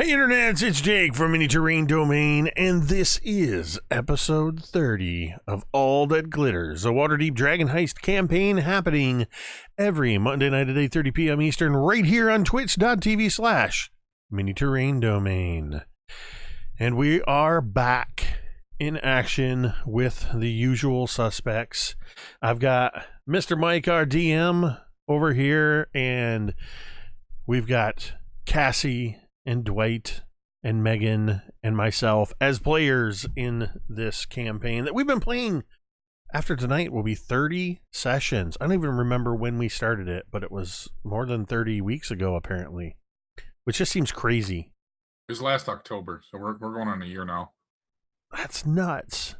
Hey internets, it's Jake from Mini Terrain Domain, and this is episode 30 of All That Glitters, a Waterdeep Dragon Heist campaign happening every Monday night at 8:30 p.m. Eastern, right here on twitch.tv/Mini Terrain Domain. And we are back in action with the usual suspects. I've got Mr. Mike, our DM, over here, and we've got Cassie and Dwight and Megan and myself as players in this campaign that we've been playing. After tonight will be 30 sessions. I don't even remember when we started it, but it was more than 30 weeks ago apparently, which just seems crazy. It was last October, so we're going on a year now. That's nuts.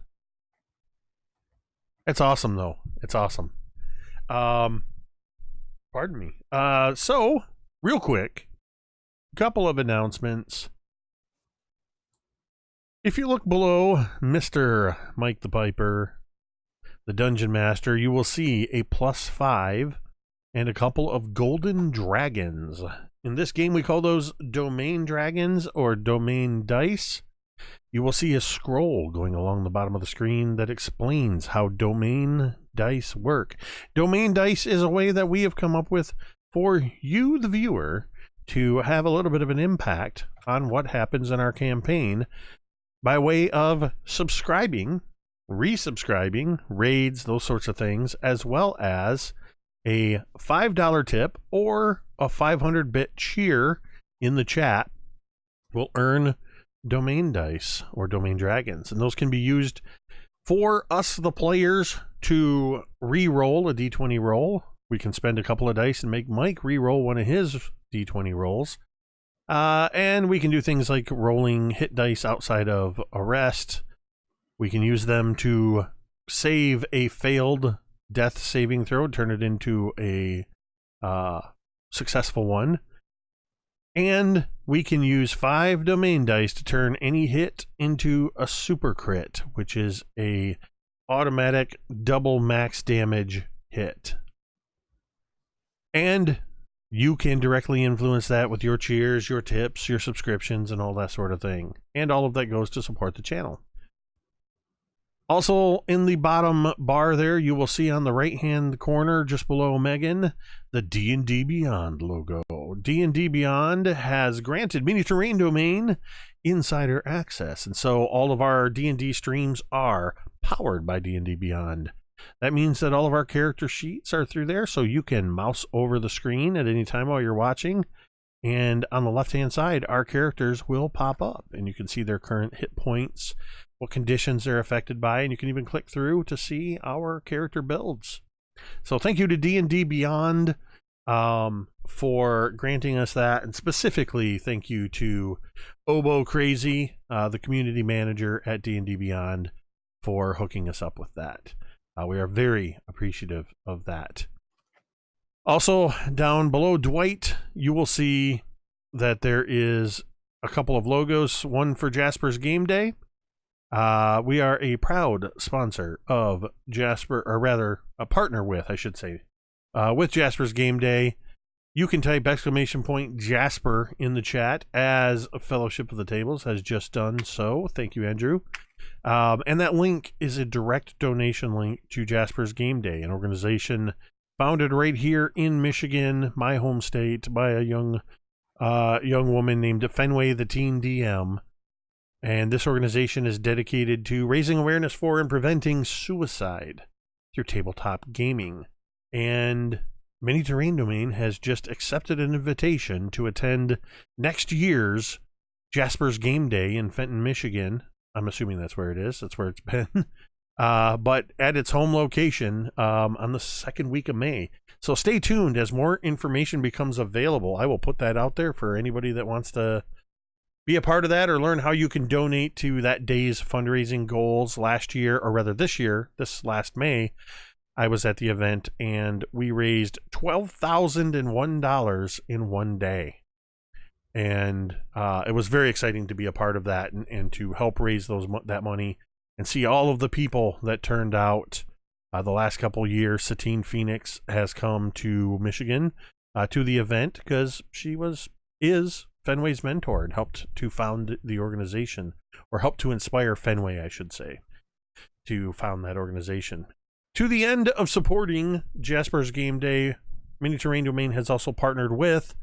It's awesome though. It's awesome. Pardon me. So real quick, couple of announcements. If you look below Mr. Mike the Piper, the Dungeon Master, you will see a +5 and a couple of golden dragons. In this game, we call those domain dragons or domain dice. You will see a scroll going along the bottom of the screen that explains how domain dice work. Domain dice is a way that we have come up with for you, the viewer, to have a little bit of an impact on what happens in our campaign by way of subscribing, resubscribing, raids, those sorts of things, as well as a $5 tip or a 500-bit cheer in the chat will earn domain dice or domain dragons. And those can be used for us, the players, to re-roll a d20 roll. We can spend a couple of dice and make Mike re-roll one of his d20 rolls. And we can do things like rolling hit dice outside of arrest. We can use them to save a failed death saving throw, turn it into a successful one. And we can use 5 domain dice to turn any hit into a super crit, which is a automatic double max damage hit. And you can directly influence that with your cheers, your tips, your subscriptions, and all that sort of thing. And all of that goes to support the channel. Also, in the bottom bar there, you will see on the right-hand corner, just below Megan, the D&D Beyond logo. D&D Beyond has granted Mini Terrain Domain insider access, and so all of our D&D streams are powered by D&D Beyond. That means that all of our character sheets are through there, so you can mouse over the screen at any time while you're watching, and on the left-hand side, our characters will pop up, and you can see their current hit points, what conditions they're affected by, and you can even click through to see our character builds. So thank you to D&D Beyond for granting us that, and specifically thank you to Obo Crazy, the community manager at D&D Beyond, for hooking us up with that. We are very appreciative of that. Also, down below Dwight, you will see that there is a couple of logos, one for Jasper's Game Day. We are a proud sponsor of Jasper, or rather, a partner with, I should say, with Jasper's Game Day. You can type !Jasper in the chat, as Fellowship of the Tables has just done so. Thank you, Andrew. And that link is a direct donation link to Jasper's Game Day, an organization founded right here in Michigan, my home state, by a young woman named Fenway the Teen DM. And this organization is dedicated to raising awareness for and preventing suicide through tabletop gaming. And Mini Terrain Domain has just accepted an invitation to attend next year's Jasper's Game Day in Fenton, Michigan. I'm assuming that's where it is. That's where it's been. But at its home location on the second week of May. So stay tuned as more information becomes available. I will put that out there for anybody that wants to be a part of that or learn how you can donate to that day's fundraising goals. Last year, or rather this year, this last May, I was at the event and we raised $12,001 in one day. And it was very exciting to be a part of that and to help raise that money and see all of the people that turned out. The last couple years, Satine Phoenix has come to Michigan to the event because she is Fenway's mentor and helped to found the organization, or helped to inspire Fenway, I should say, to found that organization. To the end of supporting Jasper's Game Day, Mini Terrain Domain has also partnered with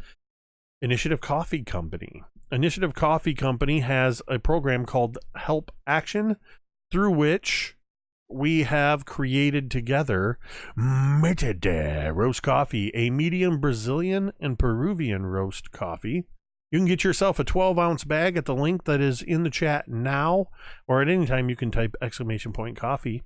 Initiative Coffee Company. Initiative Coffee Company has a program called Help Action, through which we have created together Metade Roast Coffee, a medium Brazilian and Peruvian roast coffee. You can get yourself a 12-ounce bag at the link that is in the chat now, or at any time you can type !coffee,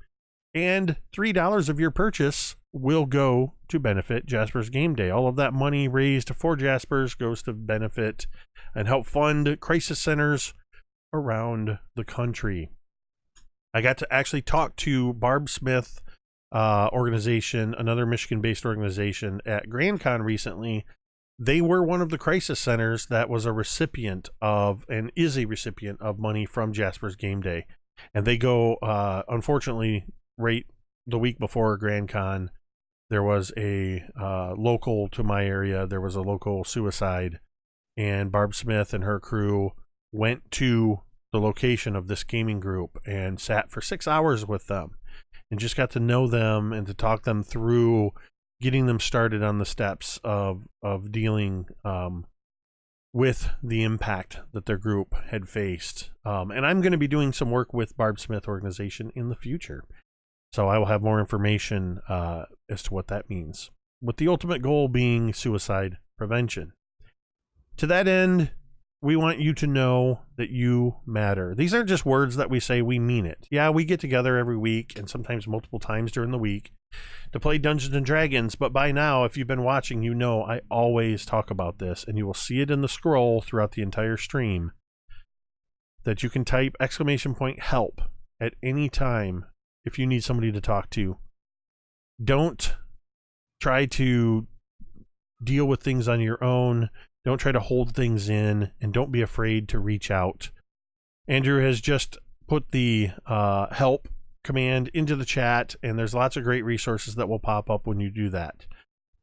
and $3 of your purchase will go to benefit Jasper's Game Day. All of that money raised for Jasper's goes to benefit and help fund crisis centers around the country. I got to actually talk to Barb Smith organization, another Michigan-based organization, at GrandCon recently. They were one of the crisis centers that was a recipient of, and is a recipient of, money from Jasper's Game Day. And they go, unfortunately, right the week before GrandCon, there was a local to my area, there was a local suicide, and Barb Smith and her crew went to the location of this gaming group and sat for 6 hours with them and just got to know them and to talk them through getting them started on the steps of dealing with the impact that their group had faced. And I'm going to be doing some work with Barb Smith organization in the future. So I will have more information as to what that means, with the ultimate goal being suicide prevention. To that end, we want you to know that you matter. These aren't just words that we say, we mean it. Yeah, we get together every week and sometimes multiple times during the week to play Dungeons and Dragons, but by now, if you've been watching, you know I always talk about this, and you will see it in the scroll throughout the entire stream, that you can type !help at any time if you need somebody to talk to. Don't try to deal with things on your own. Don't try to hold things in, and don't be afraid to reach out. Andrew has just put the help command into the chat, and there's lots of great resources that will pop up when you do that.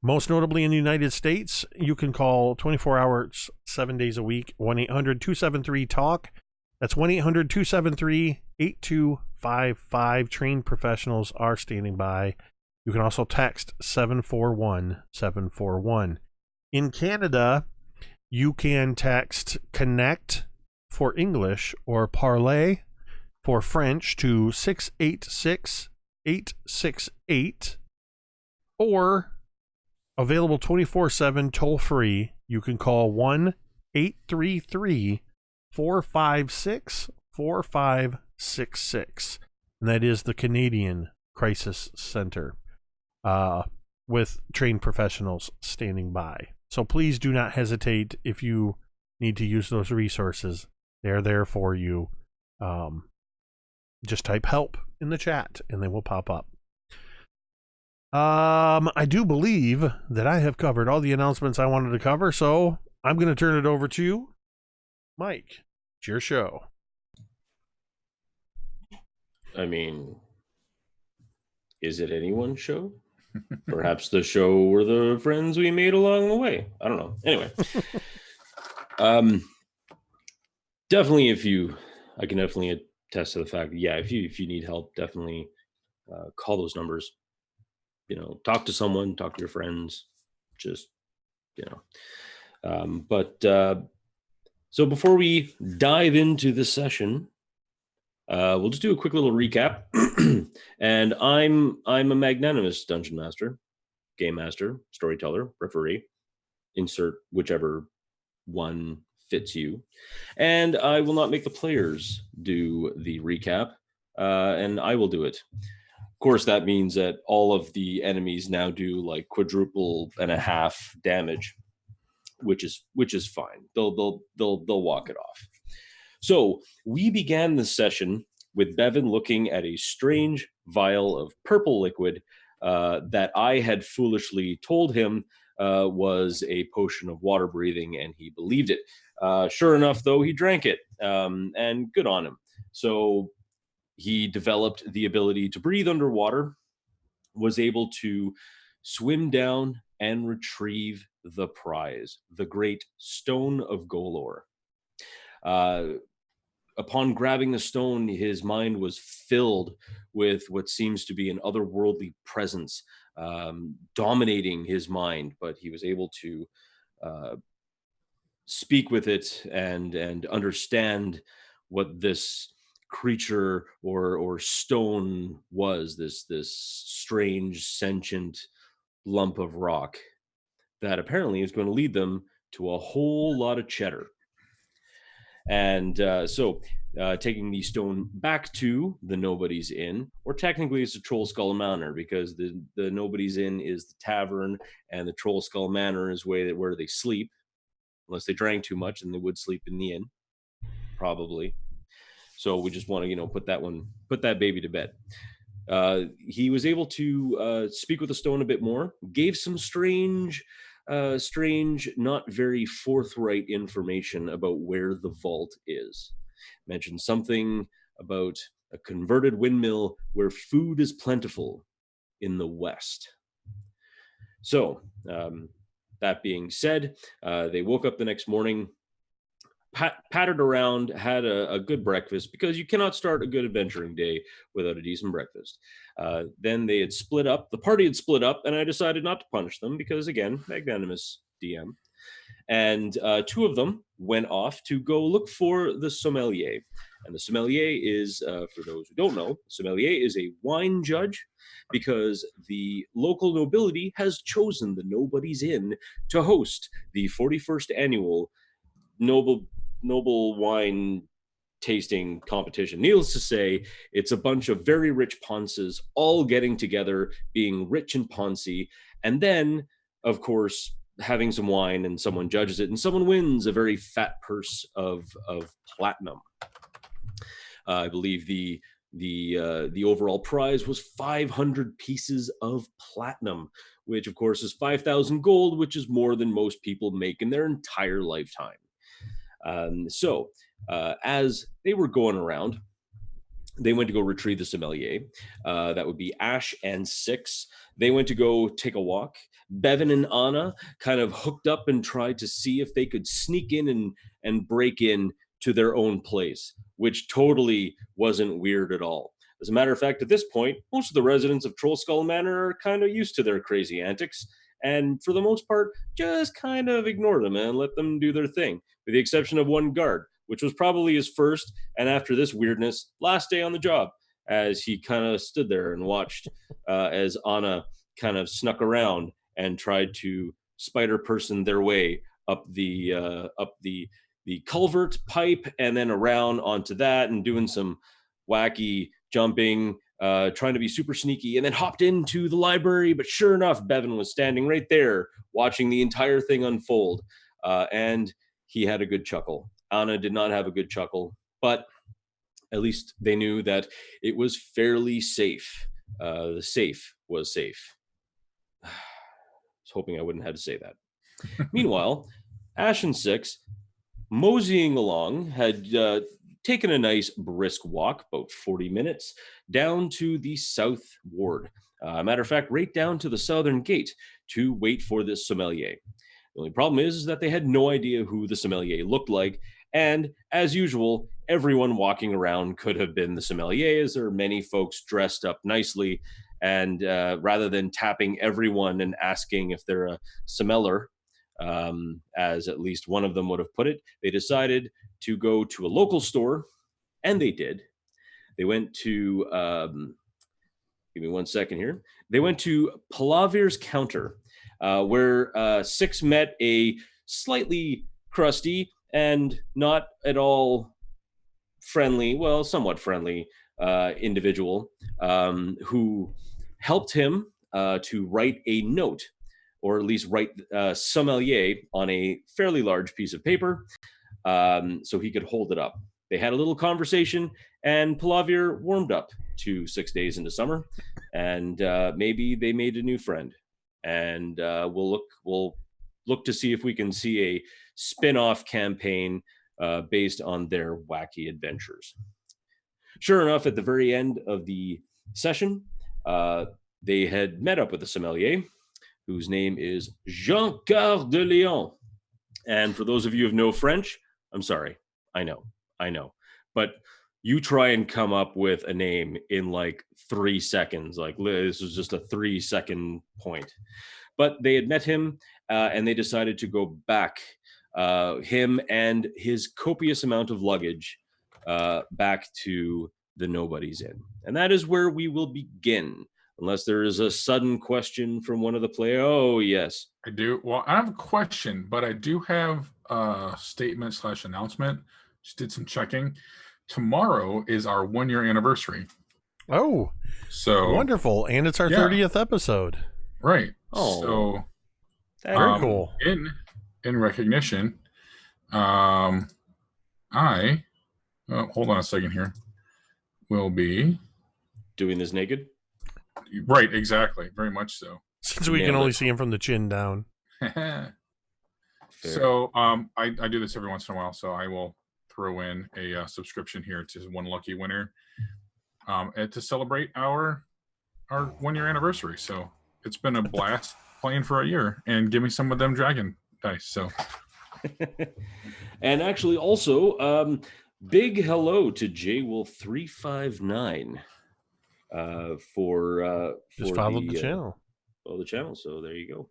Most notably in the United States, you can call 24 hours, 7 days a week, 1-800-273-TALK. That's 1-800-273-8255. Trained professionals are standing by. You can also text 741-741. In Canada, you can text CONNECT for English or Parlez for French to 686-868, or available 24/7 toll-free, you can call 1-833-456-4566, and that is the Canadian Crisis Center, with trained professionals standing by. So please do not hesitate if you need to use those resources. They're there for you. Just type help in the chat and they will pop up. I do believe that I have covered all the announcements I wanted to cover, so I'm going to turn it over to Mike. It's your show. I mean, is it anyone's show? Perhaps the show were the friends we made along the way. I don't know. Anyway, definitely, I can definitely attest to the fact that, yeah, if you need help, definitely call those numbers. Talk to someone, talk to your friends, just, so before we dive into this session, we'll just do a quick little recap. And I'm a magnanimous dungeon master, game master, storyteller, referee, insert whichever one fits you. And I will not make the players do the recap, and I will do it. Of course, that means that all of the enemies now do like quadruple and a half damage, which is fine. They'll walk it off. So we began this session with Bevyn looking at a strange vial of purple liquid that I had foolishly told him was a potion of water breathing, and he believed it. Sure enough, though, he drank it, and good on him. So he developed the ability to breathe underwater, was able to swim down and retrieve the prize, the great Stone of Golor. Upon grabbing the stone, his mind was filled with what seems to be an otherworldly presence dominating his mind, but he was able to speak with it and understand what this creature or stone was, this strange sentient lump of rock that apparently is going to lead them to a whole lot of cheddar. And so taking the stone back to the Nobody's Inn, or technically it's the Troll Skull Manor, because the Nobody's Inn is the tavern and the Troll Skull Manor is where they sleep, unless they drank too much and they would sleep in the inn, probably. So we just want to, put that baby to bed. He was able to speak with the stone a bit more, gave some strange, not very forthright information about where the vault is. Mentioned something about a converted windmill where food is plentiful in the west. So, that being said, they woke up the next morning, pattered around, had a good breakfast, because you cannot start a good adventuring day without a decent breakfast. Then they had split up. The party had split up, and I decided not to punish them because, again, magnanimous DM. And two of them went off to go look for the sommelier. And the sommelier is, for those who don't know, sommelier is a wine judge, because the local nobility has chosen the Nobody's Inn to host the 41st annual noble wine tasting competition. Needless to say, it's a bunch of very rich ponces all getting together, being rich and poncy, and then, of course, having some wine, and someone judges it, and someone wins a very fat purse of platinum. I believe the overall prize was 500 pieces of platinum, which of course is 5,000 gold, which is more than most people make in their entire lifetime. So as they were going around, they went to go retrieve the sommelier. That would be Asche and Six. They went to go take a walk. Bevyn and Anna kind of hooked up and tried to see if they could sneak in and break in to their own place, which totally wasn't weird at all. As a matter of fact, at this point, most of the residents of Troll Skull Manor are kind of used to their crazy antics, and for the most part, just kind of ignore them and let them do their thing, with the exception of one guard, which was probably his first, and after this weirdness, last day on the job, as he kind of stood there and watched as Anna kind of snuck around and tried to spider person their way up the culvert pipe, and then around onto that, and doing some wacky jumping, trying to be super sneaky, and then hopped into the library. But sure enough, Bevyn was standing right there watching the entire thing unfold, and he had a good chuckle. Anna did not have a good chuckle, but at least they knew that it was fairly safe. The safe was safe. I was hoping I wouldn't have to say that. Meanwhile, Asche and Six, moseying along, had taken a nice brisk walk, about 40 minutes, down to the South Ward. Matter of fact, right down to the southern gate to wait for this sommelier. The only problem is that they had no idea who the sommelier looked like, and as usual, everyone walking around could have been the sommelier, as there are many folks dressed up nicely, and rather than tapping everyone and asking if they're a sommeller, as at least one of them would have put it, they decided to go to a local store, and they did. They went to, give me 1 second here. They went to Palavir's counter, where Six met a slightly crusty and not at all friendly, well, somewhat friendly individual who helped him to write a note, or at least write sommelier on a fairly large piece of paper, so he could hold it up. They had a little conversation, and Palavir warmed up to 6 days into summer, and maybe they made a new friend. And we'll look to see if we can see a spin-off campaign based on their wacky adventures. Sure enough, at the very end of the session, they had met up with the sommelier, whose name is Jean Coeur de Lion. And for those of you who know French, I'm sorry. I know. But you try and come up with a name in like 3 seconds. Like this was just a 3-second point. But they had met him and they decided to go back, him and his copious amount of luggage, back to the Nobody's Inn. And that is where we will begin. Unless there is a sudden question from one of the players. Oh, yes. I do. Well, I have a question, but I do have a statement / announcement. Just did some checking. Tomorrow is our 1-year anniversary. Oh, so wonderful. And it's our 30th episode. Right. Oh, so very cool. In recognition, hold on a second here. Will be doing this naked. Right, exactly. Very much so. Since we can only see him from the chin down. So I do this every once in a while, so I will throw in a subscription here to one lucky winner to celebrate our 1-year anniversary. So it's been a blast playing for a year, and give me some of them dragon dice. So and actually also big hello to JWolf359 for just followed the channel. Follow the channel. So there you go.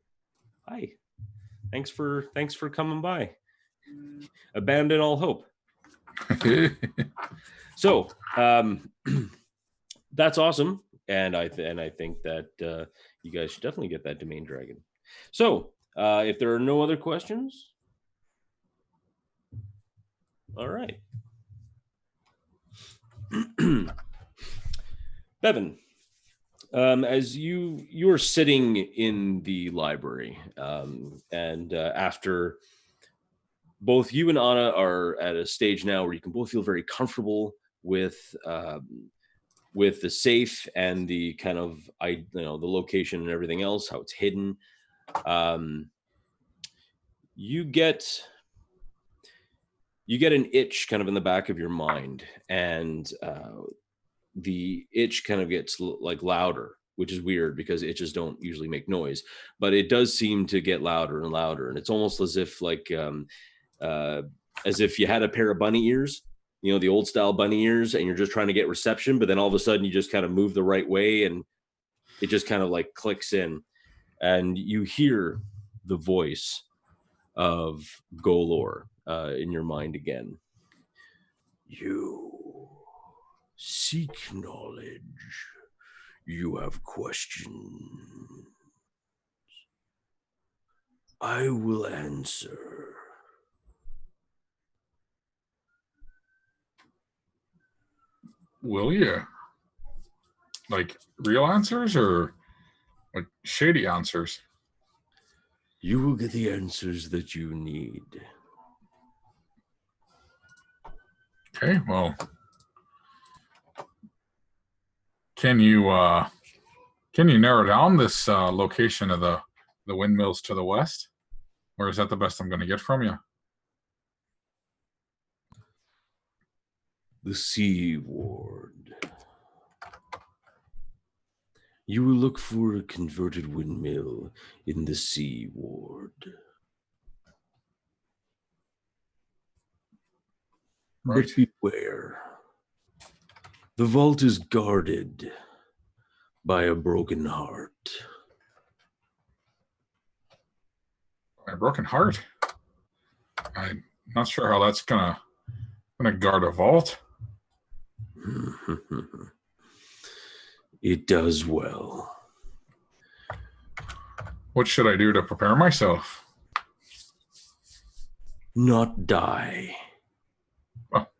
Hi. Thanks for coming by. Abandon all hope. So that's awesome, and I think that you guys should definitely get that domain dragon. So if there are no other questions, all right. Bevyn, as you are sitting in the library, and after both you and Anna are at a stage now where you can both feel very comfortable with the safe and the kind of the location and everything else, how it's hidden. You get an itch kind of in the back of your mind, and the itch kind of gets like louder, which is weird because itches don't usually make noise, but it does seem to get louder and louder, and it's almost as if as if you had a pair of bunny ears, the old style bunny ears, and you're just trying to get reception, but then all of a sudden you just kind of move the right way and it just kind of like clicks in, and you hear the voice of Golor in your mind again. You seek knowledge. You have questions. I will answer. Will you? Like real answers or like shady answers? You will get the answers that you need. Okay, well, can you narrow down this location of the windmills to the west? Or is that the best I'm going to get from you? The Sea Ward. You will look for a converted windmill in the Sea Ward. Right. But beware. The vault is guarded by a broken heart. A broken heart? I'm not sure how that's gonna guard a vault. It does well. What should I do to prepare myself? Not die. Well,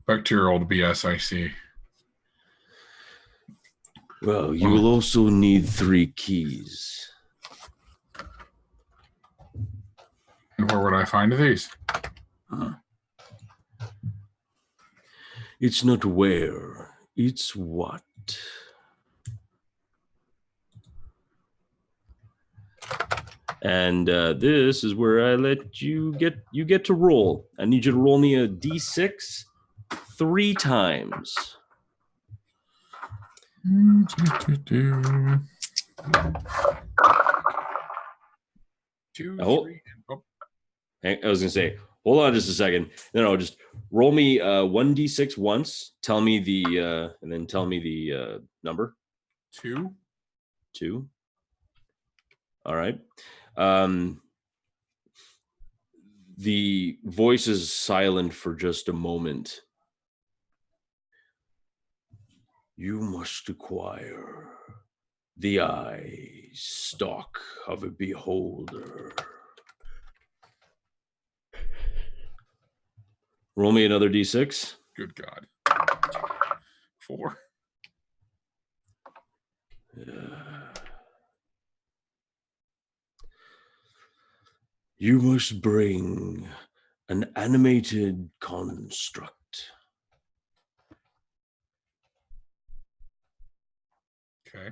back to your old BS, I see. Well, you will also need 3 keys. And where would I find these? It's not where, it's what. And this is where I let you get to roll. I need you to roll me a D6 3 times. Two, Oh. 3, and oh, I was gonna say, hold on just a second. No, just roll me 1d6 once. Tell me the and then tell me the number. 2. 2. All right. The voice is silent for just a moment. You must acquire the eye stalk of a beholder. Roll me another d6. Good God. 4. You must bring an animated construct. Okay.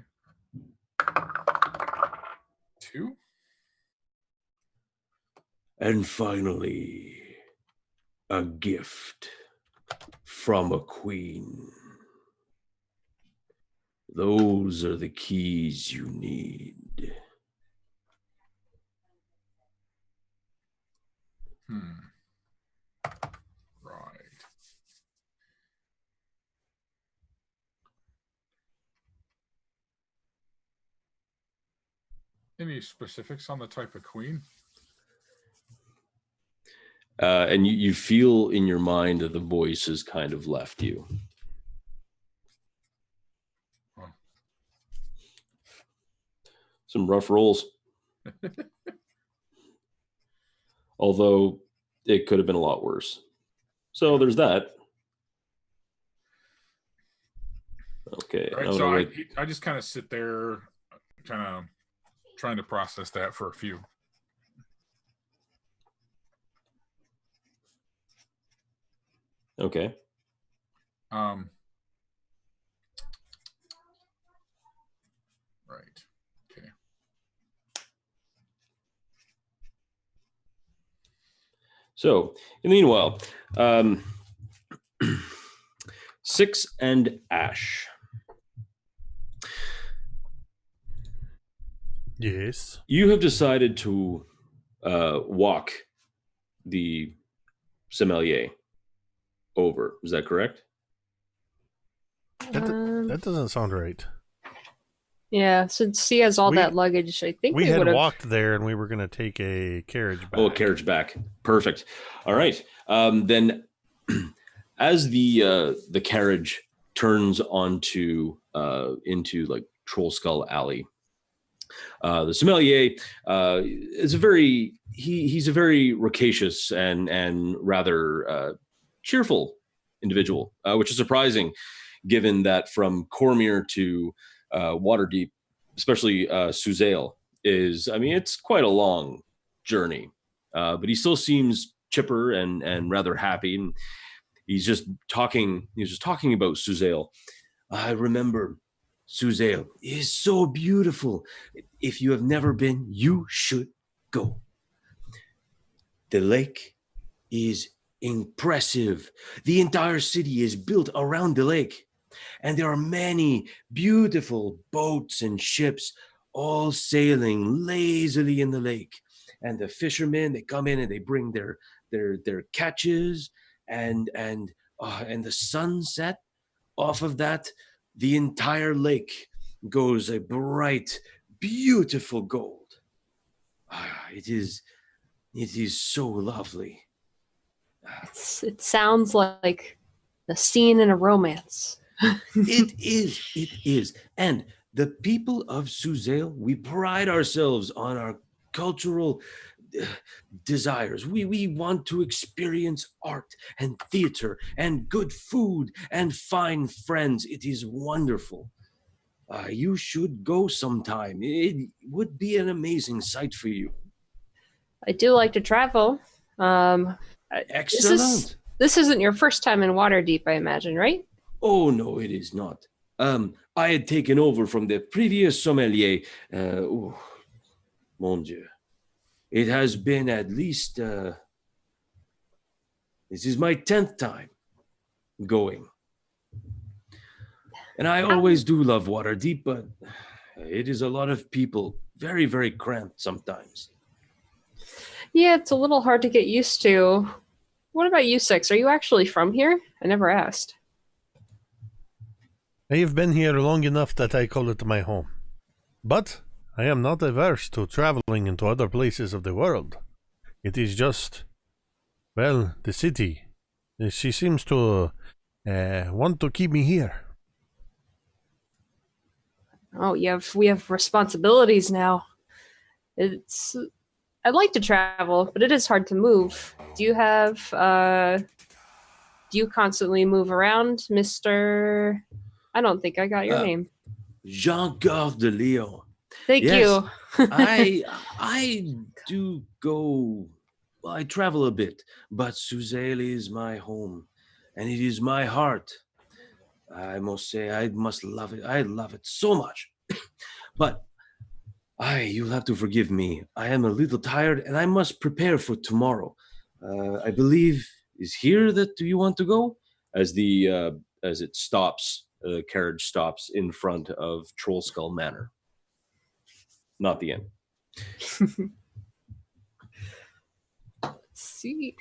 2. And finally, a gift from a queen. Those are the keys you need. Right. Any specifics on the type of queen? And you feel in your mind that the voice has kind of left you. Huh. Some rough rolls. Although it could have been a lot worse. So there's that. Okay. All right, so I just kind of sit there, kind of trying to process that for a few. Okay. Right. Okay. So, in the meanwhile, 6 and Asche. Yes. You have decided to walk the sommelier over. Is that correct? That doesn't sound right. Yeah, since he has all that luggage, I think we had would have walked there and we were going to take a carriage back. Oh, a carriage back. Perfect. All right. Then, as the carriage turns onto into like Troll Skull Alley, the sommelier is he's a very rapacious and rather cheerful individual, which is surprising, given that from Cormyr to Waterdeep, especially Suzail, it's quite a long journey, but he still seems chipper and rather happy. And he was just talking about Suzail. I remember Suzail is so beautiful. If you have never been, you should go. The lake is impressive. The entire city is built around the lake. And there are many beautiful boats and ships all sailing lazily in the lake. And the fishermen, they come in and they bring their catches, and the sunset off of that, the entire lake goes a bright, beautiful gold. It is so lovely. It sounds like a scene in a romance. It is. And the people of Suzail, we pride ourselves on our cultural desires. We want to experience art and theater and good food and fine friends. It is wonderful. You should go sometime. It would be an amazing sight for you. I do like to travel. Excellent. This isn't your first time in Waterdeep, I imagine, right? Oh, no, it is not. I had taken over from the previous sommelier. Mon Dieu. It has been at least, this is my 10th time going. And I always do love Waterdeep, but It is a lot of people, very, very cramped sometimes. Yeah, it's a little hard to get used to. What about you, Six? Are you actually from here? I never asked. I have been here long enough that I call it my home. But I am not averse to traveling into other places of the world. It is just, well, the city. She seems to want to keep me here. Oh, we have responsibilities now. I'd like to travel, but it is hard to move. Do you constantly move around, Mr. I don't think I got your name. Jean-Claude de Leon. Thank you. I do go. Well, I travel a bit, but Suzelle is my home, and it is my heart. I must say, I must love it. I love it so much. But you'll have to forgive me. I am a little tired, and I must prepare for tomorrow. I believe is here that you want to go. As it stops, the carriage stops in front of Troll Skull Manor. Not the end. Let's see.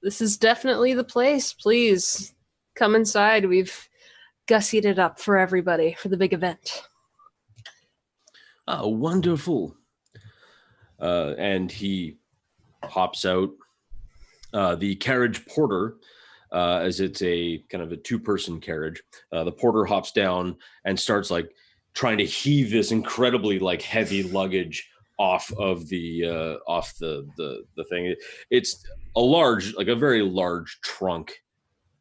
This is definitely the place. Please come inside. We've gussied it up for everybody for the big event. Oh, wonderful. And he hops out. The carriage porter, as it's a kind of a two-person carriage, the porter hops down and starts like trying to heave this incredibly like heavy luggage off of the thing. It's a very large trunk,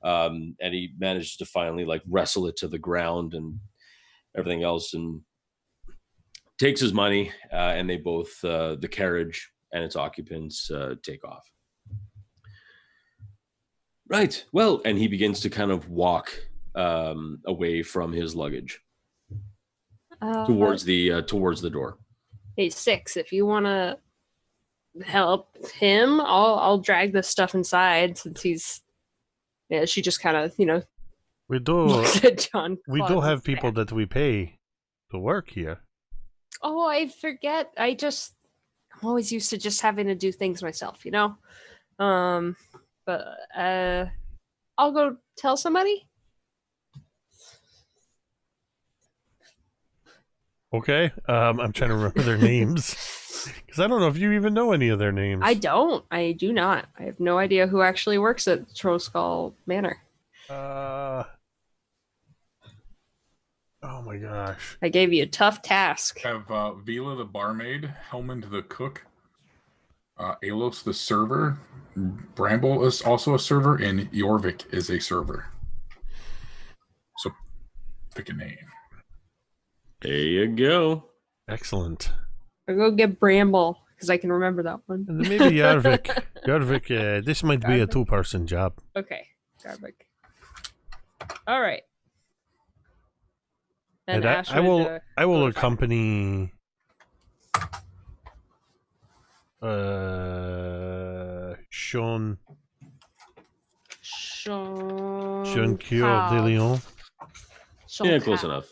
and he manages to finally like wrestle it to the ground and everything else, and takes his money, and they both the carriage and its occupants take off. Right. Well, and he begins to kind of walk away from his luggage towards the door. Hey, Six, if you want to help him, I'll drag this stuff inside since he's. Yeah, she just kind of We do. looks at John. We do have people that we pay to work here. Oh, I forget. I'm always used to just having to do things myself, But I'll go tell somebody. Okay. I'm trying to remember their names because I don't know if you even know any of their names. I don't. I do not. I have no idea who actually works at Troll Skull Manor. Oh my gosh. I gave you a tough task. Have Vila the barmaid, Helmond the cook, Alos the server, Bramble is also a server, and Jorvik is a server. So pick a name. There you go. Excellent. I'll go get Bramble because I can remember that one. And then maybe Jorvik. Jorvik, this might be a two-person job. Okay, Jorvik. All right. And Ash I will go accompany Sean Cure de Leon. Yeah, close enough.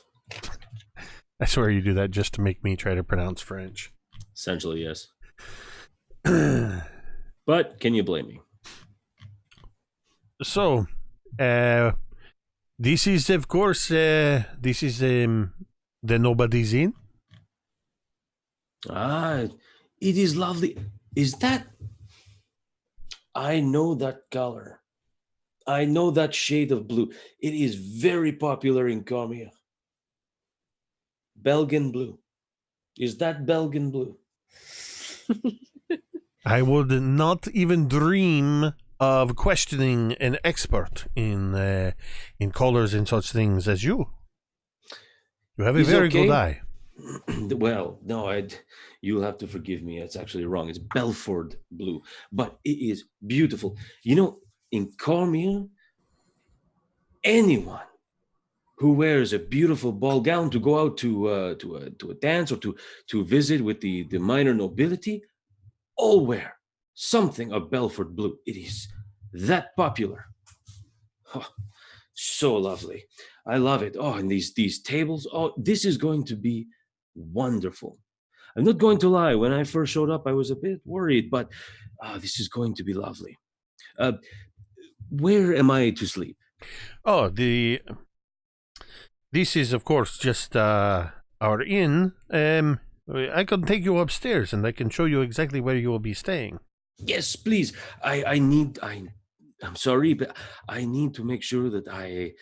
I swear you do that just to make me try to pronounce French. Essentially, yes. But can you blame me? So, this is, of course, the Nobody's Inn. It is lovely. Is that... I know that color. I know that shade of blue. It is very popular in Cormier. Belgian blue. Is that Belgian blue? I would not even dream of questioning an expert in colors and such things as you. You have a very good eye. Well, no, you'll have to forgive me. It's actually wrong. It's Belford blue, but it is beautiful. In Cormier, anyone who wears a beautiful ball gown to go out to a dance or to visit with the minor nobility, all wear something of Belford blue. It is that popular. Oh, so lovely. I love it. Oh, and these tables. Oh, this is going to be Wonderful. I'm not going to lie. When I first showed up, I was a bit worried, but this is going to be lovely. Where am I to sleep? Oh, this is of course just our inn. I can take you upstairs and I can show you exactly where you will be staying. Yes, please. I'm sorry, but I need to make sure that I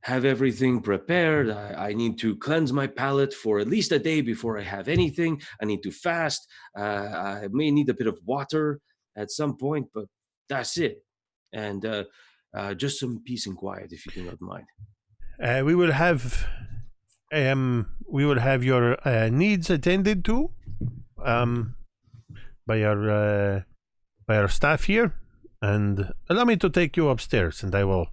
have everything prepared. I need to cleanse my palate for at least a day before I have anything. I need to fast. I may need a bit of water at some point, but that's it. And just some peace and quiet, if you do not mind. We will have your needs attended to by our staff here, and allow me to take you upstairs, and I will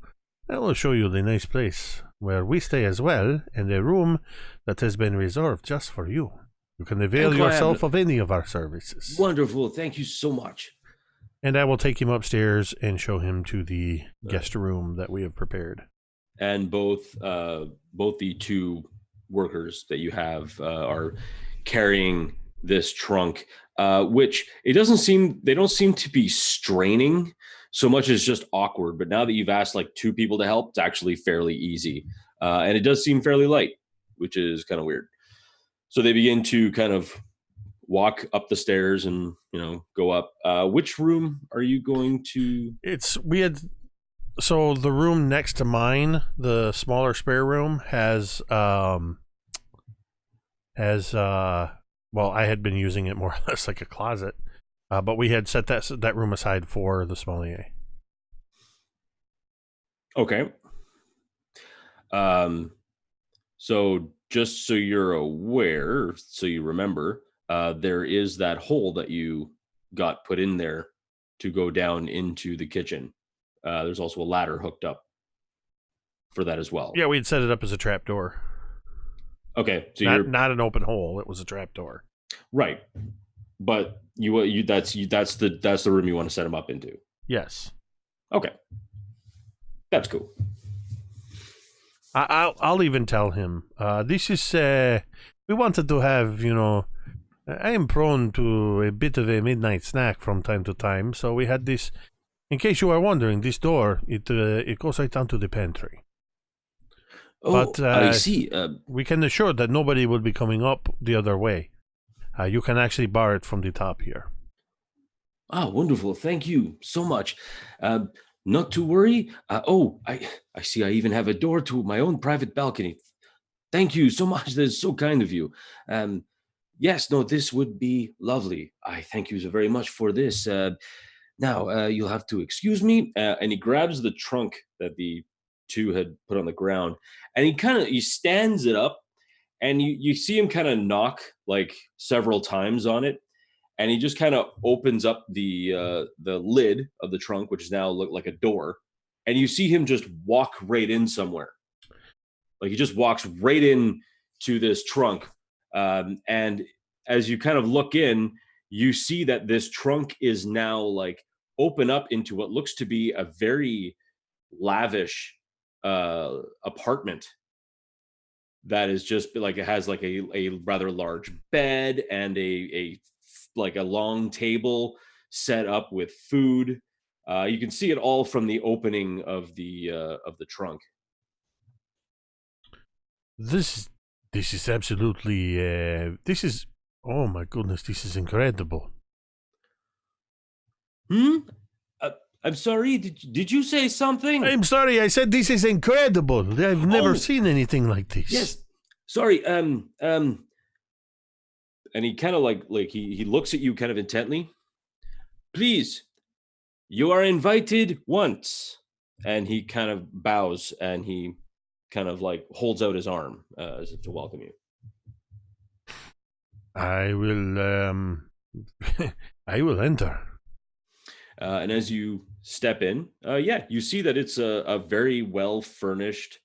show you the nice place where we stay as well, in a room that has been reserved just for you. You can avail yourself of any of our services. Wonderful. Thank you so much. And I will take him upstairs and show him to the guest room that we have prepared. And both the two workers that you have are carrying this trunk, which they don't seem to be straining so much as just awkward. But now that you've asked like two people to help, it's actually fairly easy. And it does seem fairly light, which is kind of weird. So they begin to kind of walk up the stairs and, go up. Which room are you going to? So the room next to mine, the smaller spare room, has well, I had been using it more or less like a closet, but we had set that room aside for the sommelier. Okay. So just so you're aware, so you remember, there is that hole that you got put in there to go down into the kitchen. There's also a ladder hooked up for that as well. Yeah, we'd set it up as a trap door. Okay, so not an open hole. It was a trap door. Right, but that's the room you want to set him up into. Yes. Okay, that's cool. I'll even tell him. This is we wanted to have, I am prone to a bit of a midnight snack from time to time, so we had this. In case you are wondering, this door it goes right down to the pantry. Oh, but I see. We can assure that nobody will be coming up the other way. You can actually bar it from the top here. Wonderful! Thank you so much. Not to worry. I see. I even have a door to my own private balcony. Thank you so much. That is so kind of you. Yes, no, this would be lovely. I thank you so very much for this. Now, you'll have to excuse me. And he grabs the trunk that the two had put on the ground, and he stands it up, and you see him kind of knock like several times on it, and he just kind of opens up the lid of the trunk, which is now look like a door, and you see him just walk right in somewhere. Like he just walks right in to this trunk, and as you kind of look in, you see that this trunk is now like open up into what looks to be a very lavish apartment that is just like, it has like a rather large bed and a long table set up with food. You can see it all from the opening of the trunk. This is absolutely oh my goodness, this is incredible. I'm sorry, did you say something? I'm sorry, I said this is incredible. I've never seen anything like this. Yes. Sorry, and he kind of like he looks at you kind of intently. Please, you are invited once. And he kind of bows and he kind of like holds out his arm as if to welcome you. I will I will enter. And as you step in, you see that it's a very well furnished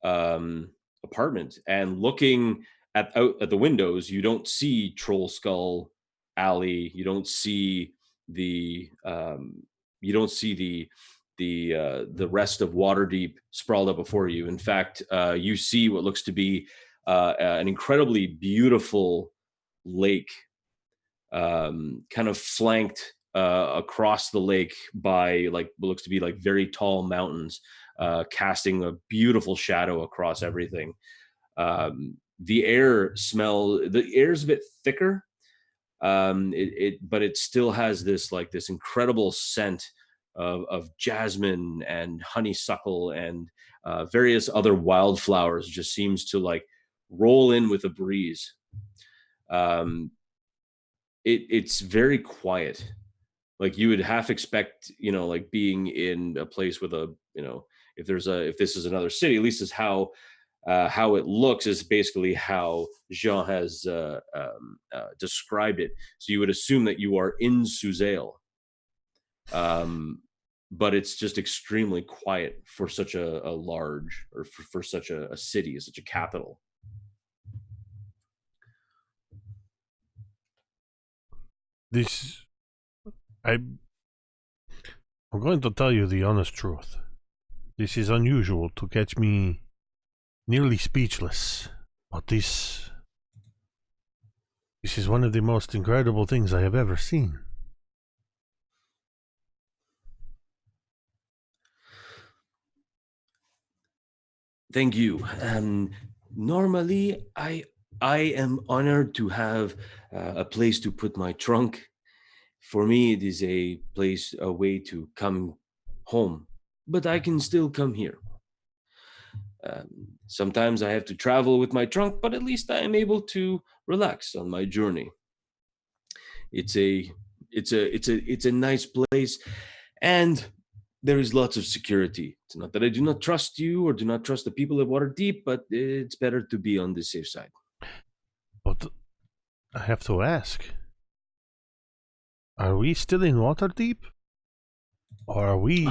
apartment. And looking out at the windows, you don't see Troll Skull Alley. You don't see the rest of Waterdeep sprawled up before you. In fact, you see what looks to be an incredibly beautiful lake, kind of flanked across the lake by like what looks to be like very tall mountains, casting a beautiful shadow across everything. The air is a bit thicker, but it still has this incredible scent of jasmine and honeysuckle and various other wildflowers. Just seems to like roll in with a breeze. It's very quiet. Like you would half expect, like being in a place with a, if this is another city, at least is how it looks, is basically how Jean has described it. So you would assume that you are in Suzail, but it's just extremely quiet for such a large, or for such a city, such a capital. I'm going to tell you the honest truth. This is unusual to catch me nearly speechless, but this is one of the most incredible things I have ever seen. Thank you. Normally, I am honored to have a place to put my trunk. For me, it is a way to come home, but I can still come here. Sometimes I have to travel with my trunk, but at least I am able to relax on my journey. It's a nice place, and there is lots of security. It's not that I do not trust you or do not trust the people at Waterdeep, but it's better to be on the safe side. But I have to ask, are we still in Waterdeep? Or are we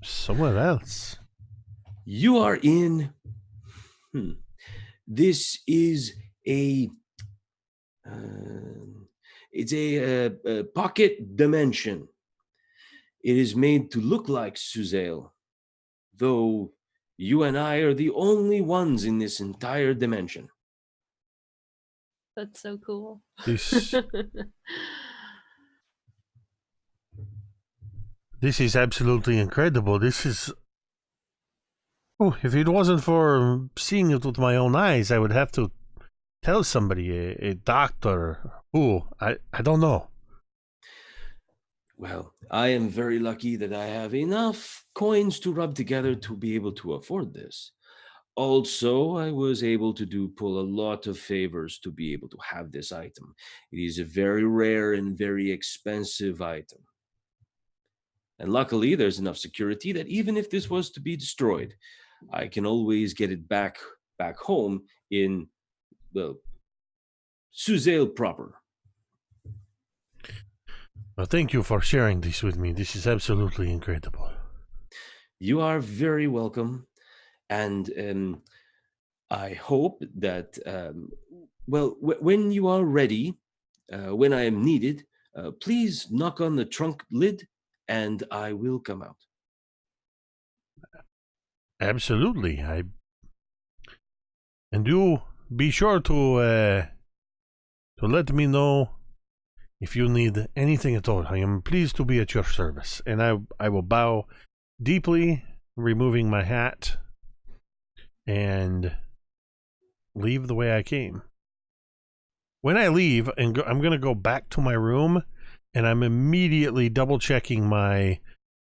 somewhere else? You are in... This is a... it's a pocket dimension. It is made to look like Suzail, though you and I are the only ones in this entire dimension. That's so cool. This is absolutely incredible. This is... Oh, if it wasn't for seeing it with my own eyes, I would have to tell somebody, a doctor. Oh, I don't know. Well, I am very lucky that I have enough coins to rub together to be able to afford this. Also, I was able to pull a lot of favors to be able to have this item. It is a very rare and very expensive item. And luckily, there's enough security that even if this was to be destroyed, I can always get it back home in, well, Suzail proper. Well, thank you for sharing this with me. This is absolutely incredible. You are very welcome. And I hope that, when you are ready, when I am needed, please knock on the trunk lid and I will come out. Absolutely. And you be sure to let me know if you need anything at all. I am pleased to be at your service. And I will bow deeply, removing my hat, and leave the way I came. When I leave, I'm going to go back to my room, and I'm immediately double-checking my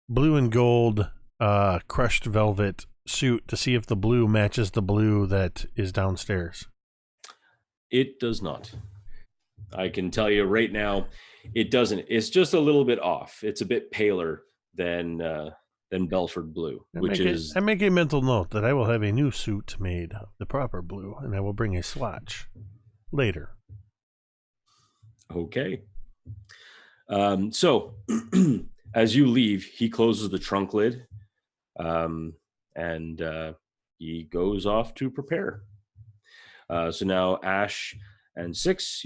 blue and gold crushed velvet suit to see if the blue matches the blue that is downstairs. It does not. I can tell you right now, it doesn't. It's just a little bit off. It's a bit paler than Belford blue, I make a mental note that I will have a new suit made of the proper blue, and I will bring a swatch later. Okay. So, as you leave, he closes the trunk lid, and he goes off to prepare. So now Asche and Six,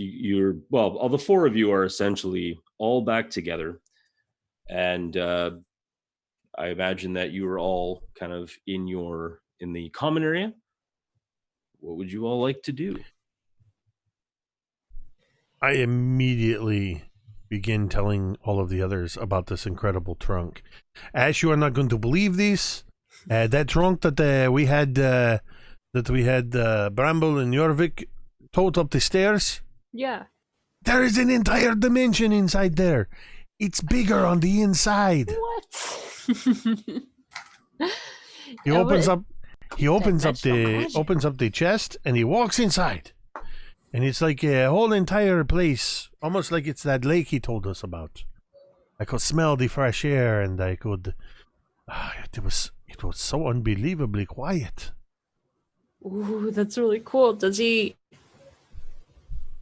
all the four of you are essentially all back together, and I imagine that you are all kind of in the common area. what would you all like to do? I immediately begin telling all of the others about this incredible trunk. Ash, you are not going to believe this. That trunk that we had Bramble and Jorvik tote up the stairs. Yeah. There is an entire dimension inside there. It's bigger on the inside. What? He opens up the chest and he walks inside. And it's like a whole entire place, almost like it's that lake he told us about. I could smell the fresh air, and I could. It was so unbelievably quiet. Ooh, that's really cool. Does he?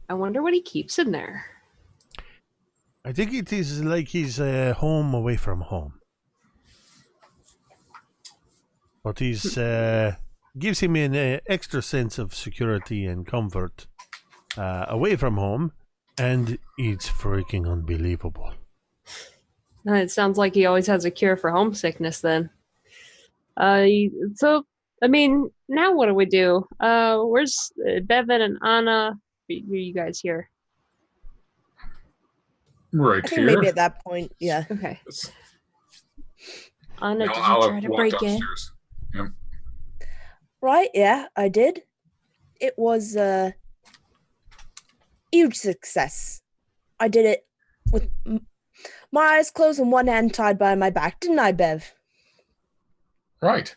I wonder what he keeps in there. I think it is like he's home away from home. But he's gives him an extra sense of security and comfort. Away from home, and it's freaking unbelievable. It sounds like he always has a cure for homesickness then. So, I mean, now what do we do? Where's Bevyn and Anna? Are you guys here? Right I think here. maybe at that point, yeah. Okay. Anna, did you I'll try to walk break in? downstairs. Yep. Right, yeah, I did. It was a huge success. I did it with my eyes closed and one hand tied behind my back, didn't I, Bev? Right.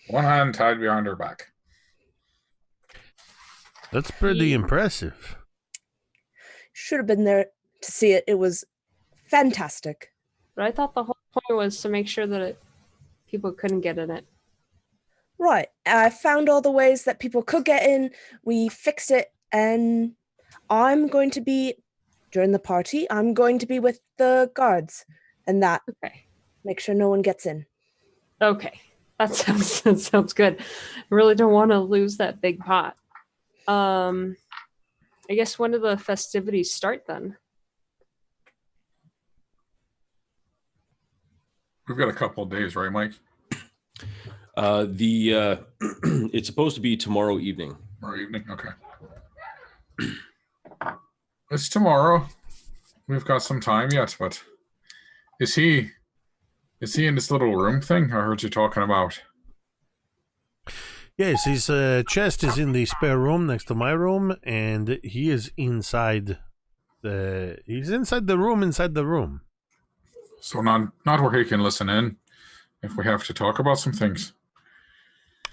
One hand tied behind her back. That's pretty impressive. Should have been there to see it. It was fantastic. But I thought the whole point was to make sure that people couldn't get in it. Right. I found all the ways that people could get in. We fixed it, and I'm going to be, during the party, I'm going to be with the guards and that. Okay. Make sure no one gets in. Okay. That sounds good. I really don't want to lose that big pot. I guess when do the festivities start then? We've got a couple of days, right, Mike? It's supposed to be tomorrow evening. Tomorrow evening? Okay. It's tomorrow. We've got some time yet, but is he in this little room thing I heard you talking about? Yes, his chest is in the spare room next to my room, and he is inside the room inside the room. So not where he can listen in if we have to talk about some things.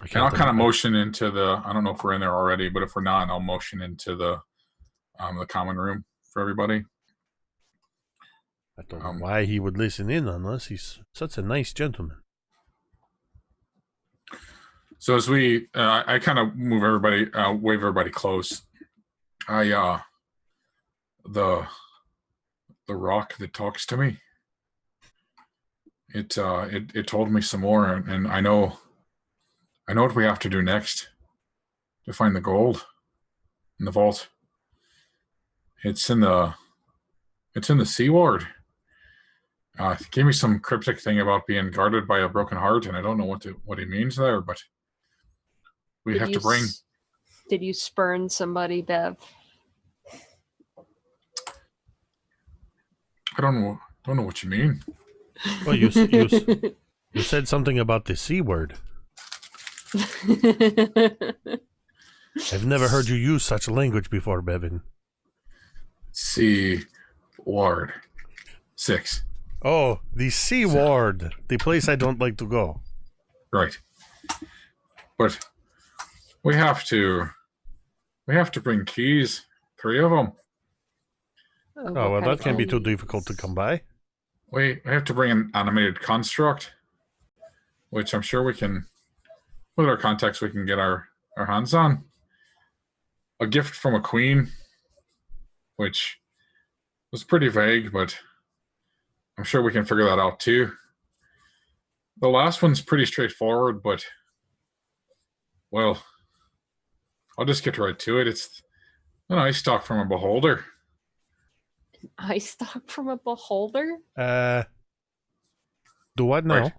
And I'll kind of motion into the, I don't know if we're in there already, but if we're not, I'll motion into the common room for everybody. I don't know why he would listen in on us. He's such a nice gentleman. So as we, I kind of move everybody, wave everybody close. The rock that talks to me. It told me some more, and I know what we have to do next to find the gold in the vault. It's in the Sea Ward. It gave me some cryptic thing about being guarded by a broken heart, and I don't know what he means there, but we have to bring. Did you spurn somebody, Bev? I don't know what you mean. Well, you said something about the C word. I've never heard you use such language before, Bevyn. Sea Ward 6. Oh, the C ward, the place I don't like to go. Right. But we have to bring keys, 3 of them. Oh, well, that can't be too difficult to come by. We have to bring an animated construct, which I'm sure we can, with our contacts, we can get our hands on. A gift from a queen, which was pretty vague, but I'm sure we can figure that out too. The last one's pretty straightforward, but, well, I'll just get right to it. It's an ice stock from a beholder. Ice stock from a beholder? Do what now? Right.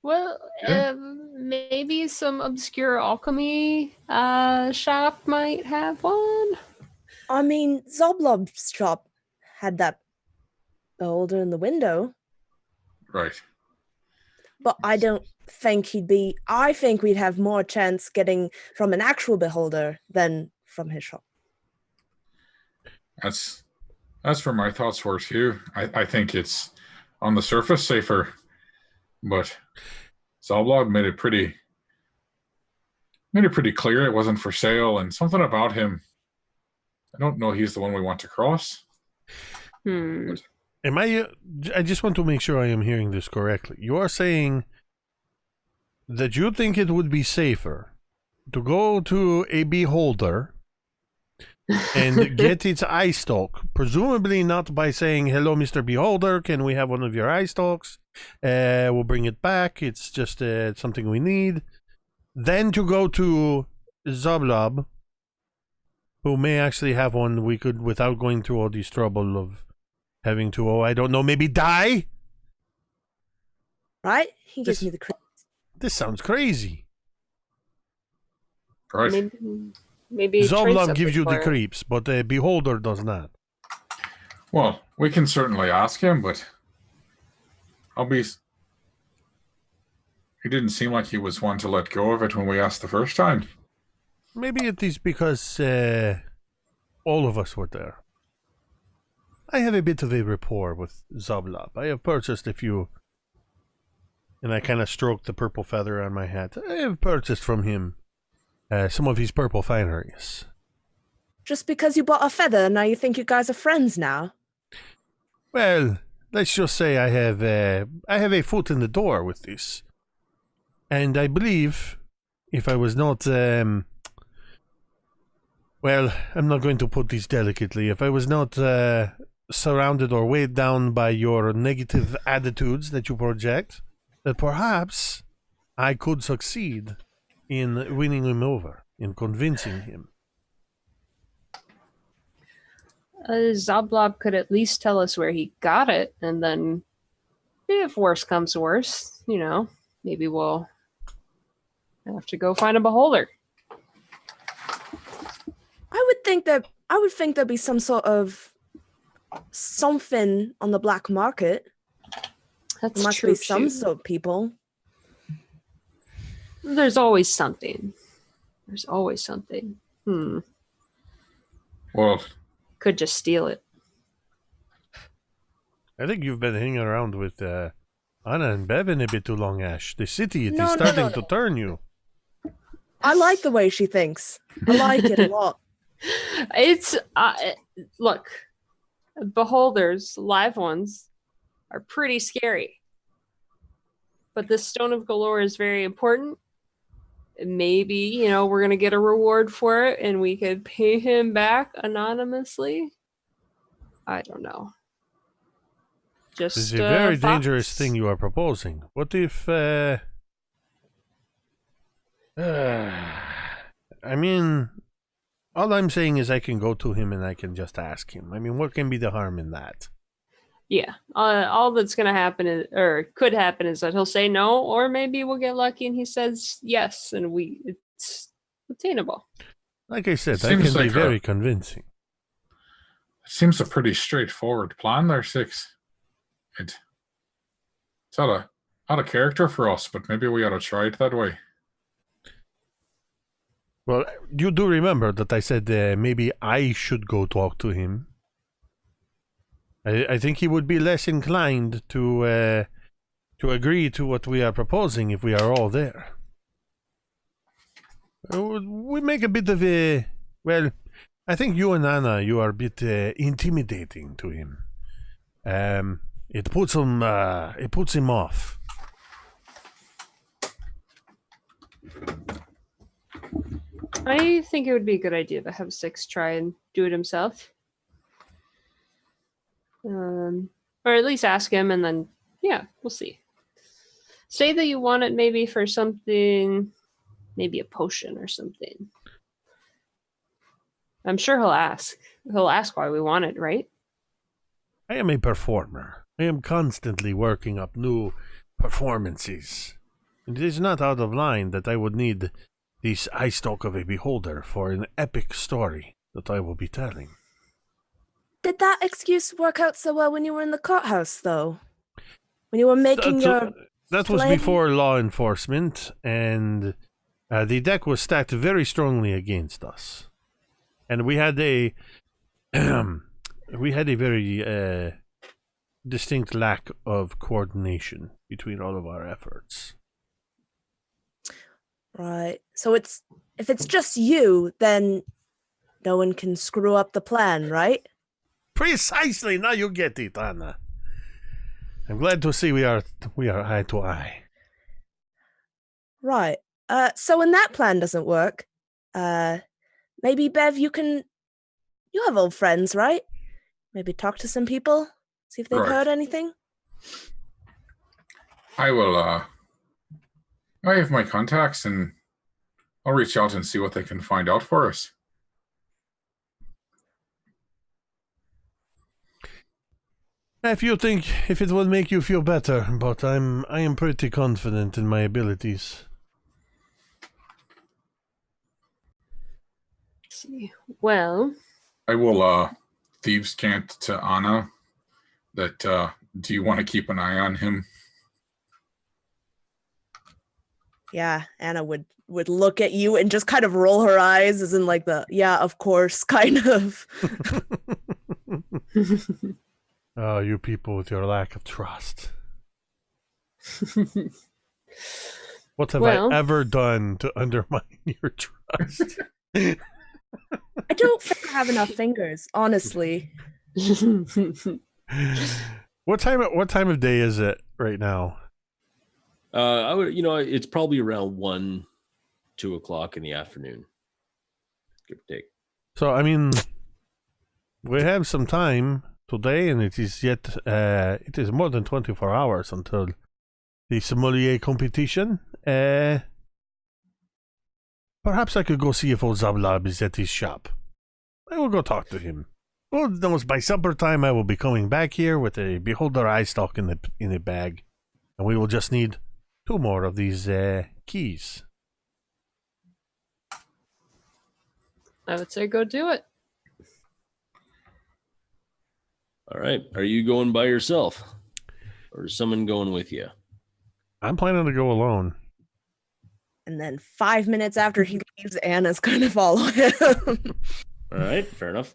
Well, Yeah. maybe some obscure alchemy shop might have one. I mean, Zoblob's shop had that beholder in the window, Right. but I don't think he'd be. I think we'd have more chance getting from an actual beholder than from his shop. That's where my thoughts were too. I think it's on the surface safer, but Zoblob made it pretty clear it wasn't for sale, and something about him. I don't know he's the one we want to cross. Hmm. Am I just want to make sure I am hearing this correctly. You are saying that you think it would be safer to go to a beholder and get its eye stalk, presumably not by saying, "Hello, Mr. Beholder, can we have one of your eye stalks? We'll bring it back. It's just something we need." Then to go to Zoblob, who may actually have one we could, without going through all these trouble of having to, I don't know, maybe die? Right? He gives This- me the credit. This sounds crazy. Right. Maybe Zoblob gives you the creep. creeps, but a beholder does not. Well, we can certainly ask him, but he didn't seem like he was one to let go of it when we asked the first time. Maybe it is because all of us were there. I have a bit of a rapport with Zoblob. I have purchased a few, and I kind of stroked the purple feather on my hat. I have purchased from him some of his purple fineries. Just because you bought a feather, now you think you guys are friends now? Well, let's just say I have a foot in the door with this, and I believe if I was not well, I'm not going to put this delicately. If I was not surrounded or weighed down by your negative attitudes that you project, that perhaps I could succeed in winning him over, in convincing him. Zoblob could at least tell us where he got it, and then if worse comes to worse, maybe we'll have to go find a beholder. I would think there'd be some sort of something on the black market. That's There must true be some too. sort of people. There's always something. There's always something. Well, Could just steal it. I think you've been hanging around with Anna and Bevyn a bit too long, Asche. The city it is No, no, starting no, to no. turn you. I like the way she thinks. I like it a lot. It's look, beholders, live ones, are pretty scary. But this Stone of Galore is very important. Maybe, we're going to get a reward for it and we could pay him back anonymously. I don't know. Just This is a very thoughts. dangerous thing you are proposing. What if, I mean, all I'm saying is I can go to him and I can just ask him. I mean, what can be the harm in that? Yeah. All that's going to happen or could happen is that he'll say no, or maybe we'll get lucky and he says yes, and it's attainable. Like I said, I Seems can be like very convincing. it seems a pretty straightforward plan there, Six. It's out of character for us, but maybe we ought to try it that way. Well, you do remember that I said maybe I should go talk to him. I think he would be less inclined to agree to what we are proposing if we are all there. We make a bit of a... Well, I think you and Anna, you are a bit intimidating to him. It puts him off. I think it would be a good idea to have Six try and do it himself. Or at least ask him, and then, we'll see. Say that you want it maybe for something, maybe a potion or something. I'm sure he'll ask. He'll ask why we want it, right? I am a performer. I am constantly working up new performances. it is not out of line that I would need this eye stalk of a beholder for an epic story that I will be telling. Did that excuse work out so well when you were in the courthouse, though? When you were making That was plan? before law enforcement, and the deck was stacked very strongly against us. And we had a very distinct lack of coordination between all of our efforts. Right. So if it's just you, then no one can screw up the plan, right? Precisely. Now you get it, Anna. I'm glad to see we are eye to eye. Right. So when that plan doesn't work, maybe Bev, you have old friends, right? Maybe talk to some people, see if they've Right. heard anything. I will. I have my contacts, and I'll reach out and see what they can find out for us. If it will make you feel better, but I am pretty confident in my abilities. Let's see. Well, I will thieves' cant to Anna that do you want to keep an eye on him? Yeah, Anna would look at you and just kind of roll her eyes, as in like the yeah, of course kind of. Oh, you people with your lack of trust. What have I ever done to undermine your trust? I don't think I have enough fingers, honestly. What time of day is it right now? I would, it's probably around 1, 2 o'clock in the afternoon, give or take. So, I mean, we have some time today, and it is more than 24 hours until the sommelier competition. Perhaps I could go see if old Zablab is at his shop. I will go talk to him. Who knows, by supper time I will be coming back here with a beholder eye stalk in a bag, and we will just need 2 more of these keys. I would say go do it. All right. Are you going by yourself? Or is someone going with you? I'm planning to go alone. And then 5 minutes after he leaves, Anna's gonna follow him. All right. Fair enough.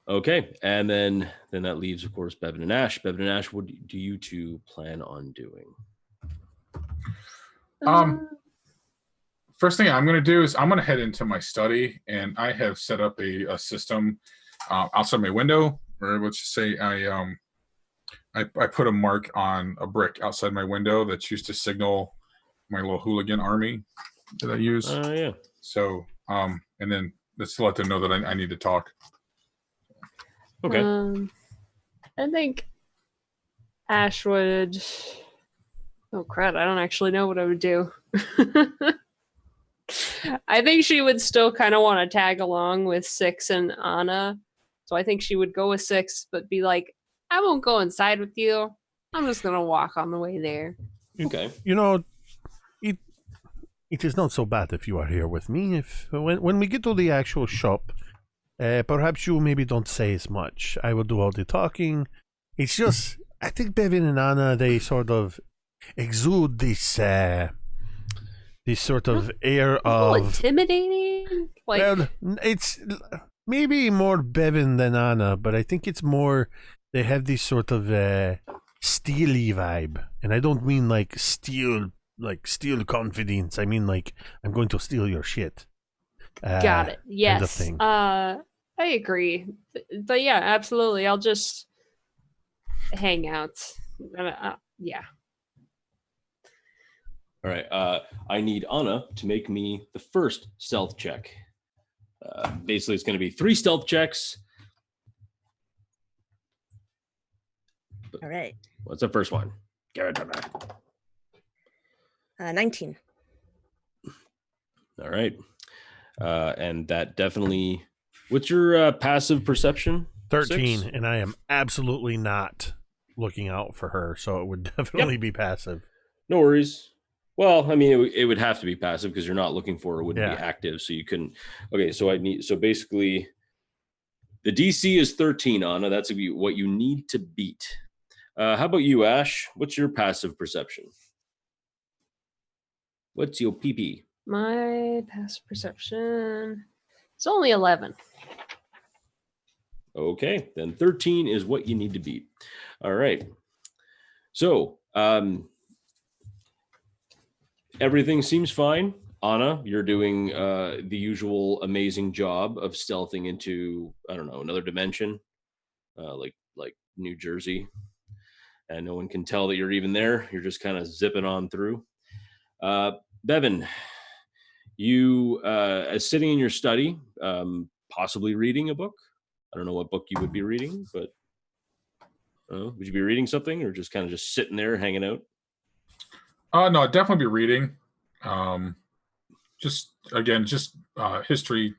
Okay. And then that leaves, of course, Bevyn and Asche. Bevyn and Asche, what do you two plan on doing? First thing I'm going to do is I'm going to head into my study, and I have set up a system outside my window, or let's just say I put a mark on a brick outside my window that's used to signal my little hooligan army that I use. Yeah. So, and then let's let them know that I need to talk. Okay. I think Asche would. Oh crap! I don't actually know what I would do. I think she would still kind of want to tag along with Six and Anna, so I think she would go with Six, but be like, "I won't go inside with you. I'm just gonna walk on the way there." Okay. It is not so bad if you are here with me. When we get to the actual shop, perhaps you maybe don't say as much. I will do all the talking. It's just, I think Bevyn and Anna, they sort of exude this sort of air of intimidating. Well, it's maybe more Bevyn than Anna, but I think it's more they have this sort of steely vibe, and I don't mean like steel confidence. I mean like I'm going to steal your shit. Got it. Yes. Kind of thing. I agree. But yeah, absolutely. I'll just hang out. Yeah. All right. I need Anna to make me the first stealth check. Basically, it's going to be 3 stealth checks. All right. What's the first one? Give it to me. 19. All right. And that definitely... What's your passive perception? 13, 6? and I am absolutely not looking out for her, so it would definitely be passive. No worries. Well, I mean, it would have to be passive because you're not looking for it. Wouldn't be Yeah. active, so you couldn't. Okay, so basically, the DC is 13, Anna. That's what you need to beat. How about you, Ash? What's your passive perception? What's your PP? My passive perception. It's only 11. Okay, then 13 is what you need to beat. All right. So, everything seems fine. Anna, you're doing the usual amazing job of stealthing into, I don't know, another dimension, like New Jersey, and no one can tell that you're even there. You're just kind of zipping on through. Bevyn, you sitting in your study, possibly reading a book. I don't know what book you would be reading, but would you be reading something or just kind of just sitting there hanging out? No, I'd definitely be reading. Just history,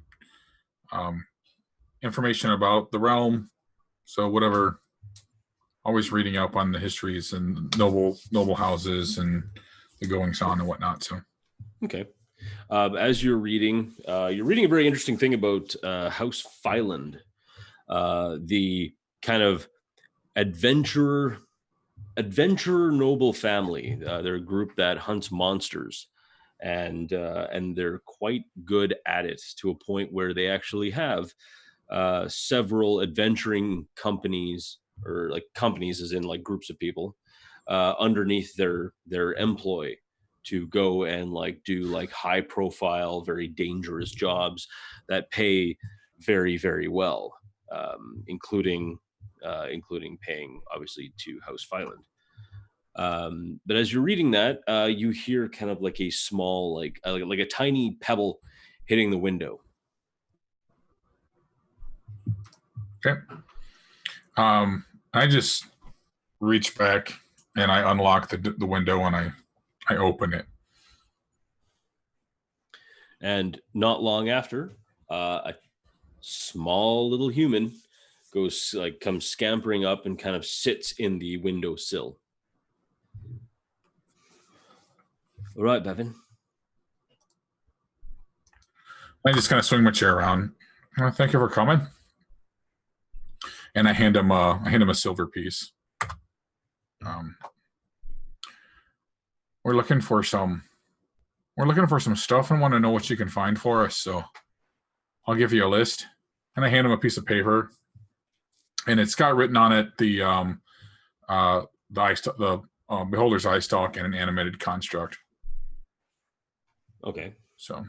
information about the realm. So whatever, always reading up on the histories and noble houses and the goings on and whatnot. So okay. As you're reading a very interesting thing about House Fyland, the kind of adventurer noble family. They're a group that hunts monsters, and they're quite good at it to a point where they actually have several adventuring companies, or like companies as in like groups of people underneath their employ to go and like do like high profile, very dangerous jobs that pay very, very well, including paying obviously to House Fyland. But as you're reading that, you hear kind of like a small, like a tiny pebble hitting the window. okay. I just reach back and I unlock the window and I open it. And not long after, a small little human comes scampering up and kind of sits in the windowsill. All right, Bevyn. I just kind of swing my chair around. Thank you for coming. And I hand him a silver piece. We're looking for some stuff and want to know what you can find for us. So I'll give you a list. And I hand him a piece of paper, and it's got written on it the beholder's eye stalk and an animated construct. Okay. So,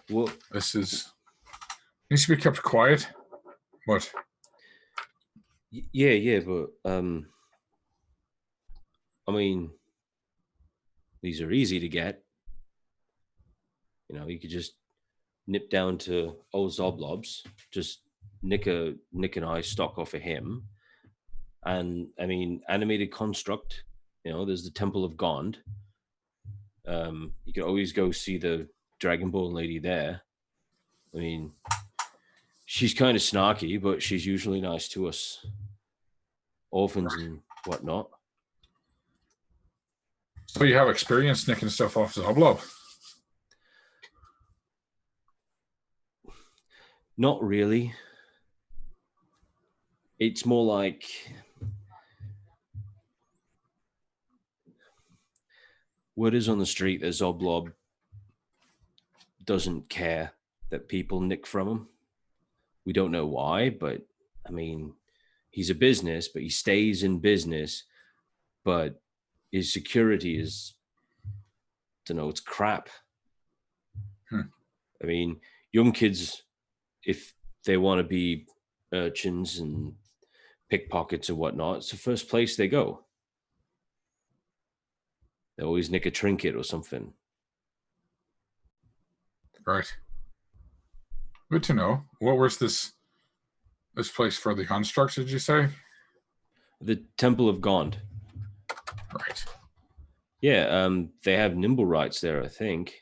well, this needs to be kept quiet. But yeah, but I mean, these are easy to get. You know, you could just nip down to old Zoblob's, just nick an eye stock off of him. And I mean, animated construct, you know, there's the Temple of Gond. You could always go see the Dragonborn lady there. I mean, she's kind of snarky, but she's usually nice to us orphans and whatnot. So you have experience nicking stuff off Zoblob? Not really. It's more like word is on the street that Zoblob doesn't care that people nick from him. We don't know why, but I mean, he's a business, but he stays in business, but his security is, I don't know, it's crap. I mean, young kids, if they want to be urchins and pickpockets and whatnot, it's the first place they go. They always nick a trinket or something. Right. Good to know. What was this place for the constructs, did you say? The Temple of Gond. Right. Yeah, they have nimble rights there, I think.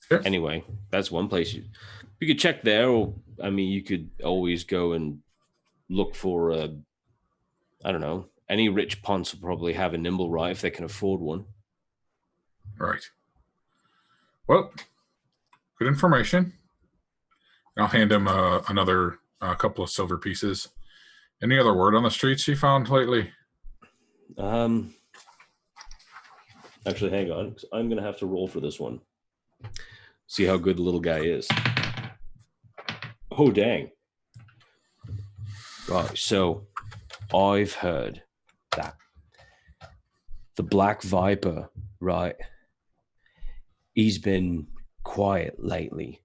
Yep. Anyway, that's one place you could check there, or I mean, you could always go and look for I don't know. Any rich ponce will probably have a nimble rye if they can afford one. Right. Well, good information. I'll hand him another couple of silver pieces. Any other word on the streets you found lately? Actually, hang on. I'm going to have to roll for this one. See how good the little guy is. Oh, dang. Right, so I've heard that the Black Viper, right, he's been quiet lately.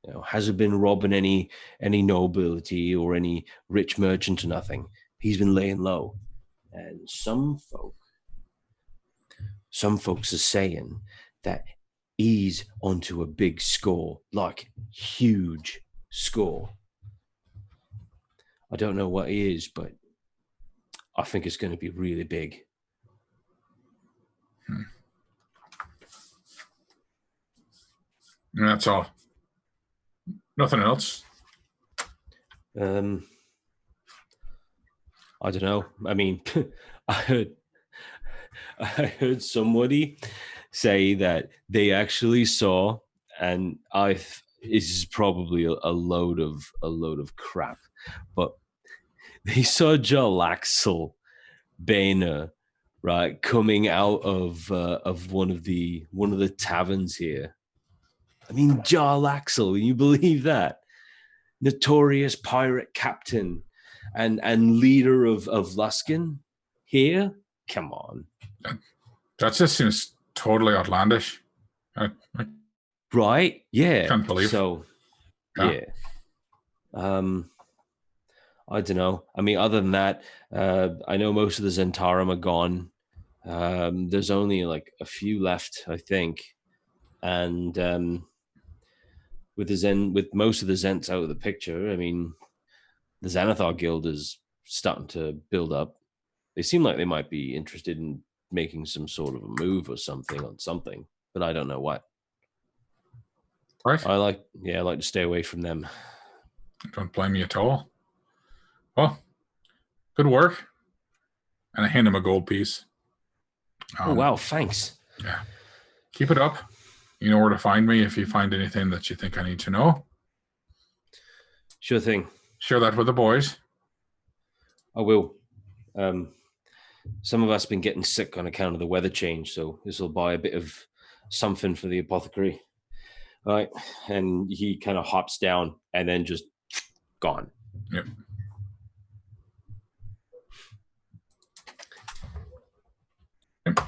You know, hasn't been robbing any nobility or any rich merchant or nothing. He's been laying low. And some folks are saying that he's onto a big score, like huge score. I don't know what he is, but I think it's going to be really big. And that's all. Nothing else. I don't know. I mean, I heard somebody say that they actually saw, and this is probably a load of crap, but they saw Jalaxel Boehner, right, coming out of one of the taverns here. I mean, Jalaxel, can you believe that? Notorious pirate captain and leader of Luskin here? Come on. That just seems totally outlandish. Right? Yeah. Can't believe. So, yeah. I don't know. I mean, other than that, I know most of the Zentarum are gone. There's only like a few left, I think. And with most of the Zents out of the picture, I mean, the Xanathar Guild is starting to build up. They seem like they might be interested in making some sort of a move or something on something, but I don't know what. Right. I like to stay away from them. Don't blame me at all. Well, good work. And I hand him a gold piece. Oh, wow. Thanks. Yeah. Keep it up. You know where to find me if you find anything that you think I need to know. Sure thing. Share that with the boys. I will. Some of us have been getting sick on account of the weather change, so this will buy a bit of something for the apothecary. All right. And he kind of hops down and then just gone. Yep.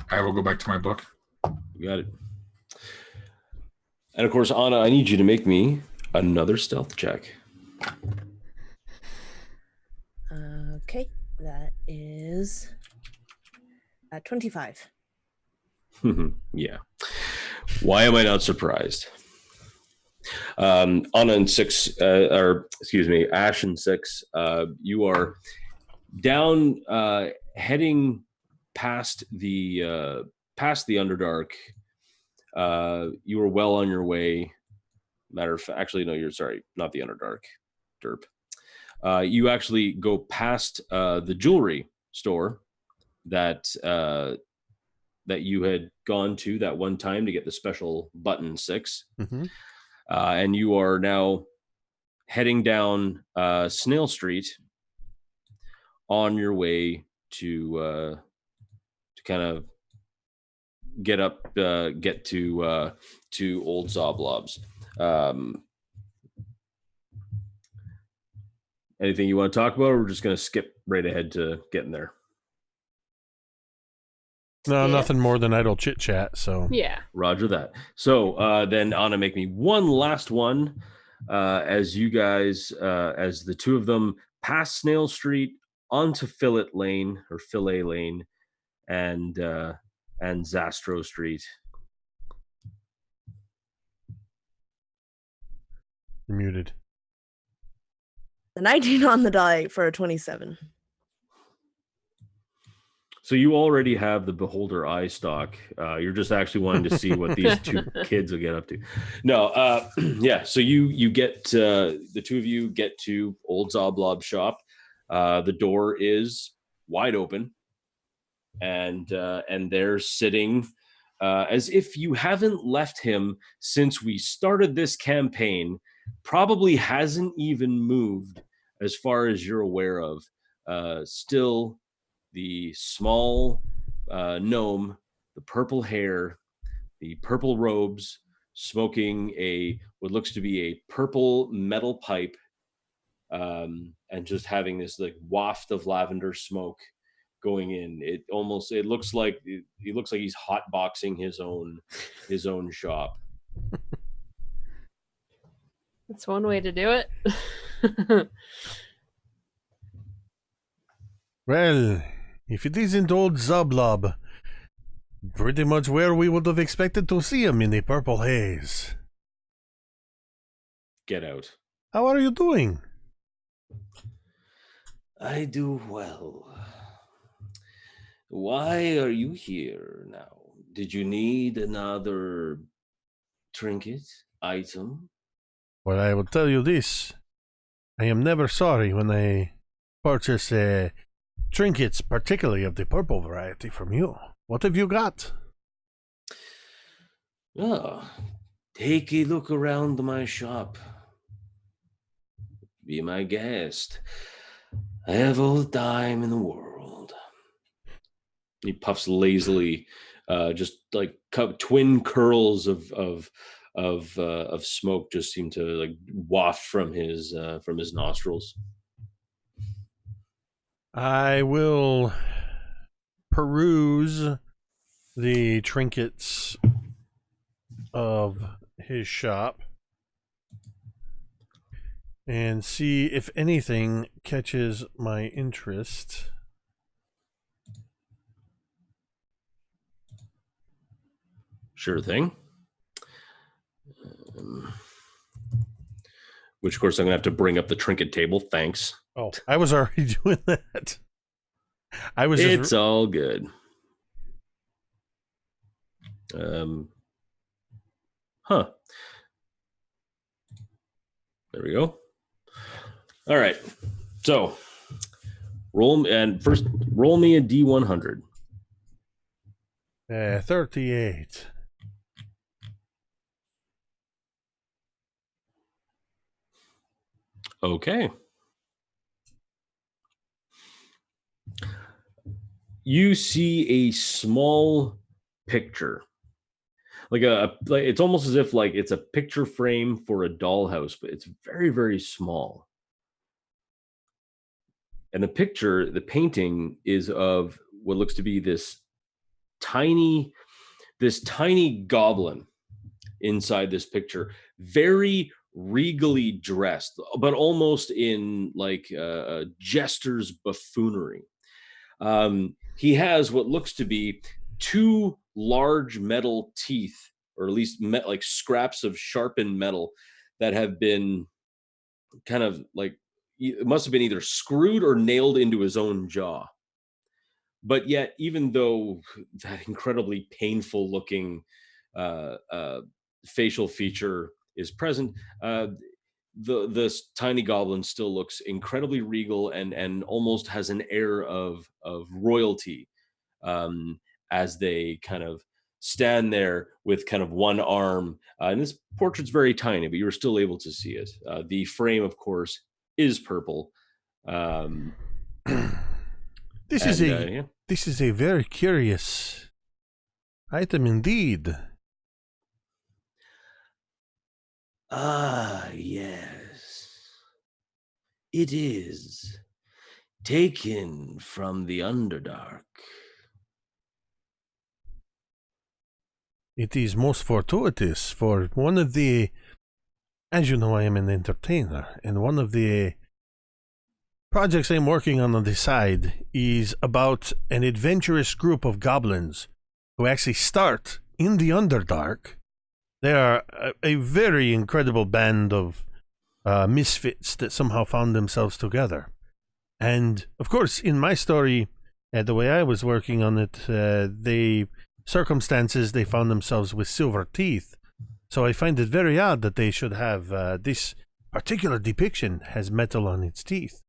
I will go back to my book. You got it. And of course, Anna, I need you to make me another stealth check. Okay, that is 25. Yeah. Why am I not surprised? Anna and Asche and 6, you are down, heading past the Underdark. You were well on your way. Matter of fact, actually, no, you're sorry, not the Underdark. Derp. You actually go past the jewelry store that you had gone to that one time to get the special button 6. Mm-hmm. And you are now heading down Snail Street on your way to kind of get to Old Zoblobs. Anything you want to talk about, or we're just going to skip right ahead to getting there? No, nothing more than idle chit chat. So Yeah. Roger that. So then Anna, make me one last one as you guys, as the two of them pass Snail Street onto Fillet Lane or Fillet Lane and Zastro Street. you're muted. The 19 on the die for a 27. So you already have the Beholder eye stock. You're just actually wanting to see what these two kids will get up to. No, yeah. So you get the two of you get to Old Zoblob shop. The door is wide open, and they're sitting as if you haven't left him since we started this campaign. Probably hasn't even moved as far as you're aware of. Still the small gnome, the purple hair, the purple robes, smoking what looks to be a purple metal pipe, and just having this like waft of lavender smoke going in. It looks like he's hotboxing his own shop. That's one way to do it. Well, if it isn't old Zublob, pretty much where we would have expected to see him in the purple haze. Get out. How are you doing? I do well. Why are you here now? Did you need another trinket item? Well, I will tell you this. I am never sorry when I purchase trinkets, particularly of the purple variety, from you. What have you got? Oh, take a look around my shop. Be my guest. I have all the time in the world. He puffs lazily, just like twin curls of smoke just seem to like waft from his nostrils. I will peruse the trinkets of his shop and see if anything catches my interest. Sure thing. Which, of course, I'm going to have to bring up the trinket table. Thanks. Oh, I was already doing that. It's all good. There we go. All right. So, roll me a D100. 38. Okay. You see a small picture. Like it's almost as if like it's a picture frame for a dollhouse, but it's very, very small. And the painting is of what looks to be this tiny goblin inside this picture, very regally dressed, but almost in like jester's buffoonery. He has what looks to be two large metal teeth, or at least like scraps of sharpened metal that have been kind of like, it must have been either screwed or nailed into his own jaw. But yet, even though that incredibly painful looking facial feature is present, this tiny goblin still looks incredibly regal and almost has an air of royalty, as they kind of stand there with kind of one arm. And this portrait's very tiny, but you're still able to see it. The frame, of course, is purple. This is a very curious item indeed. Ah, yes. It is taken from the Underdark. It is most fortuitous for one of the, as you know, I am an entertainer, and one of the projects I'm working on the side is about an adventurous group of goblins who actually start in the Underdark. They are a very incredible band of misfits that somehow found themselves together. And, of course, in my story, the way I was working on it, they found themselves with silver teeth. So I find it very odd that they should have this particular depiction has metal on its teeth.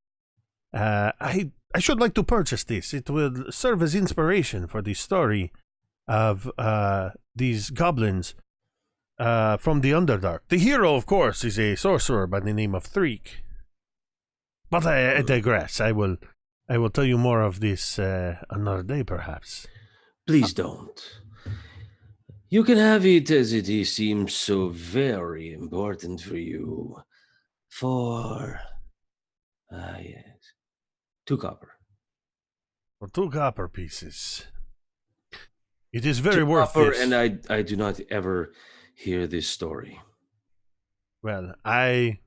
I should like to purchase this. It will serve as inspiration for the story of these goblins from the Underdark. The hero, of course, is a sorcerer by the name of Threek. But I digress. I will tell you more of this another day, perhaps. Please don't. You can have it as it seems so very important for you. For, yes, 2 copper. For 2 copper pieces. It is very 2 worth copper, this. and I do not ever hear this story. Well, I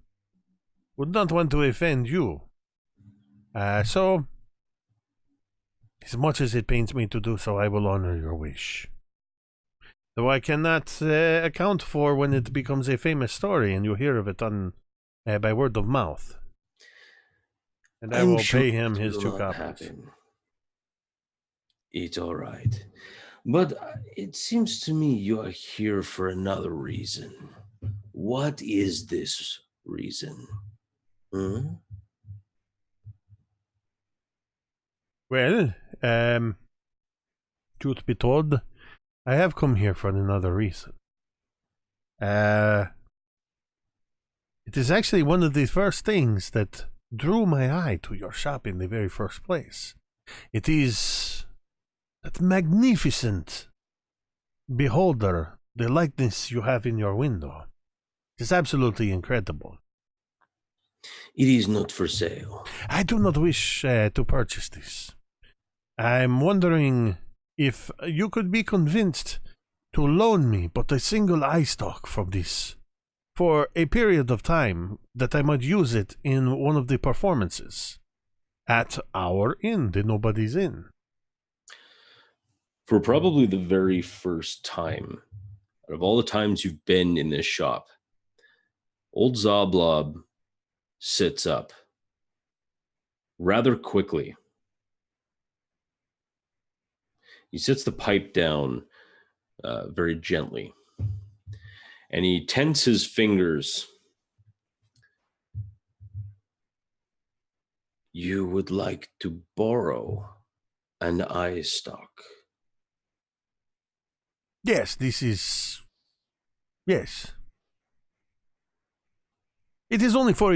would not want to offend you. So, as much as it pains me to do so, I will honor your wish. Though I cannot account for when it becomes a famous story and you hear of it on by word of mouth. And I will pay him his 2 coppers. It's all right. But it seems to me you are here for another reason. What is this reason? Hmm? Well, truth be told, I have come here for another reason. It is actually one of the first things that drew my eye to your shop in the very first place. It is that magnificent beholder, the likeness you have in your window. It is absolutely incredible. It is not for sale. I do not wish to purchase this. I'm wondering if you could be convinced to loan me but a single eye stalk from this for a period of time that I might use it in one of the performances at our inn, the Nobody's Inn. For probably the very first time, out of all the times you've been in this shop, old Zoblob sits up rather quickly. He sets the pipe down very gently, and he tenses his fingers. You would like to borrow an eye stalk? Yes, this is... Yes. It is only for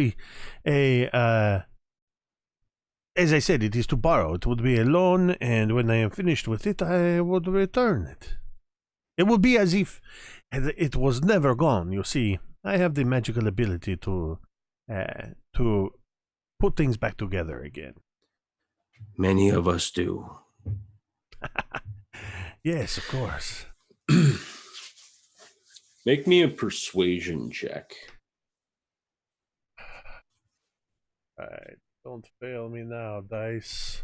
as I said, it is to borrow. It would be a loan, and when I am finished with it, I would return it. It would be as if it was never gone. You see, I have the magical ability to put things back together again. Many of us do. Yes, of course. Make me a persuasion check. Alright, don't fail me now, dice.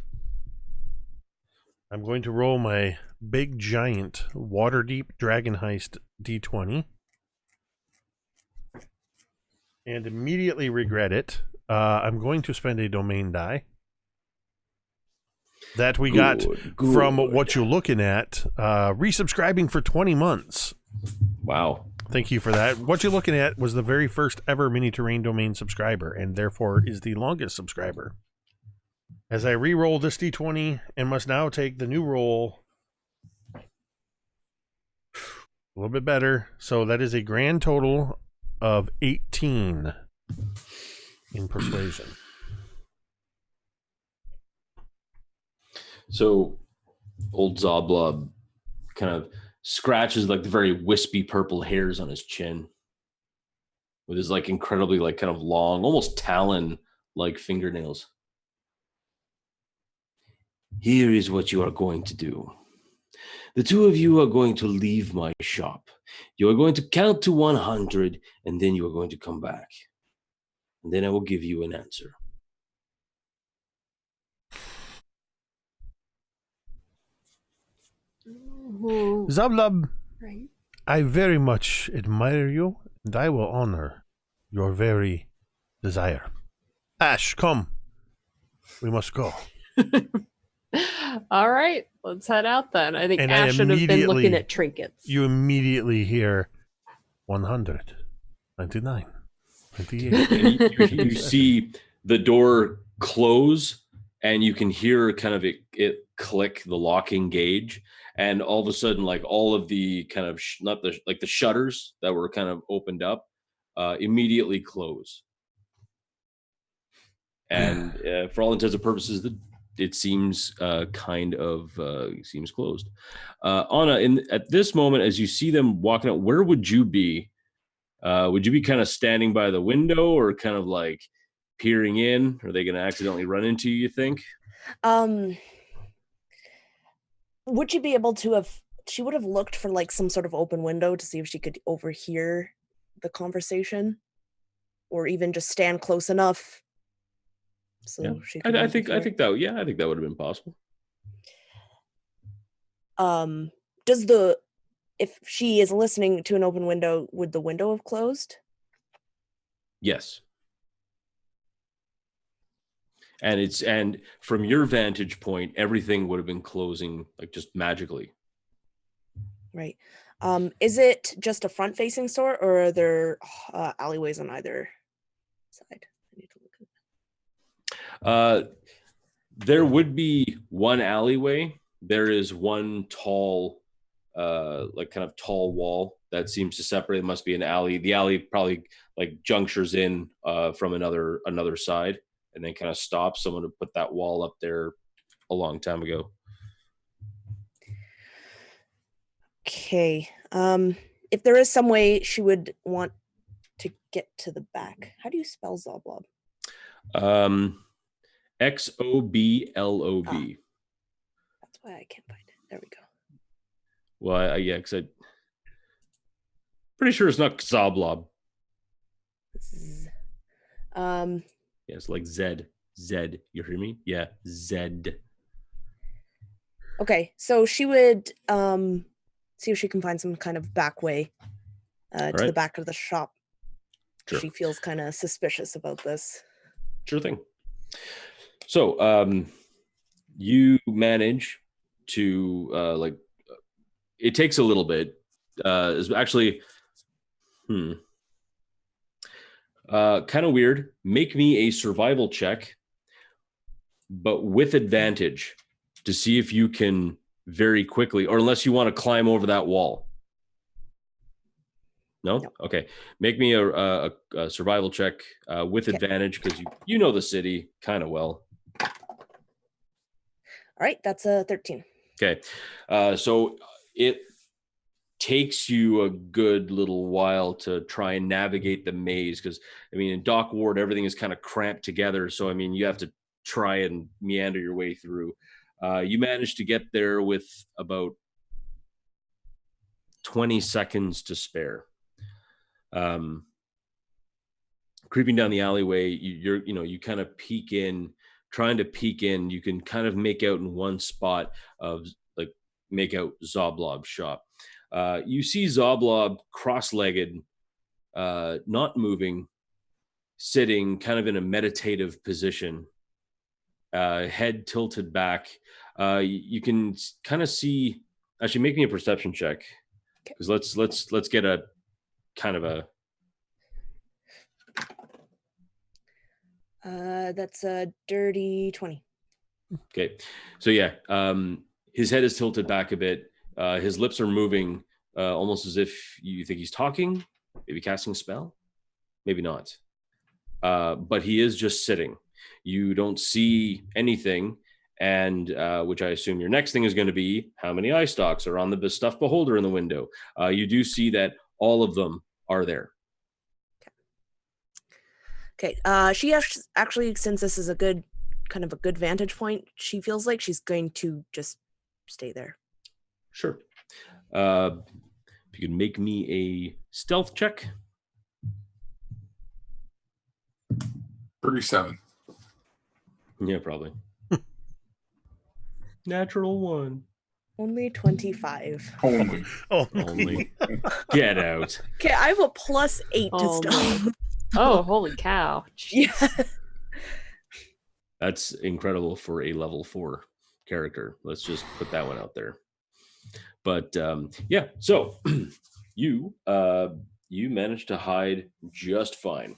I'm going to roll my big giant Waterdeep Dragon Heist D20 and immediately regret it. I'm going to spend a domain die that we got from what you're looking at, resubscribing for 20 months. Wow. Thank you for that. What you're looking at was the very first ever Mini Terrain domain subscriber, and therefore is the longest subscriber. As I re-roll this D20 and must now take the new roll. A little bit better. So that is a grand total of 18 in persuasion. So old Zoblob kind of scratches like the very wispy purple hairs on his chin with his like incredibly like kind of long, almost talon like fingernails. Here is what you are going to do. The two of you are going to leave my shop. You are going to count to 100, and then you are going to come back. And then I will give you an answer. Zoblob, Right. I very much admire you, and I will honor your very desire. Asche, come. We must go. All right, let's head out then. I think And Ash should have been looking immediately- at trinkets. You immediately hear 100, 99, 98. And you see the door close, and you can hear kind of it click the locking gauge, and all of a sudden, like all of the kind of not the like the shutters that were kind of opened up immediately close. And for all intents and purposes, it seems seems closed. Anna, at this moment, as you see them walking out, where would you be? Would you be kind of standing by the window, or kind of like peering in? Are they going to accidentally run into you think? Would she be able to have? She would have looked for like some sort of open window to see if she could overhear the conversation, or even just stand close enough. So she could I think that would have been possible. If she is listening to an open window, would the window have closed? Yes. And from your vantage point, everything would have been closing like just magically. Right. Is it just a front-facing store, or are there alleyways on either side? I need to look at that. There would be one alleyway. There is one tall, like kind of tall wall that seems to separate. It must be an alley. The alley probably like junctures in from another side, and then kind of stops. Someone would put that wall up there a long time ago. Okay. If there is some way she would want to get to the back, how do you spell Zoblob? XOBLOB. That's why I can't find it. There we go. Well, yeah, because I'm pretty sure it's not Zoblob. Yeah, it's like Z. You hear me? Yeah, Z. Okay, so she would see if she can find some kind of back way to the back of the shop. Sure. She feels kind of suspicious about this. Sure thing. So you manage to it takes a little bit. It's actually kind of weird. Make me a survival check, but with advantage, to see if you can very quickly, or unless you want to climb over that wall. No? Okay. Make me a survival check with advantage, because you know the city kind of well. All right, that's a 13. Okay. So it takes you a good little while to try and navigate the maze, because, I mean, in Dock Ward, everything is kind of cramped together. So, I mean, you have to try and meander your way through. You managed to get there with about 20 seconds to spare. Creeping down the alleyway, you kind of peek in, trying to peek in. You can kind of make out in one spot make out Zoblob's shop. You see Zoblob cross-legged, not moving, sitting kind of in a meditative position, head tilted back. You can kind of see. Actually, make me a perception check, because let's get a kind of a. That's a dirty 20. Okay, so yeah, his head is tilted back a bit. His lips are moving, almost as if you think he's talking, maybe casting a spell, maybe not. But he is just sitting. You don't see anything, and which I assume your next thing is going to be how many eye stalks are on the stuffed beholder in the window. You do see that all of them are there. Okay. She actually, since this is a good vantage point, she feels like she's going to just stay there. Sure. If you could make me a stealth check. 37. Yeah, probably. Natural 1. Only 25. Only. Get out. Okay, I have a +8 to stealth. Oh, holy cow. Yeah. That's incredible for a level 4 character. Let's just put that one out there. But yeah, so you managed to hide just fine.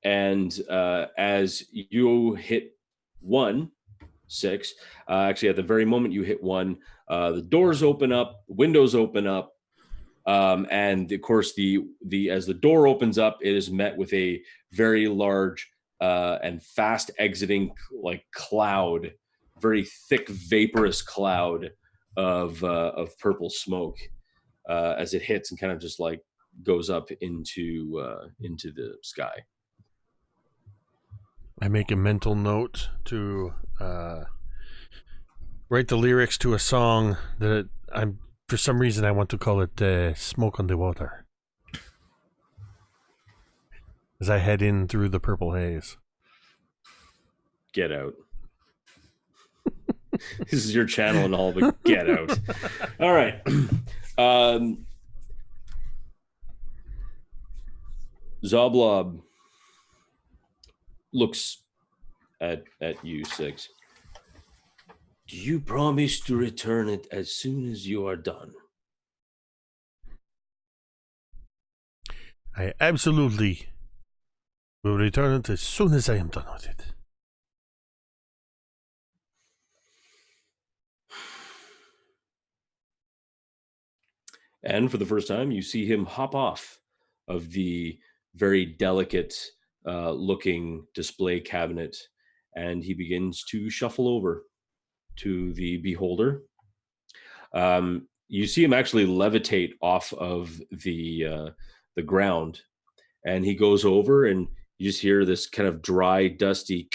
and as you hit 6, actually at the very moment you hit 1, the doors open up, windows open up, and of course the as the door opens up, it is met with a very large and fast exiting like cloud, very thick vaporous cloud of purple smoke as it hits and kind of just like goes up into the sky. I make a mental note to write the lyrics to a song that I'm, for some reason, I want to call it Smoke on the Water. As I head in through the purple haze. Get out. This is your channel and all, but get out. All right. Zoblob looks at you, 6. Do you promise to return it as soon as you are done? I absolutely will return it as soon as I am done with it. And for the first time, you see him hop off of the very delicate looking display cabinet, and he begins to shuffle over to the beholder. You see him actually levitate off of the ground, and he goes over, and you just hear this kind of dry, dusty,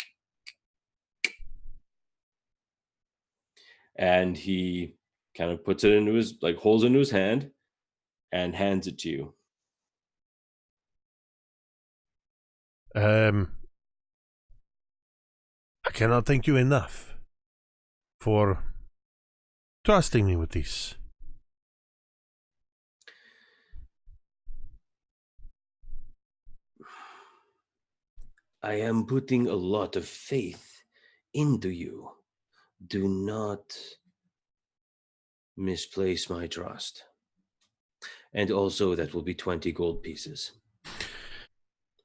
and he kind of puts it into his, like, holds it into his hand and hands it to you. I cannot thank you enough for trusting me with this. I am putting a lot of faith into you. Do not misplace my trust. And also that will be 20 gold pieces,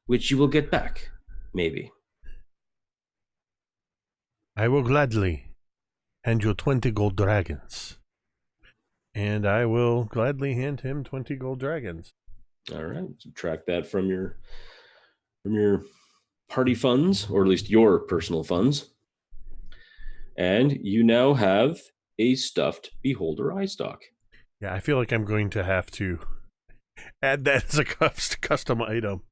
which you will get back, maybe. I will gladly hand you 20 gold dragons. And I will gladly hand him 20 gold dragons. All right, subtract that from your party funds, or at least your personal funds. And you now have a stuffed beholder eye stalk. Yeah, I feel like I'm going to have to add that as a custom item.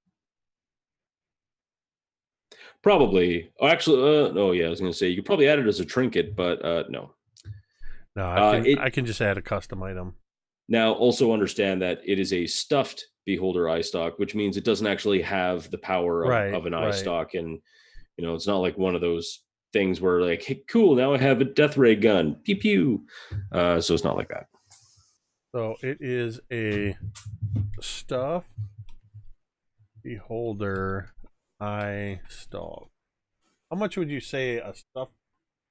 Probably. Oh, actually, oh yeah, I was going to say you could probably add it as a trinket, but no. No, I can just add a custom item. Now, also understand that it is a stuffed beholder eye stalk, which means it doesn't actually have the power of an eye stalk, and it's not like one of those things where like, hey, cool, now I have a death ray gun, pew pew. So it's not like that. So it is a stuffed beholder eye stalk. How much would you say a stuffed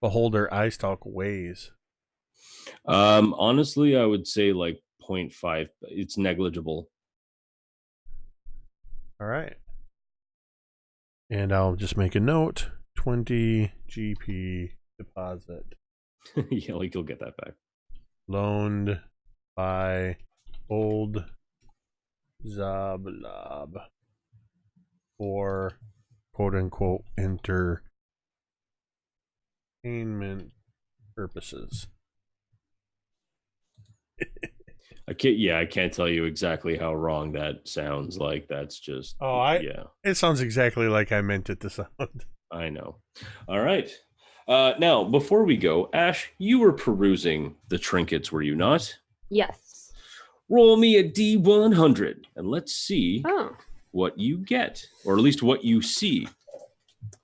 beholder eye stalk weighs? Honestly, I would say like 0.5. It's negligible. All right. And I'll just make a note. 20 GP deposit. Yeah, like you'll get that back. Loaned by old Zoblob for quote-unquote entertainment purposes. I can't tell you exactly how wrong that sounds. Like that's just it sounds exactly like I meant it to sound. I know. All right. Now, before we go, Ash, you were perusing the trinkets, were you not? Yes. Roll me a D100 and let's see what you get, or at least what you see.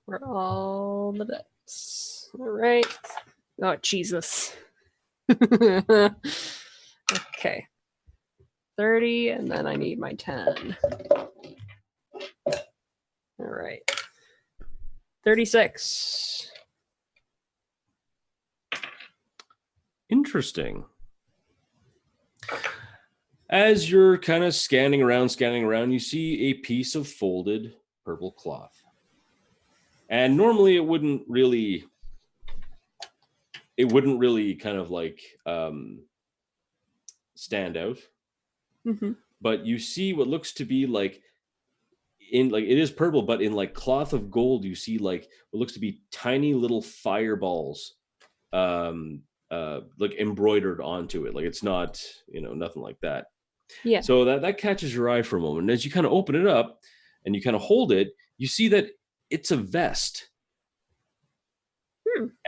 We're all the dice. All right. Oh, Jesus. Okay. 30, and then I need my 10. All right. 36. Interesting. As you're kind of scanning around, you see a piece of folded purple cloth. And normally it wouldn't really kind of like stand out. Mm-hmm. But you see what looks to be like it is purple, but in like cloth of gold, you see like what looks to be tiny little fireballs like embroidered onto it. Like it's not, nothing like that. Yeah. So that catches your eye for a moment. And as you kind of open it up and you kind of hold it, you see that it's a vest.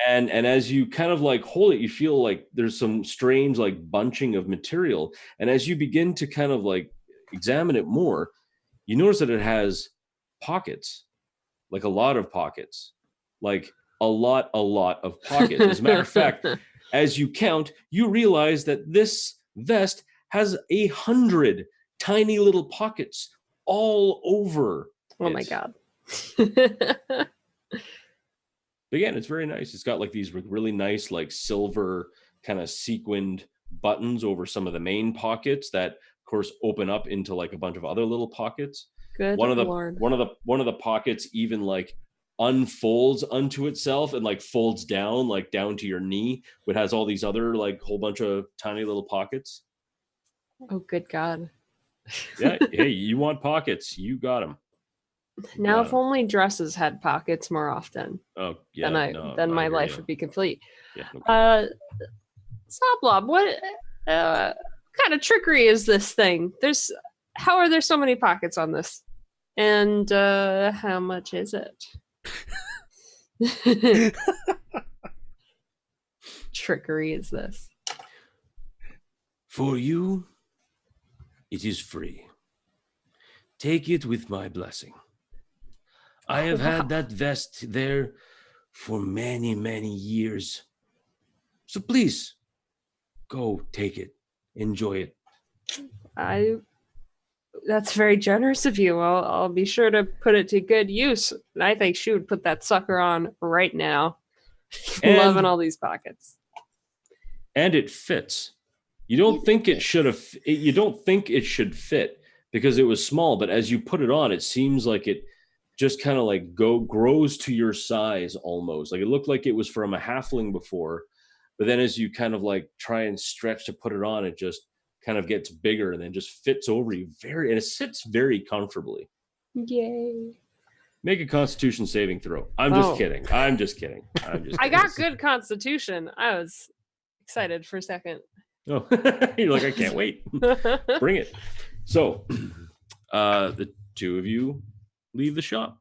And as you kind of like hold it, you feel like there's some strange like bunching of material. And as you begin to kind of like examine it more, you notice that it has pockets, like a lot of pockets, like a lot of pockets. As a matter of fact, as you count, you realize that this vest has 100 tiny little pockets all over. Oh my God. Again, it's very nice. It's got like these really nice, like silver kind of sequined buttons over some of the main pockets that, of course, open up into like a bunch of other little pockets. Good Lord. One of the pockets even like unfolds unto itself and like folds down, like down to your knee, but has all these other like whole bunch of tiny little pockets. Oh, good God. Yeah. Hey, you want pockets? You got them. Now, if only dresses had pockets more often, oh yeah, then my life would be complete. Yeah, no Soblob, what kind of trickery is this thing? How are there so many pockets on this? And how much is it? Trickery is this? For you, it is free. Take it with my blessing. I have had that vest there for many, many years. So please, go take it. Enjoy it. That's very generous of you. I'll be sure to put it to good use. And I think she would put that sucker on right now. Loving all these pockets. And it fits. You don't think it should have. You don't think it should fit because it was small. But as you put it on, it seems like it just kind of like grows to your size almost. Like it looked like it was from a halfling before, but then as you kind of like try and stretch to put it on, it just kind of gets bigger and then just fits over you and it sits very comfortably. Yay. Make a Constitution saving throw. I'm just kidding. I got good Constitution. I was excited for a second. Oh, you're like, I can't wait. Bring it. So the two of you leave the shop.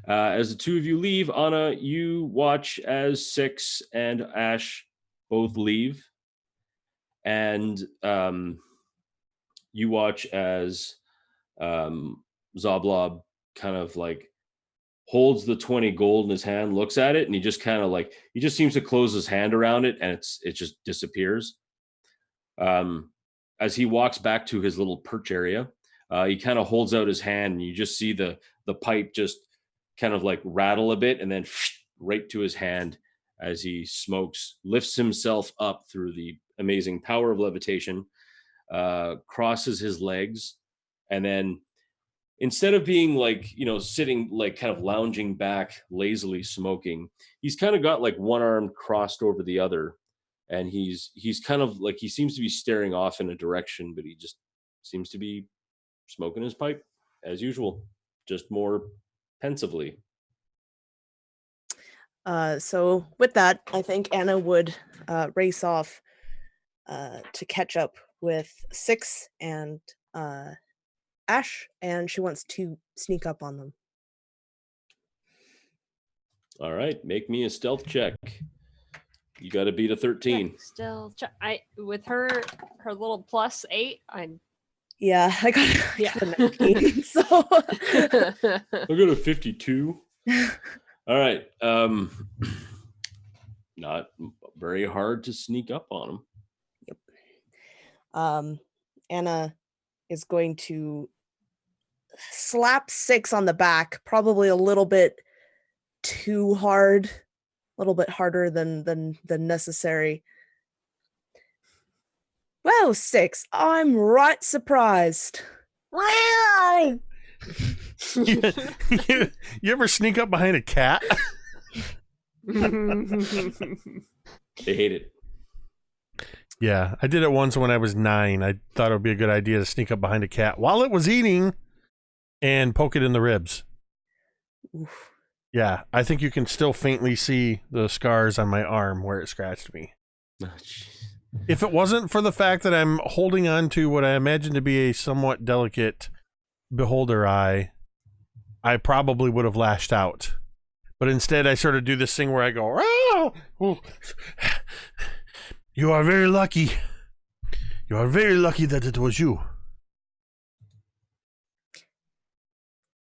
As the two of you leave, Anna, you watch as Six and Asche both leave. And you watch as Zoblob kind of like holds the 20 gold in his hand, looks at it, and he just kind of like, he just seems to close his hand around it, and it just disappears. As he walks back to his little perch area, he kind of holds out his hand, and you just see the pipe just kind of like rattle a bit, and then right to his hand as he smokes, lifts himself up through the amazing power of levitation, crosses his legs, and then instead of being like, sitting like kind of lounging back, lazily smoking, he's kind of got like one arm crossed over the other. And he's kind of like, he seems to be staring off in a direction, but he just seems to be smoking his pipe as usual, just more pensively. So with that, I think Anna would race off to catch up with Six and Asche, and she wants to sneak up on them. All right, make me a stealth check. You got to beat a 13. Still, with her little +8, Yeah, I got a 19, so I got a 52. All right, not very hard to sneak up on him. Yep. Anna is going to slap Six on the back, probably a little bit too hard, a little bit harder than necessary. Well, Six, I'm right surprised. Wow! you, you ever sneak up behind a cat? They hate it. Yeah, I did it once when I was 9. I thought it would be a good idea to sneak up behind a cat while it was eating and poke it in the ribs. Oof. Yeah, I think you can still faintly see the scars on my arm where it scratched me. Oh, jeez. If it wasn't for the fact that I'm holding on to what I imagine to be a somewhat delicate beholder eye, I probably would have lashed out. But instead, I sort of do this thing where I go, oh, you are very lucky. You are very lucky that it was you.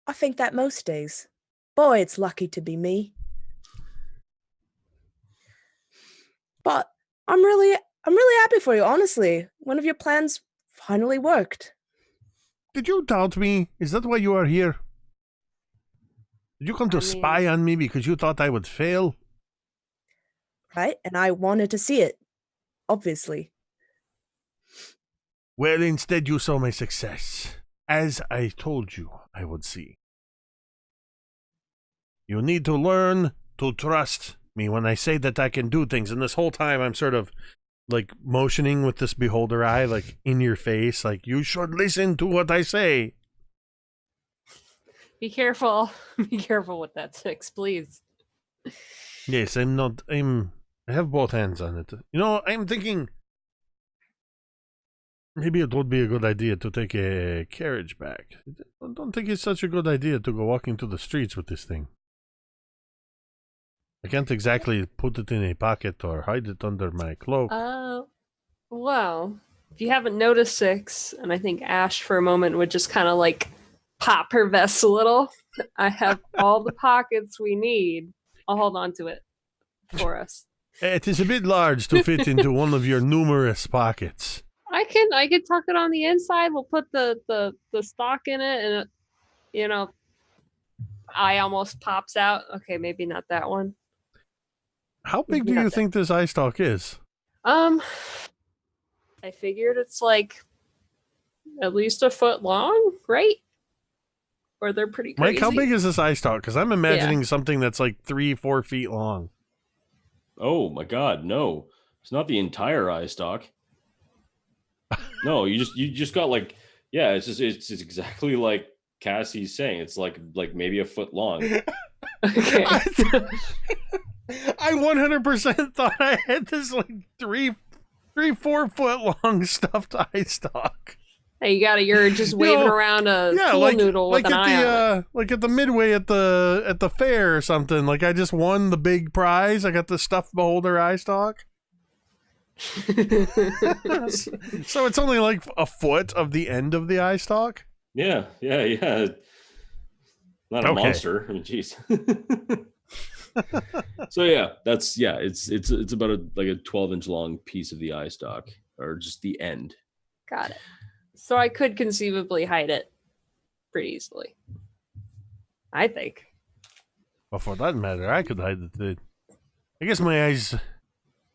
I think that most days. Boy, it's lucky to be me. But I'm really happy for you, honestly. One of your plans finally worked. Did you doubt me? Is that why you are here? Did you come to spy on me because you thought I would fail? Right? And I wanted to see it. Obviously. Well, instead you saw my success, as I told you I would see. You need to learn to trust me when I say that I can do things. And this whole time I'm sort of like motioning with this beholder eye, like in your face, like you should listen to what I say. Be careful. Be careful with that 6, please. Yes, I have both hands on it. You know, I'm thinking maybe it would be a good idea to take a carriage back. I don't think it's such a good idea to go walking to the streets with this thing. I can't exactly put it in a pocket or hide it under my cloak. Well, if you haven't noticed 6, and I think Asche for a moment would just kind of like pop her vest a little. I have all the pockets we need. I'll hold on to it for us. It is a bit large to fit into one of your numerous pockets. I can tuck it on the inside. We'll put the stock in it, and it, eye almost pops out. Okay, maybe not that one. How big do you think this eye stalk is? I figured it's like at least a foot long, right? Or they're pretty crazy. Mike, how big is this eye stalk? Because I'm imagining something that's like 3-4 feet long. Oh my God, no! It's not the entire eye stalk. No, you just got like, yeah, it's exactly like Cassie's saying. It's like maybe a foot long. Okay. I 100% thought I had this like 3-4 foot long stuffed eye stalk. Hey, you're just waving around a pool noodle with an eye on it. Like at the midway at the fair or something. Like I just won the big prize. I got the stuffed beholder eye stalk. So it's only like a foot of the end of the eye stalk? Yeah. Not a monster. I mean, jeez. So it's about a 12-inch long piece of the eye stalk, or just the end. Got it. So I could conceivably hide it pretty easily, I think. Well, for that matter, I could hide it. I guess my eyes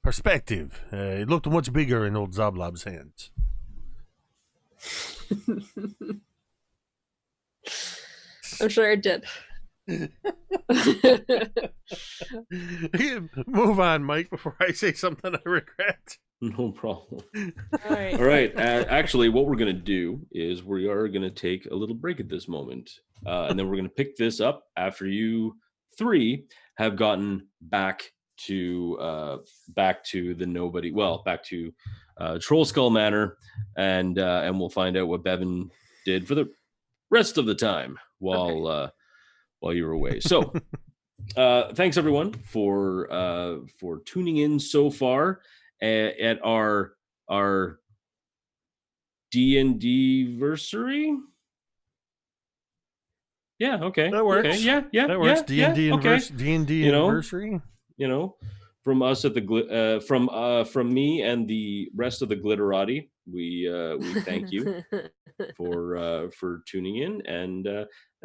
perspective. It looked much bigger in old Zoblob's hands. I'm sure it did. Move on, Mike, before I say something I regret. No problem. All right. All right. Actually, what we're going to do is we are going to take a little break at this moment. And then we're going to pick this up after you 3 have gotten back to the nobody. Well, back to Troll Skull Manor, and we'll find out what Bevyn did for the rest of the time while you were away. So, thanks everyone for tuning in so far at our D&D versary. Yeah, okay. That works. Okay. Yeah. That works. Yeah, D&D okay. anniversary. From us at the from me and the rest of the Glitterati, we thank you for tuning in, and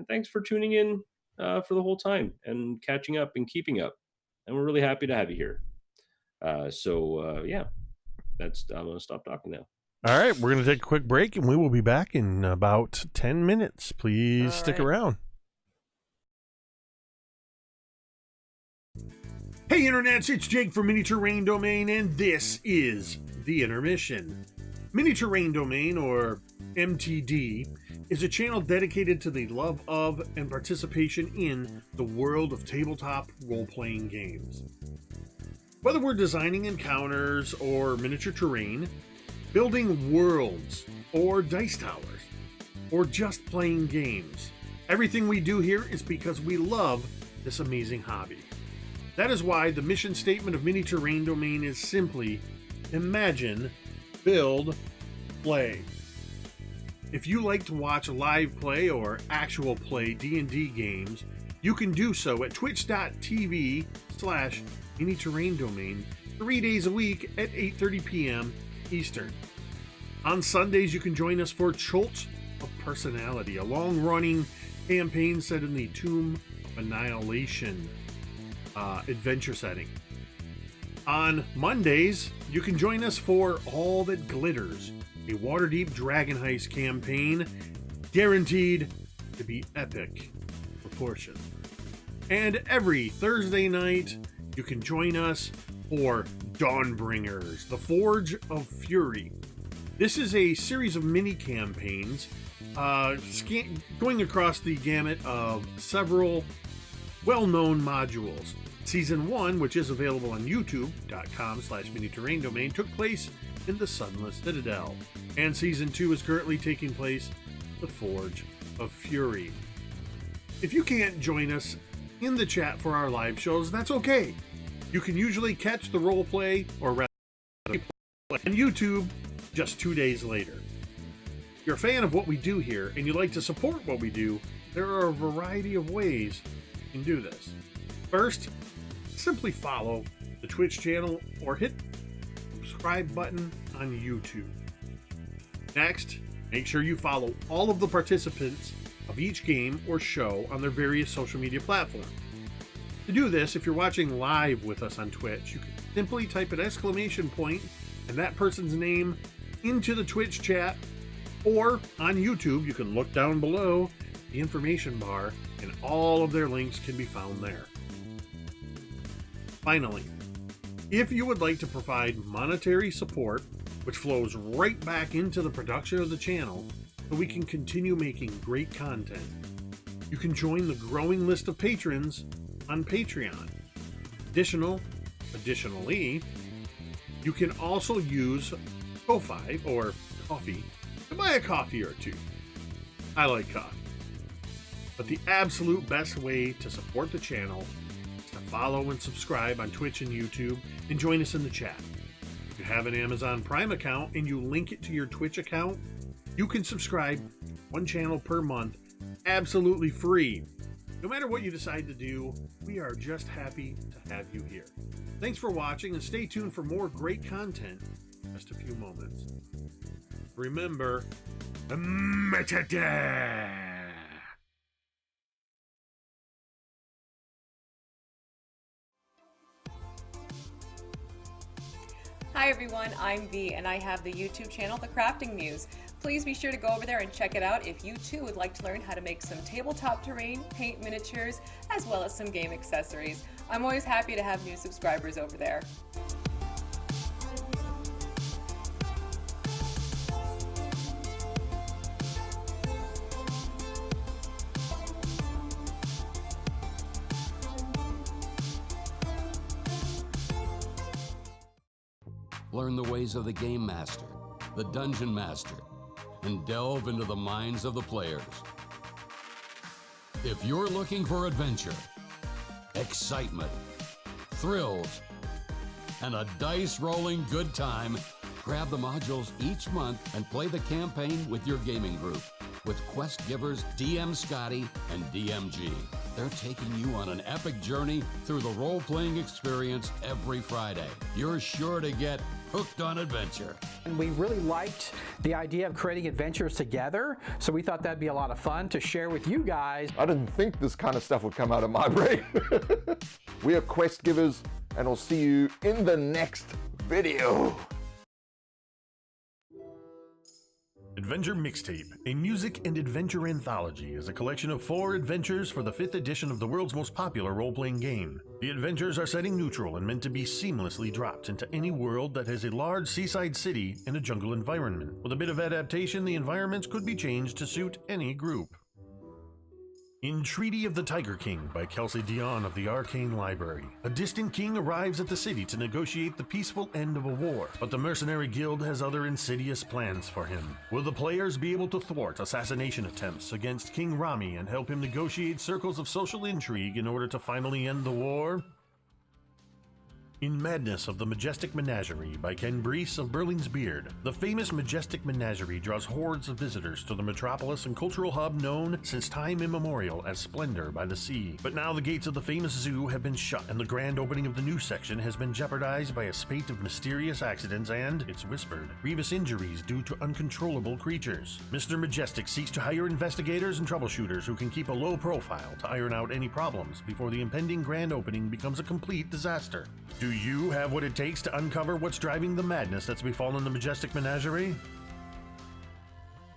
thanks for tuning in for the whole time and catching up and keeping up, and we're really happy to have you here. I'm gonna stop talking now. All right, we're going to take a quick break, and we will be back in about 10 minutes. Please stick around. Hey, Internets, it's Jake from Mini Terrain Domain, and this is The Intermission. Mini Terrain Domain, or MTD, is a channel dedicated to the love of and participation in the world of tabletop role-playing games. Whether we're designing encounters or miniature terrain, building worlds or dice towers, or just playing games, everything we do here is because we love this amazing hobby. That is why the mission statement of Mini Terrain Domain is simply imagine, build, play. If you like to watch live play or actual play D&D games, you can do so at twitch.tv/Mini Terrain Domain 3 days a week at 8:30 p.m. Eastern. On Sundays, you can join us for Cult of Personality, a long-running campaign set in the Tomb of Annihilation adventure setting. On Mondays, you can join us for All That Glitters, a Waterdeep Dragon Heist campaign guaranteed to be epic proportion. And every Thursday night, you can join us for Dawnbringers, the Forge of Fury. This is a series of mini campaigns going across the gamut of several well-known modules. Season 1, which is available on youtube.com/Mini Terrain Domain, took place in the Sunless Citadel, and Season 2 is currently taking place the Forge of Fury. If you can't join us in the chat for our live shows, that's okay. You can usually catch the roleplay or rather on YouTube just 2 days later. If you're a fan of what we do here and you'd like to support what we do, there are a variety of ways you can do this. First, simply follow the Twitch channel or hit the subscribe button on YouTube. Next, make sure you follow all of the participants of each game or show on their various social media platforms. To do this, if you're watching live with us on Twitch, you can simply type an exclamation point and that person's name into the Twitch chat, or on YouTube, you can look down below the information bar and all of their links can be found there. Finally, if you would like to provide monetary support, which flows right back into the production of the channel so we can continue making great content, you can join the growing list of patrons on Patreon. Additionally, you can also use Ko-Fi or Coffee to buy a coffee or two. I like coffee. But the absolute best way to support the channel is to follow and subscribe on Twitch and YouTube and join us in the chat. If you have an Amazon Prime account and you link it to your Twitch account, you can subscribe to one channel per month absolutely free. No matter what you decide to do, we are just happy to have you here. Thanks for watching and stay tuned for more great content in just a few moments. Remember, metadata! Hi everyone, I'm V and I have the YouTube channel, The Crafting Muse. Please be sure to go over there and check it out if you too would like to learn how to make some tabletop terrain, paint miniatures, as well as some game accessories. I'm always happy to have new subscribers over there. Learn the ways of the Game Master, the Dungeon Master, and delve into the minds of the players. If you're looking for adventure, excitement, thrills, and a dice-rolling good time, grab the modules each month and play the campaign with your gaming group with quest givers DM Scotty and DMG. They're taking you on an epic journey through the role-playing experience every Friday. You're sure to get hooked on adventure. And we really liked the idea of creating adventures together, so we thought that'd be a lot of fun to share with you guys. I didn't think this kind of stuff would come out of my brain. We are quest givers, and I'll see you in the next video. Adventure Mixtape, a music and adventure anthology, is a collection of 4 adventures for the 5th edition of the world's most popular role-playing game. The adventures are setting neutral and meant to be seamlessly dropped into any world that has a large seaside city and a jungle environment. With a bit of adaptation, the environments could be changed to suit any group. In Treaty of the Tiger King by Kelsey Dion of the Arcane Library, a distant king arrives at the city to negotiate the peaceful end of a war, but the mercenary guild has other insidious plans for him. Will the players be able to thwart assassination attempts against King Rami and help him negotiate circles of social intrigue in order to finally end the war? In Madness of the Majestic Menagerie by Ken Brees of Burling's Beard, the famous Majestic Menagerie draws hordes of visitors to the metropolis and cultural hub known since time immemorial as Splendor by the Sea. But now the gates of the famous zoo have been shut, and the grand opening of the new section has been jeopardized by a spate of mysterious accidents and, it's whispered, grievous injuries due to uncontrollable creatures. Mr. Majestic seeks to hire investigators and troubleshooters who can keep a low profile to iron out any problems before the impending grand opening becomes a complete disaster. Do you have what it takes to uncover what's driving the madness that's befallen the Majestic Menagerie?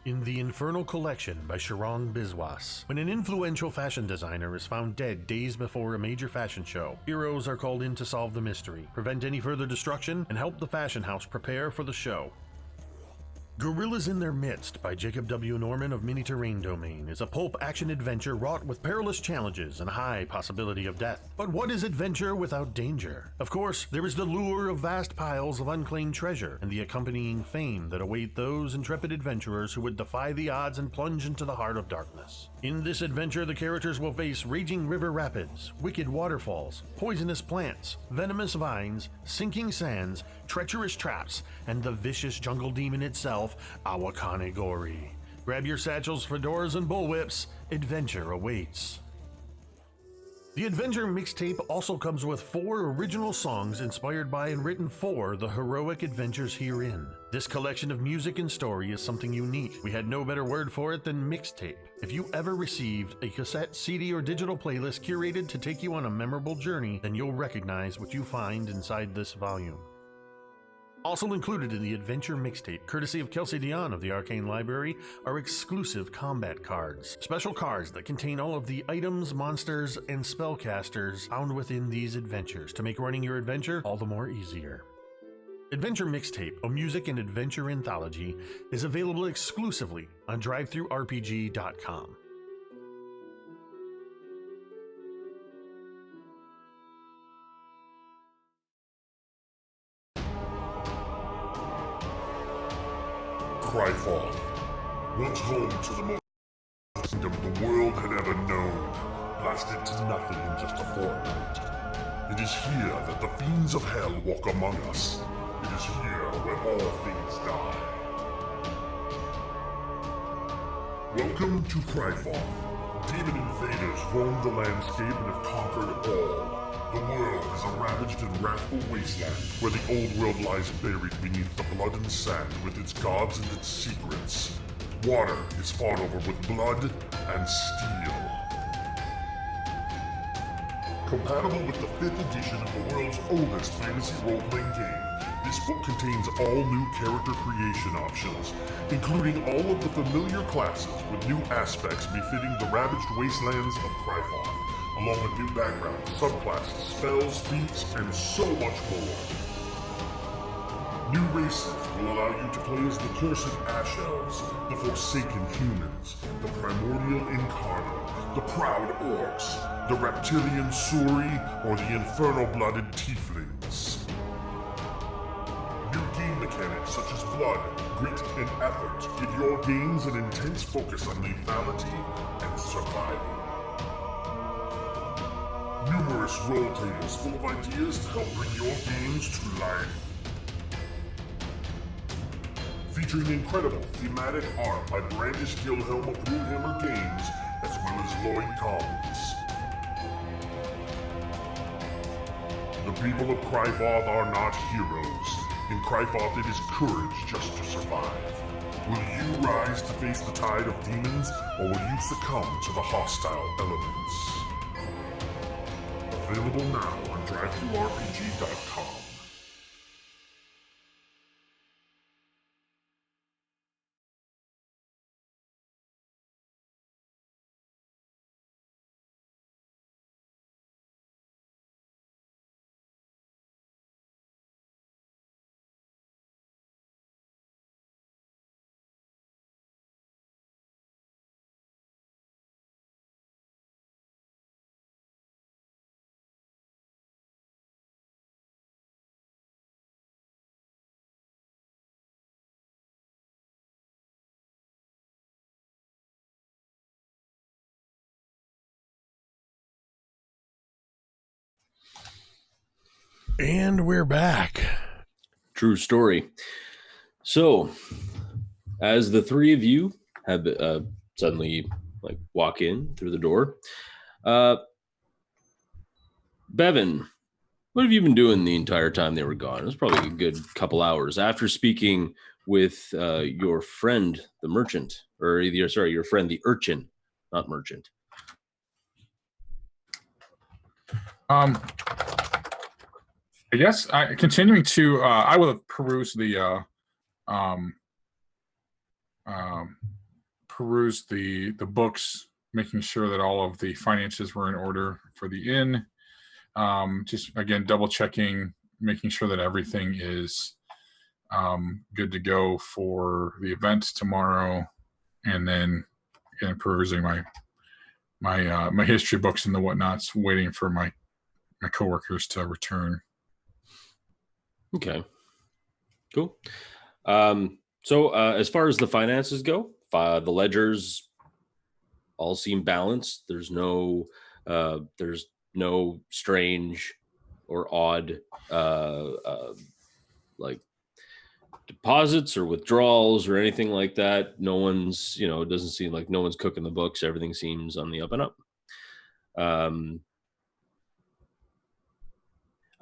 In The Infernal Collection by Sharm Biswas, when an influential fashion designer is found dead days before a major fashion show, heroes are called in to solve the mystery, prevent any further destruction, and help the fashion house prepare for the show. Gorillas in Their Midst by Jacob W. Norman of Mini Terrain Domain is a pulp action adventure wrought with perilous challenges and a high possibility of death. But what is adventure without danger? Of course, there is the lure of vast piles of unclaimed treasure and the accompanying fame that await those intrepid adventurers who would defy the odds and plunge into the heart of darkness. In this adventure, the characters will face raging river rapids, wicked waterfalls, poisonous plants, venomous vines, sinking sands, treacherous traps, and the vicious jungle demon itself, Awakane Gori. Grab your satchels, fedoras, and bullwhips. Adventure awaits. The Adventure Mixtape also comes with 4 original songs inspired by and written for the heroic adventures herein. This collection of music and story is something unique. We had no better word for it than mixtape. If you ever received a cassette, CD, or digital playlist curated to take you on a memorable journey, then you'll recognize what you find inside this volume. Also included in the Adventure Mixtape, courtesy of Kelsey Dion of the Arcane Library, are exclusive combat cards. Special cards that contain all of the items, monsters, and spellcasters found within these adventures to make running your adventure all the more easier. Adventure Mixtape, a music and adventure anthology, is available exclusively on DriveThruRPG.com. Cryforth, once home to the most kingdom the world had ever known, blasted to nothing in just a fortnight. It is here that the fiends of hell walk among us. It is here where all things die. Welcome to Cryforth. Demon invaders roam the landscape and have conquered all. The world is a ravaged and wrathful wasteland, where the old world lies buried beneath the blood and sand with its gods and its secrets. Water is fought over with blood and steel. Compatible with the 5th edition of the world's oldest fantasy role-playing game, this book contains all new character creation options, including all of the familiar classes with new aspects befitting the ravaged wastelands of Cryforth, along with new backgrounds, subclasses, spells, feats, and so much more. New races will allow you to play as the cursed Asche elves, the forsaken humans, the primordial incarnate, the proud orcs, the reptilian Suri, or the infernal-blooded tieflings. New game mechanics such as blood, grit, and effort give your games an intense focus on lethality and survival. Numerous roll tables full of ideas to help bring your games to life. Featuring incredible thematic art by Brandish Gilhelm of Broodhammer Games, as well as Lloyd Collins. The people of Cryforth are not heroes. In Cryforth it is courage just to survive. Will you rise to face the tide of demons, or will you succumb to the hostile elements? Available now on DriveThruRPG.com. And we're back. True story. So, as the three of you have suddenly walk in through the door, Bevyn, what have you been doing the entire time they were gone? It was probably a good couple hours after speaking with your friend, the merchant, or your friend, the urchin, not merchant. I guess continuing to I will peruse the books, making sure that all of the finances were in order for the inn. Just again double checking, making sure that everything is good to go for the event tomorrow, and then perusing my history books and the whatnots, waiting for my coworkers to return. Okay, cool. So as far as the finances go, the ledgers all seem balanced. There's no strange or odd deposits or withdrawals or anything like that. No one's, it doesn't seem like no one's cooking the books. Everything seems on the up and up.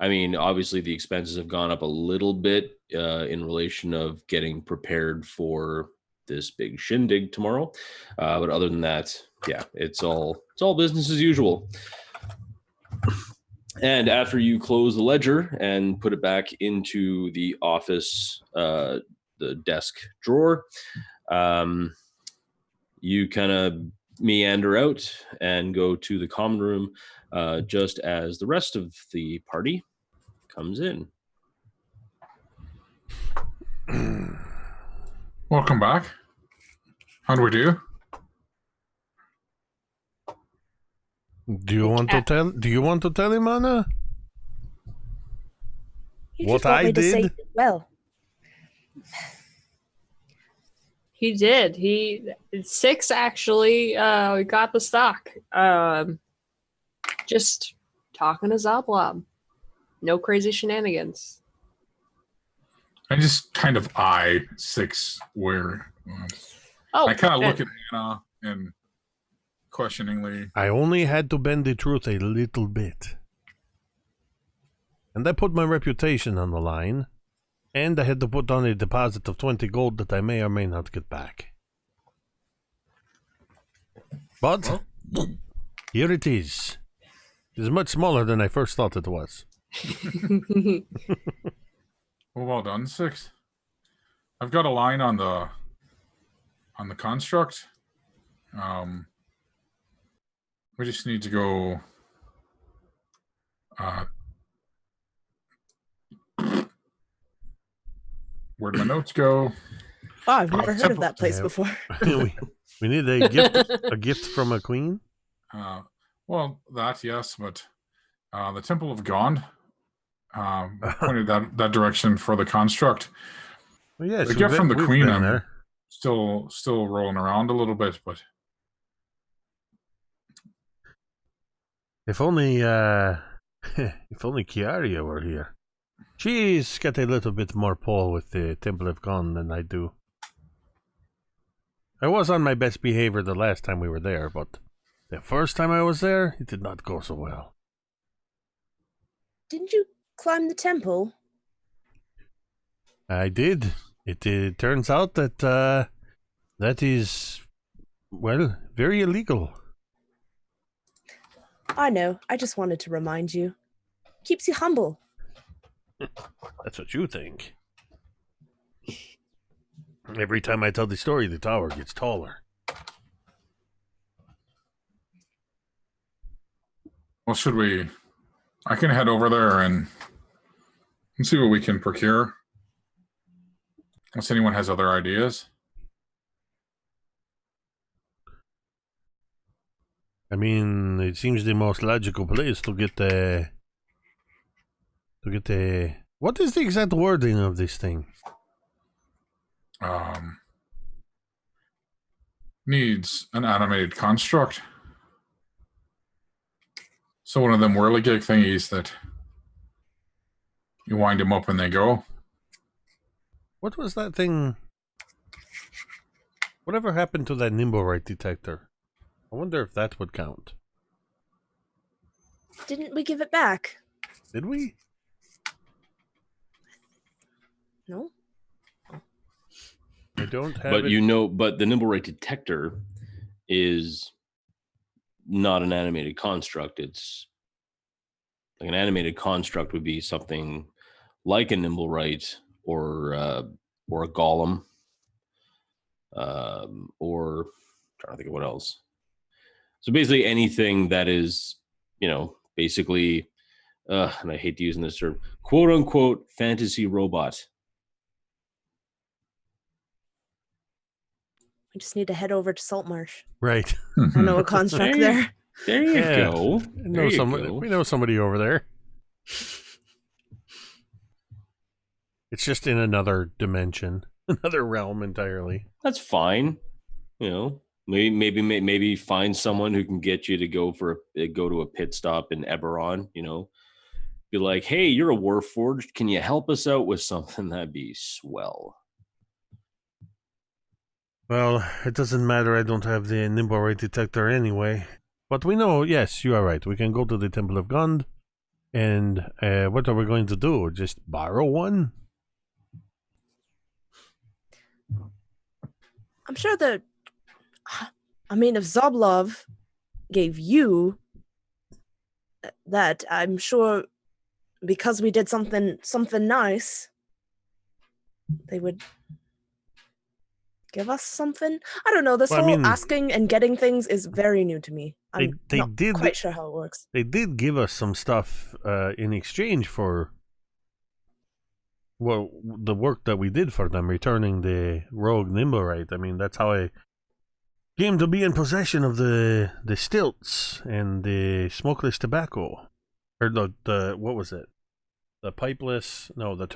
I mean, obviously the expenses have gone up a little bit in relation of getting prepared for this big shindig tomorrow. But other than that, yeah, it's all business as usual. And after you close the ledger and put it back into the office, the desk drawer, you kind of meander out and go to the common room just as the rest of the party comes in. Welcome back. How do we do? Do you want to tell him, Anna? You What just want I me to say did? well. He did. Six actually got the stock. Just talking to Zoblob. No crazy shenanigans. I just kind of eye Six where I kind of look at Anna and questioningly. I only had to bend the truth a little bit. And I put my reputation on the line. And I had to put on a deposit of 20 gold that I may or may not get back. But here it is. It is much smaller than I first thought it was. Well done, Six. I've got a line on the construct. We just need to go. Where'd my notes go? Oh, I've never heard of that place before. we need a gift from a queen. Well, that yes, but the Temple of Gond pointed that direction for the construct. Well, yes, the gift from the queen. I'm there. still rolling around a little bit, but if only Chiaria were here. She's got a little bit more pull with the Temple of Gond than I do. I was on my best behavior the last time we were there, but the first time I was there, it did not go so well. Didn't you climb the temple? I did. It turns out that that is, well, very illegal. I know. I just wanted to remind you. Keeps you humble. That's what you think. Every time I tell the story, the tower gets taller. Well, should we? I can head over there and see what we can procure. Unless anyone has other ideas. I mean, it seems the most logical place to get the... What is the exact wording of this thing? Needs an animated construct. So one of them whirligig thingies that You wind them up and they go. What was that thing? Whatever happened to that nimble-right detector? I wonder if that would count. Didn't we give it back? Did we? No. I don't have But it. but the nimble right detector is not an animated construct. It's like an animated construct would be something like a nimble right or a golem, or I'm trying to think of what else. So basically anything that is, basically, and I hate using this term, quote unquote fantasy robot. We just need to head over to Saltmarsh. Right. I know a construct there. There you go. We know somebody over there. It's just in another dimension, another realm entirely. That's fine. Maybe find someone who can get you to go to a pit stop in Eberron. Be like, hey, you're a Warforged. Can you help us out with something? That'd be swell. Well, it doesn't matter. I don't have the nimble-right detector anyway. But we know, yes, you are right. We can go to the Temple of Gund. And what are we going to do? Just borrow one? I'm sure if Zoblov gave you that, I'm sure because we did something nice, they would give us something. I don't know. This whole asking and getting things is very new to me. I'm not quite sure how it works. They did give us some stuff in exchange for the work that we did for them, returning the rogue nimble-right. I mean, that's how I came to be in possession of the stilts and the smokeless tobacco. Or the what was it? The pipeless... No, the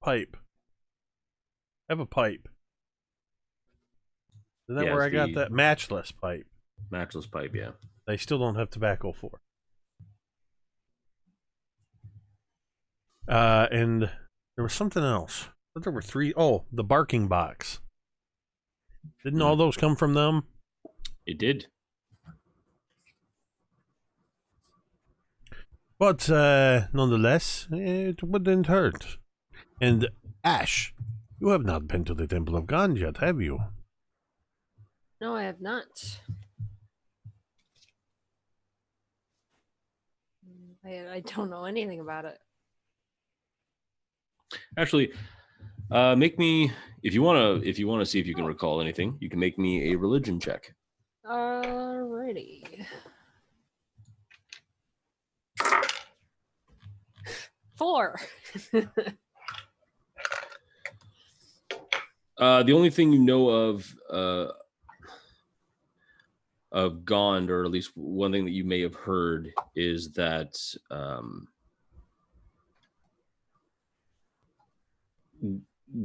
pipe. I have a pipe. Isn't that where I got that? Matchless pipe. Matchless pipe, yeah. I still don't have tobacco for. And there was something else. But there were three. Oh, the barking box. Didn't all those come from them? It did. But nonetheless, it wouldn't hurt. And Asche, you have not been to the Temple of Gand yet, have you? No, I have not. I don't know anything about it. Actually, make me, if you want to see if you can recall anything, you can make me a religion check. Alrighty. 4. The only thing you know of Gond, or at least one thing that you may have heard, is that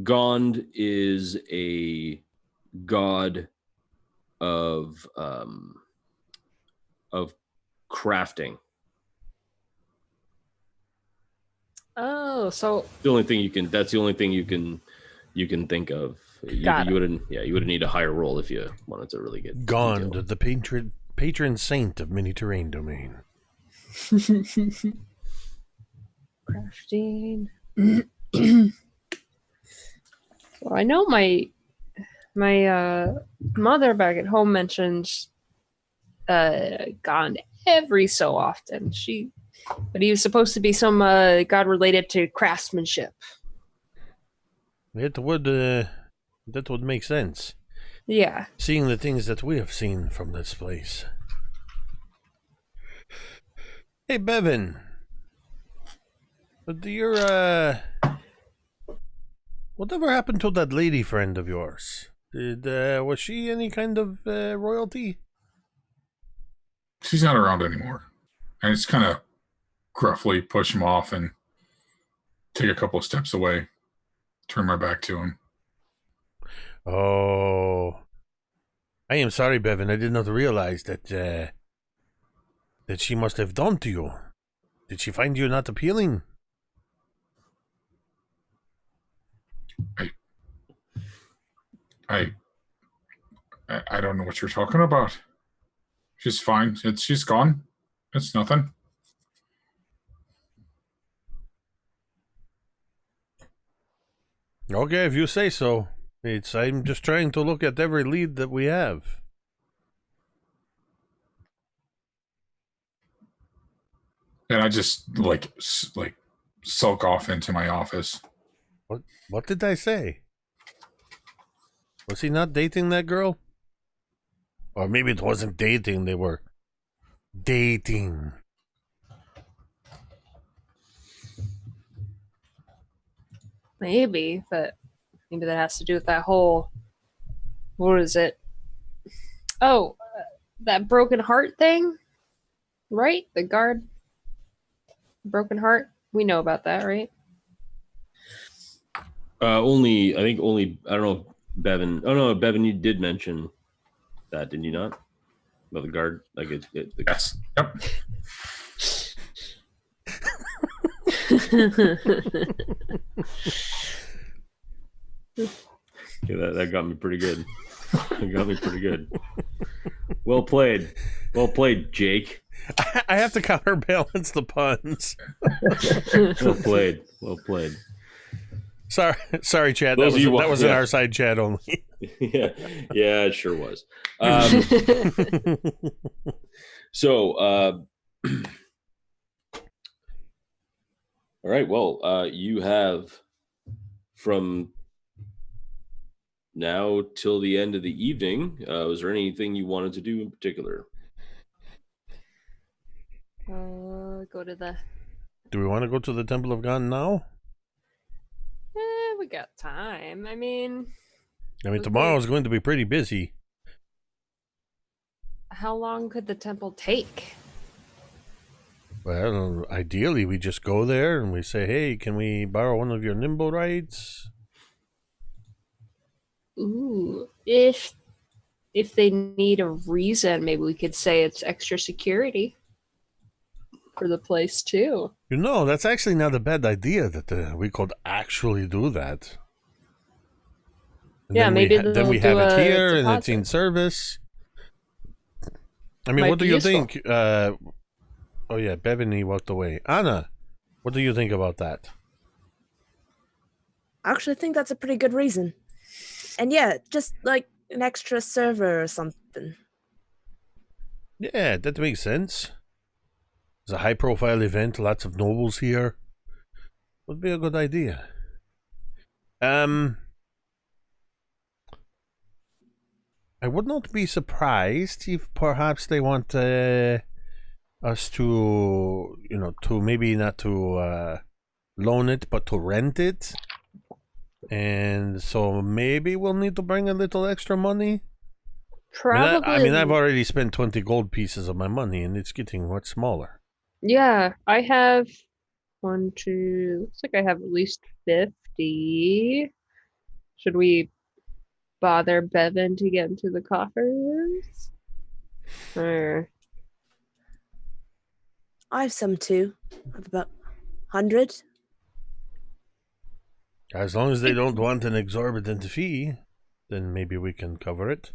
Gond is a god of crafting. Oh, so that's the only thing you can think of. You would need a higher roll if you wanted to really get Gond, detailed. the patron saint of mini terrain domain. Crafting. Well, I know my mother back at home mentions Gond every so often. But he was supposed to be some god related to craftsmanship. That would make sense. Yeah. Seeing the things that we have seen from this place. Hey, Bevyn. Whatever happened to that lady friend of yours? Was she any kind of royalty? She's not around anymore. I just kind of gruffly push him off and take a couple of steps away. Turn my back to him. Oh, I am sorry, Bevyn. I did not realize that she must have done to you. Did she find you not appealing? I don't know what you're talking about. She's fine. She's gone. It's nothing. Okay, if you say so. I'm just trying to look at every lead that we have. And I just like sulk off into my office. What did I say? Was he not dating that girl? Or maybe it wasn't dating, they were dating. Maybe, but maybe that has to do with that whole, what is it? Oh, that broken heart thing, right? The guard, broken heart. We know about that, right? I think I don't know, Bevyn. Oh no, Bevyn, you did mention that, did you not? About the guard, like yes. Yep. Yeah, that got me pretty good. That got me pretty good. Well played, Jake. I have to counterbalance the puns. Well played. Sorry, Chad. Those That was an our side chat only. yeah, it sure was. So, all right. Well, you have from now till the end of the evening. Was there anything you wanted to do in particular? Go to the. Do we want to go to the Temple of God now? We got time. I mean, tomorrow is going to be pretty busy. How long could the temple take? Well, ideally, we just go there and we say, hey, can we borrow one of your nimble rides? Ooh, if they need a reason, maybe we could say it's extra security for the place too. That's actually not a bad idea that we could actually do that. And yeah, maybe then we have it here and it's in service. I mean, what do you think? Oh yeah, Bevyn walked away. Anna, what do you think about that? I actually think that's a pretty good reason. And yeah, just like an extra server or something. Yeah, that makes sense. It's a high-profile event, lots of nobles here. Would be a good idea. I would not be surprised if perhaps they want us to, to maybe not to loan it, but to rent it. And so maybe we'll need to bring a little extra money. Probably. I mean, I've already spent 20 gold pieces of my money, and it's getting much smaller. Yeah, I have 1, 2. Looks like I have at least 50. Should we bother Bevyn to get into the coffers? Or I have some too. I have about 100. As long as they don't want an exorbitant fee, then maybe we can cover it.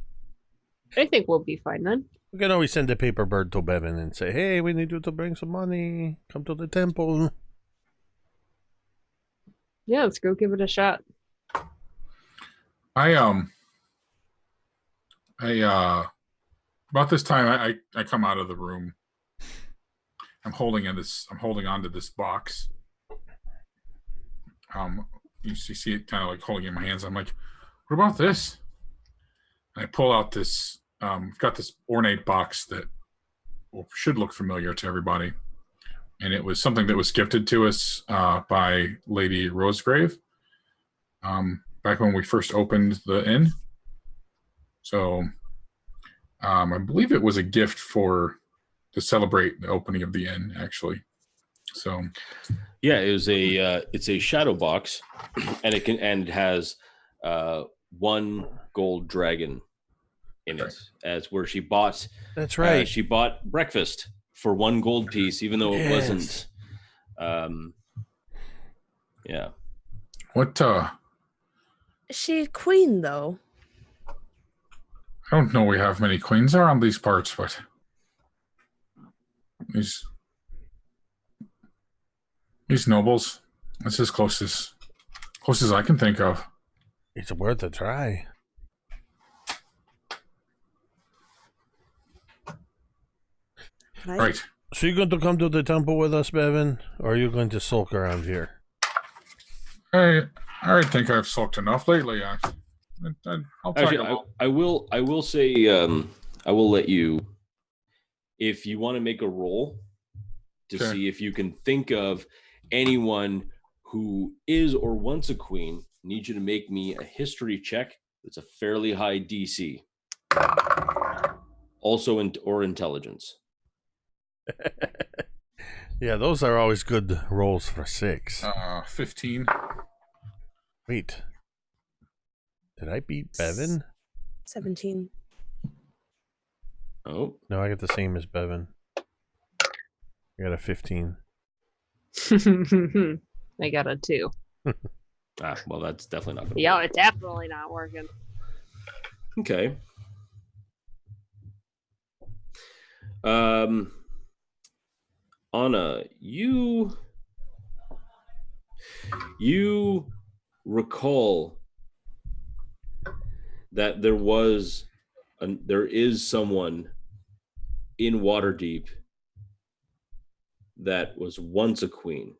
I think we'll be fine then. We can always send a paper bird to Bevyn and say, hey, we need you to bring some money. Come to the temple. Yeah, let's go give it a shot. About this time I come out of the room. I'm holding on to this box. You see it kind of like holding it in my hands. I'm like, what about this? And I pull out this got this ornate box that should look familiar to everybody. And it was something that was gifted to us by Lady Rosegrave back when we first opened the inn. So I believe it was a gift to celebrate the opening of the inn, actually. So yeah, it's a shadow box, and it has 1 gold dragon in it, as where she bought. That's right. She bought breakfast for 1 gold piece, even though it wasn't. Yeah. What Is she a queen, though? I don't know we have many queens around these parts, but these nobles, that's as close as I can think of. It's worth a try. Right. So you're going to come to the temple with us, Bevyn, or are you going to sulk around here? I think I've sulked enough lately. I'll tag along. I will say I will let you, if you want to make a roll to see if you can think of anyone who is or wants a queen. I need you to make me a history check. It's a fairly high DC. Also or intelligence. Yeah, those are always good rolls for 6. 15. Wait. Did I beat Bevyn? 17. Oh. No, I got the same as Bevyn. I got a 15. I got a 2. Well, that's definitely not going to Yeah, work. it's definitely not working. Okay. Anna, you recall that there is someone in Waterdeep that was once a queen,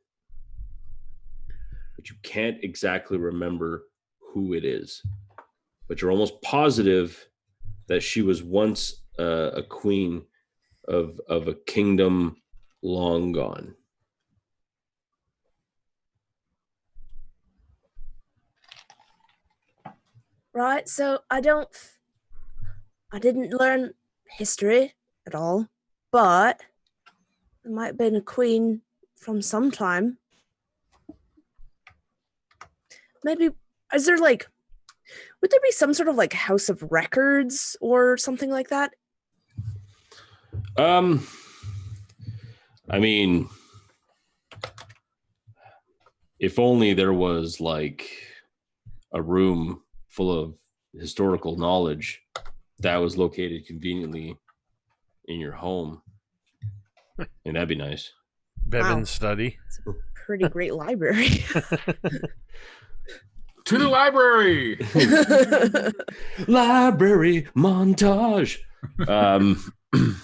but you can't exactly remember who it is. But you're almost positive that she was once a queen of a kingdom long gone. Right, so I didn't learn history at all, but there might have been a queen from some time. Maybe, would there be some sort of like house of records or something like that? I mean, if only there was like a room full of historical knowledge that was located conveniently in your home. And that'd be nice. Bevyn's study. It's a pretty great library. To the library! Library montage.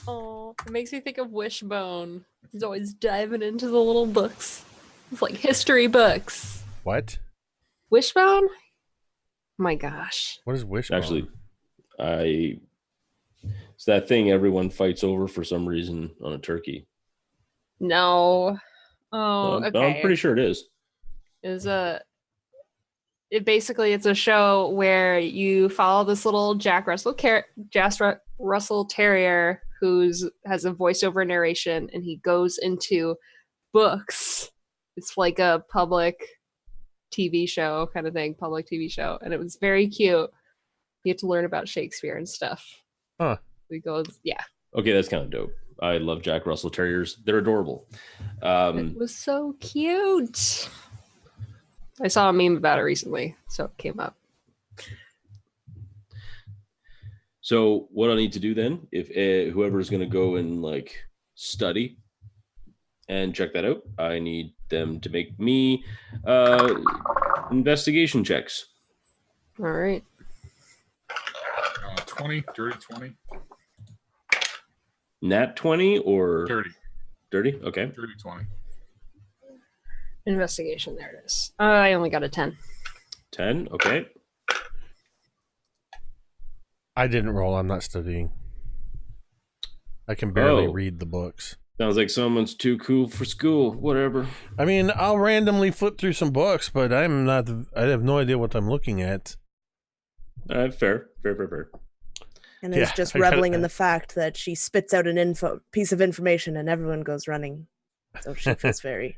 Oh, it makes me think of Wishbone. He's always diving into the little books. It's like history books. What? Wishbone? My gosh. What is Wishbone? Actually, it's that thing everyone fights over for some reason on a turkey. No. Oh, okay. I'm pretty sure it is. It's a show where you follow this little Jack Russell Terrier who has a voiceover narration, and he goes into books. It's like a public TV show kind of thing, public TV show, and it was very cute. You get to learn about Shakespeare and stuff. Huh. He goes, yeah. Okay, that's kind of dope. I love Jack Russell Terriers. They're adorable. It was so cute. I saw a meme about it recently, so it came up. So what I need to do then, if whoever's going to go and like study and check that out, I need them to make me investigation checks. All right. 20, dirty 20. Nat 20 or Dirty. Dirty? Okay. Dirty 20. Investigation, there it is. I only got a 10. 10, okay. I didn't roll. I'm not studying. I can barely read the books. Sounds like someone's too cool for school. Whatever. I mean, I'll randomly flip through some books, but I have no idea what I'm looking at. Fair. And is just reveling in the fact that she spits out an piece of information and everyone goes running. So she feels very...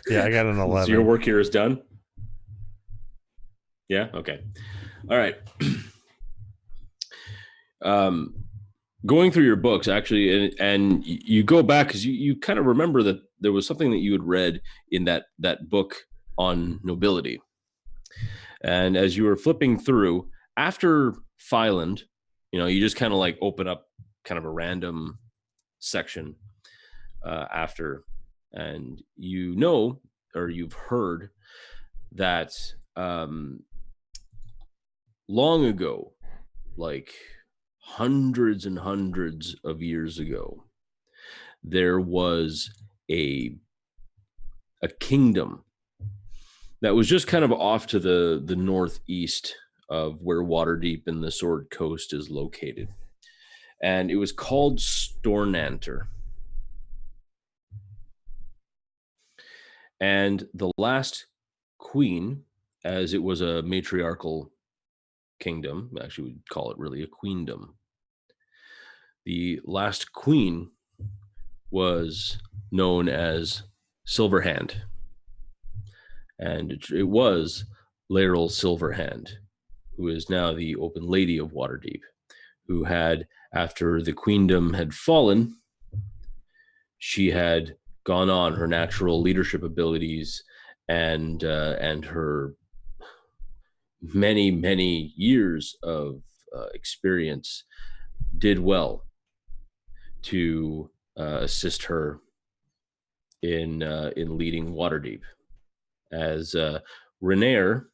Yeah, I got an 11. So your work here is done? Yeah? Okay. All right. Going through your books, actually, and you go back because you kind of remember that there was something that you had read in that book on nobility. And as you were flipping through, after Fyland, you just kind of like open up kind of a random section after, and or you've heard that long ago, like hundreds and hundreds of years ago, there was a kingdom that was just kind of off to the northeast of where Waterdeep and the Sword Coast is located. And it was called Stornanter. And the last queen, as it was a matriarchal kingdom, actually we'd call it really a queendom. The last queen was known as Silverhand. And it was Laeral Silverhand, who is now the Open Lady of Waterdeep, who had, after the queendom had fallen, she had gone on her natural leadership abilities and her many years of experience did well to assist her in leading Waterdeep. As Renaer,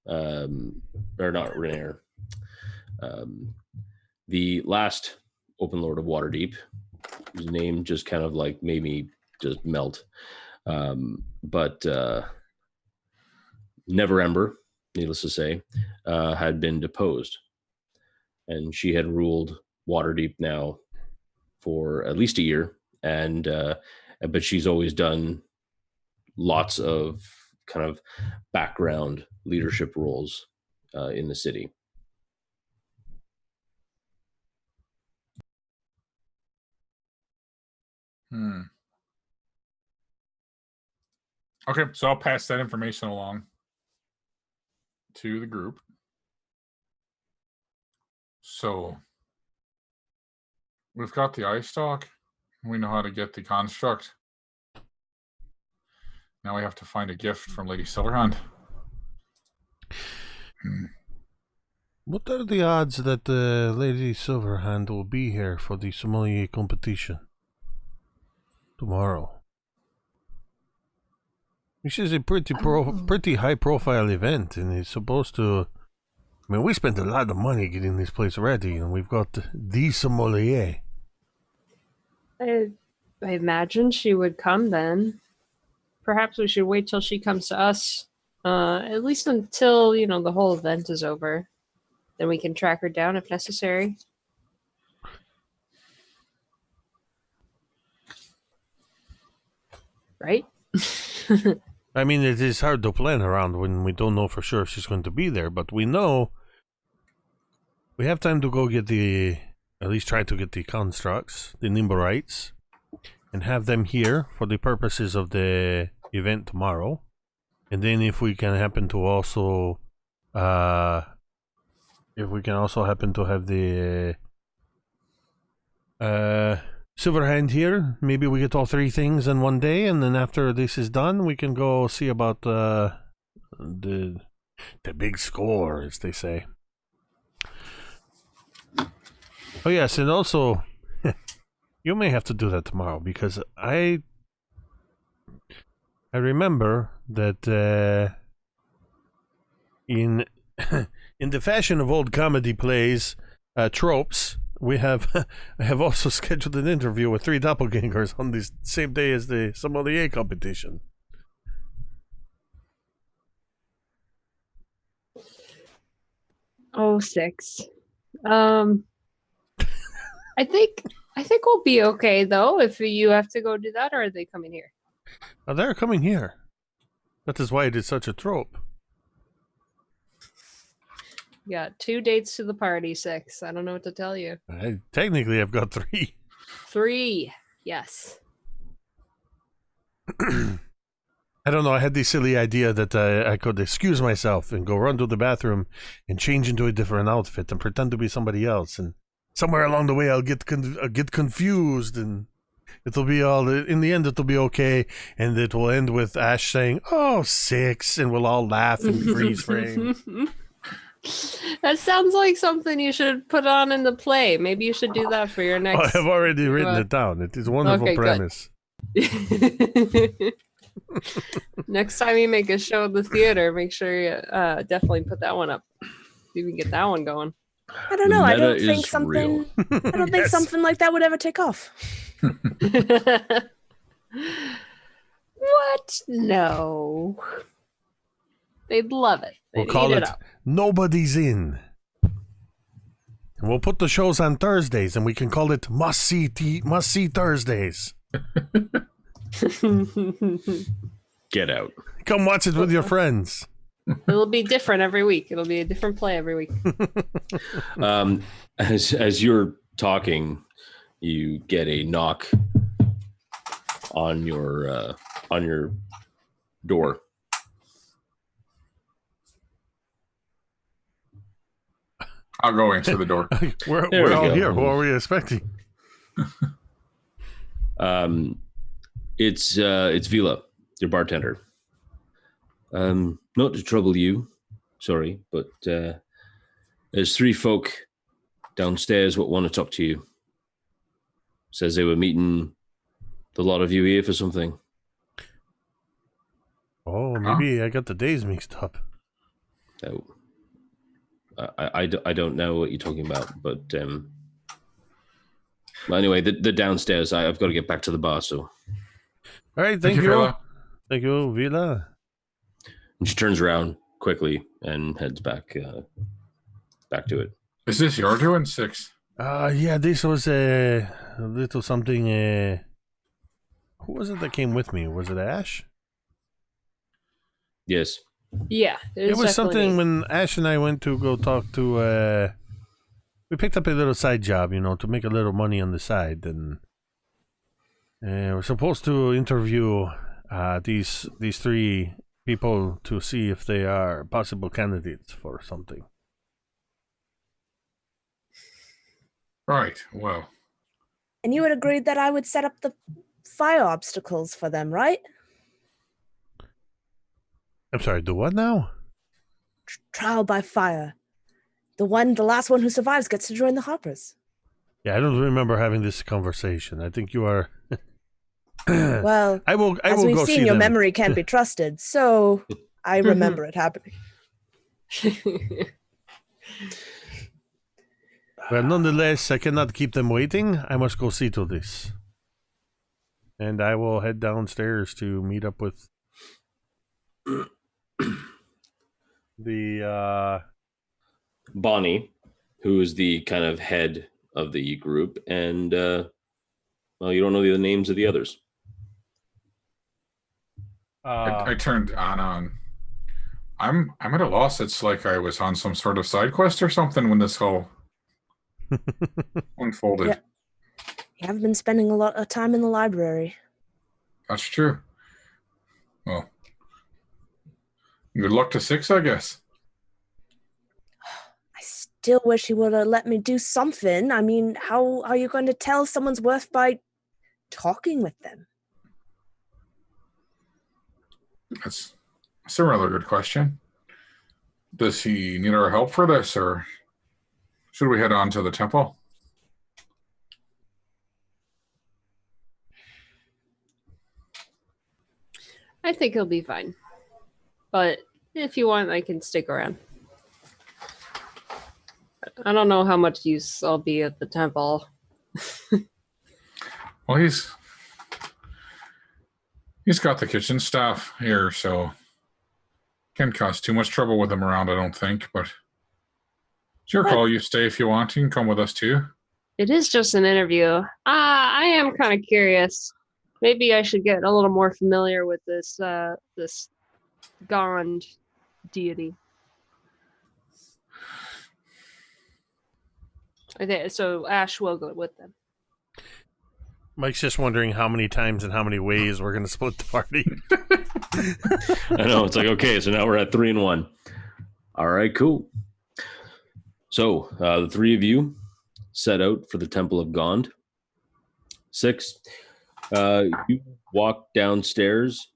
or not Renaer, the last Open Lord of Waterdeep, whose name just kind of like made me just melt. But Neverember, needless to say, had been deposed. And she had ruled Waterdeep now for at least a year. And but she's always done lots of kind of background leadership roles in the city. Okay, so I'll pass that information along to the group. So we've got the ice stock. We know how to get the construct. Now we have to find a gift from Lady Silverhand. What are the odds that Lady Silverhand will be here for the sommelier competition tomorrow? This is a pretty high-profile event, and it's supposed to... I mean, we spent a lot of money getting this place ready, and we've got the sommelier. I imagine she would come then. Perhaps we should wait till she comes to us, at least until, the whole event is over. Then we can track her down if necessary. Right? I mean, it is hard to plan around when we don't know for sure if she's going to be there, but we know we have time to go get at least try to get the constructs, the Nimberites, and have them here for the purposes of the event tomorrow. And then if we can happen to also have the Silverhand here, maybe we get all three things in one day, and then after this is done, we can go see about the big score, as they say. Oh yes, and also you may have to do that tomorrow, because I remember that in in the fashion of old comedy plays tropes, I have also scheduled an interview with 3 doppelgangers on the same day as the sommelier competition. Oh, 6. I think we'll be okay though if you have to go do that, or are they coming here? They're coming here. That is why it is such a trope. You got 2 dates to the party, 6. I don't know what to tell you. Technically, I've got 3. 3, yes. I don't know. I had this silly idea that I could excuse myself and go run to the bathroom and change into a different outfit and pretend to be somebody else. And somewhere along the way, I'll get confused and It'll be all in the end. It'll be okay, and it will end with Asche saying, "Oh, 6," and we'll all laugh and freeze frame. That sounds like something you should put on in the play. Maybe you should do that for your next. I have already written it down. It is a wonderful Okay, good. premise. Next time you make a show at the theater, make sure you definitely put that one up. See if we can get that one going. I don't know. I don't meta think is something. real. I don't think Yes. something like that would ever take off. What? No. They'd love it. We'll They'd call eat it up. Nobody's In. And we'll put the shows on Thursdays, and we can call it Must See Thursdays. Get out. Come watch it with your friends. It'll be different every week. It'll be a different play every week. As you're talking, you get a knock on your door. I'll go answer the door. We're There we all go. here. Who are we expecting? It's Vila, your bartender. Not to trouble you, sorry, but there's 3 folk downstairs what want to talk to you. Says they were meeting the lot of you here for something. Oh, maybe I got the days mixed up. So, I don't know what you're talking about, but well, anyway, the downstairs. I've got to get back to the bar, so. All right, thank you. Villa. Thank you, Vila. And she turns around quickly and heads back to it. Is this your doing, 6? Yeah, this was a little something. Who was it that came with me? Was it Asche? Yes. Yeah. It was something me. when Asche and I went to go talk to. We picked up a little side job, to make a little money on the side, and we're supposed to interview these 3 people to see if they are possible candidates for something. Right. Well, And you had agreed that I would set up the fire obstacles for them, right? I'm sorry, do what now? Trial by fire. The last one who survives gets to join the Harpers. Yeah, I don't remember having this conversation. I think you are. Well, I will as go we've see seen, your them. memory can't be trusted, so I remember it happening. Well, nonetheless, I cannot keep them waiting. I must go see to this. And I will head downstairs to meet up with the Bonnie, who is the kind of head of the group, and well, you don't know the names of the others. I turned on. I'm at a loss. It's like I was on some sort of side quest or something when this whole unfolded. Yeah. You have been spending a lot of time in the library. That's true. Well, good luck to 6, I guess. I still wish he would have let me do something. I mean, how are you going to tell someone's worth by talking with them? That's a rather good question. Does he need our help for this, or should we head on to the temple? I think he'll be fine. But if you want, I can stick around. I don't know how much use I'll be at the temple. Well, he's got the kitchen staff here, so can't cause too much trouble with him around, I don't think. But it's your call. You stay if you want. You can come with us too. It is just an interview. I am kind of curious. Maybe I should get a little more familiar with this this Gond deity. Okay, so Asche will go with them. Mike's just wondering how many times and how many ways we're going to split the party. I know, it's like, okay, so now we're at 3 and 1. All right, cool. So the 3 of you set out for the Temple of Gond. 6, You walk downstairs,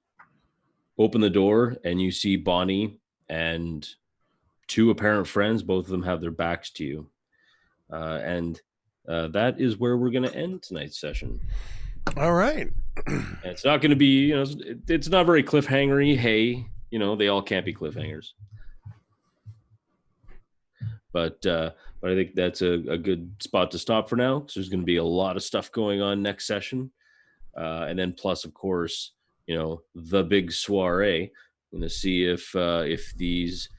open the door, and you see Bonnie and two apparent friends. Both of them have their backs to you. And that is where we're going to end tonight's session. All right. And it's not going to be, it's not very cliffhangery. Hey, they all can't be cliffhangers. But I think that's a good spot to stop for now. So there's going to be a lot of stuff going on next session. And then plus, of course, the big soiree. I'm going to see if these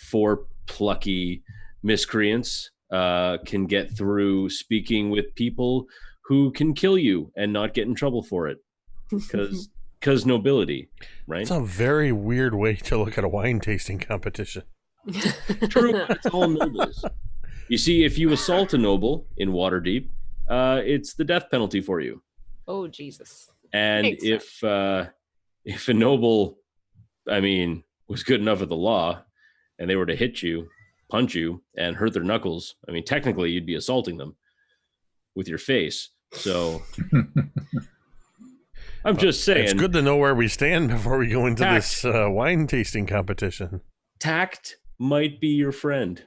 4 plucky miscreants can get through speaking with people who can kill you and not get in trouble for it. Because nobility, right? It's a very weird way to look at a wine tasting competition. True, but it's all nobles. You see, if you assault a noble in Waterdeep, it's the death penalty for you. Oh, Jesus. And if a noble, was good enough at the law, and they were to hit you, punch you, and hurt their knuckles, technically you'd be assaulting them with your face. So I'm just saying. It's good to know where we stand before we go into this wine tasting competition. Tact might be your friend,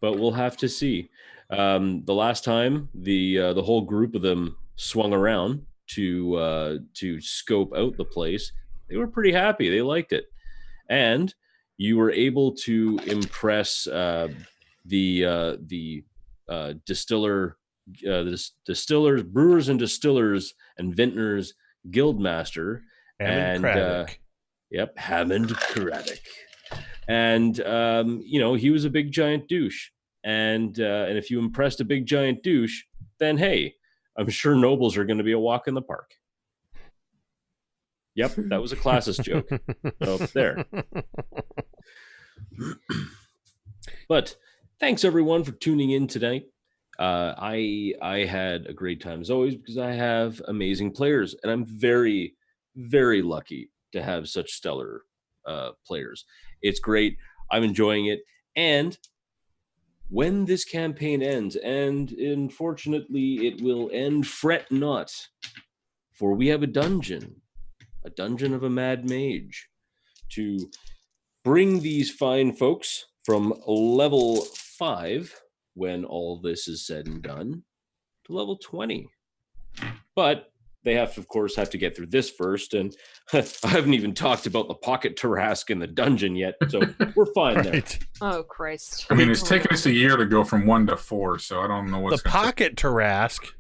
but we'll have to see. The last time the whole group of them swung around to scope out the place, they were pretty happy. They liked it, and you were able to impress the distillers, brewers and distillers and vintners guildmaster Hammond Craddock. And he was a big giant douche, and if you impressed a big giant douche, then hey, I'm sure nobles are going to be a walk in the park. Yep, that was a classist joke. So there. But thanks everyone for tuning in tonight. I had a great time as always because I have amazing players, and I'm very, very lucky to have such stellar players. It's great. I'm enjoying it. And when this campaign ends, and unfortunately it will end, fret not, for we have a dungeon of a mad mage to bring these fine folks from level 5, when all this is said and done, to level 20. But they have to get through this first, and I haven't even talked about the pocket Tarrasque in the dungeon yet, so we're fine there. Oh, Christ. It's taken us a year to go from 1 to 4, so I don't know what's the pocket Tarrasque.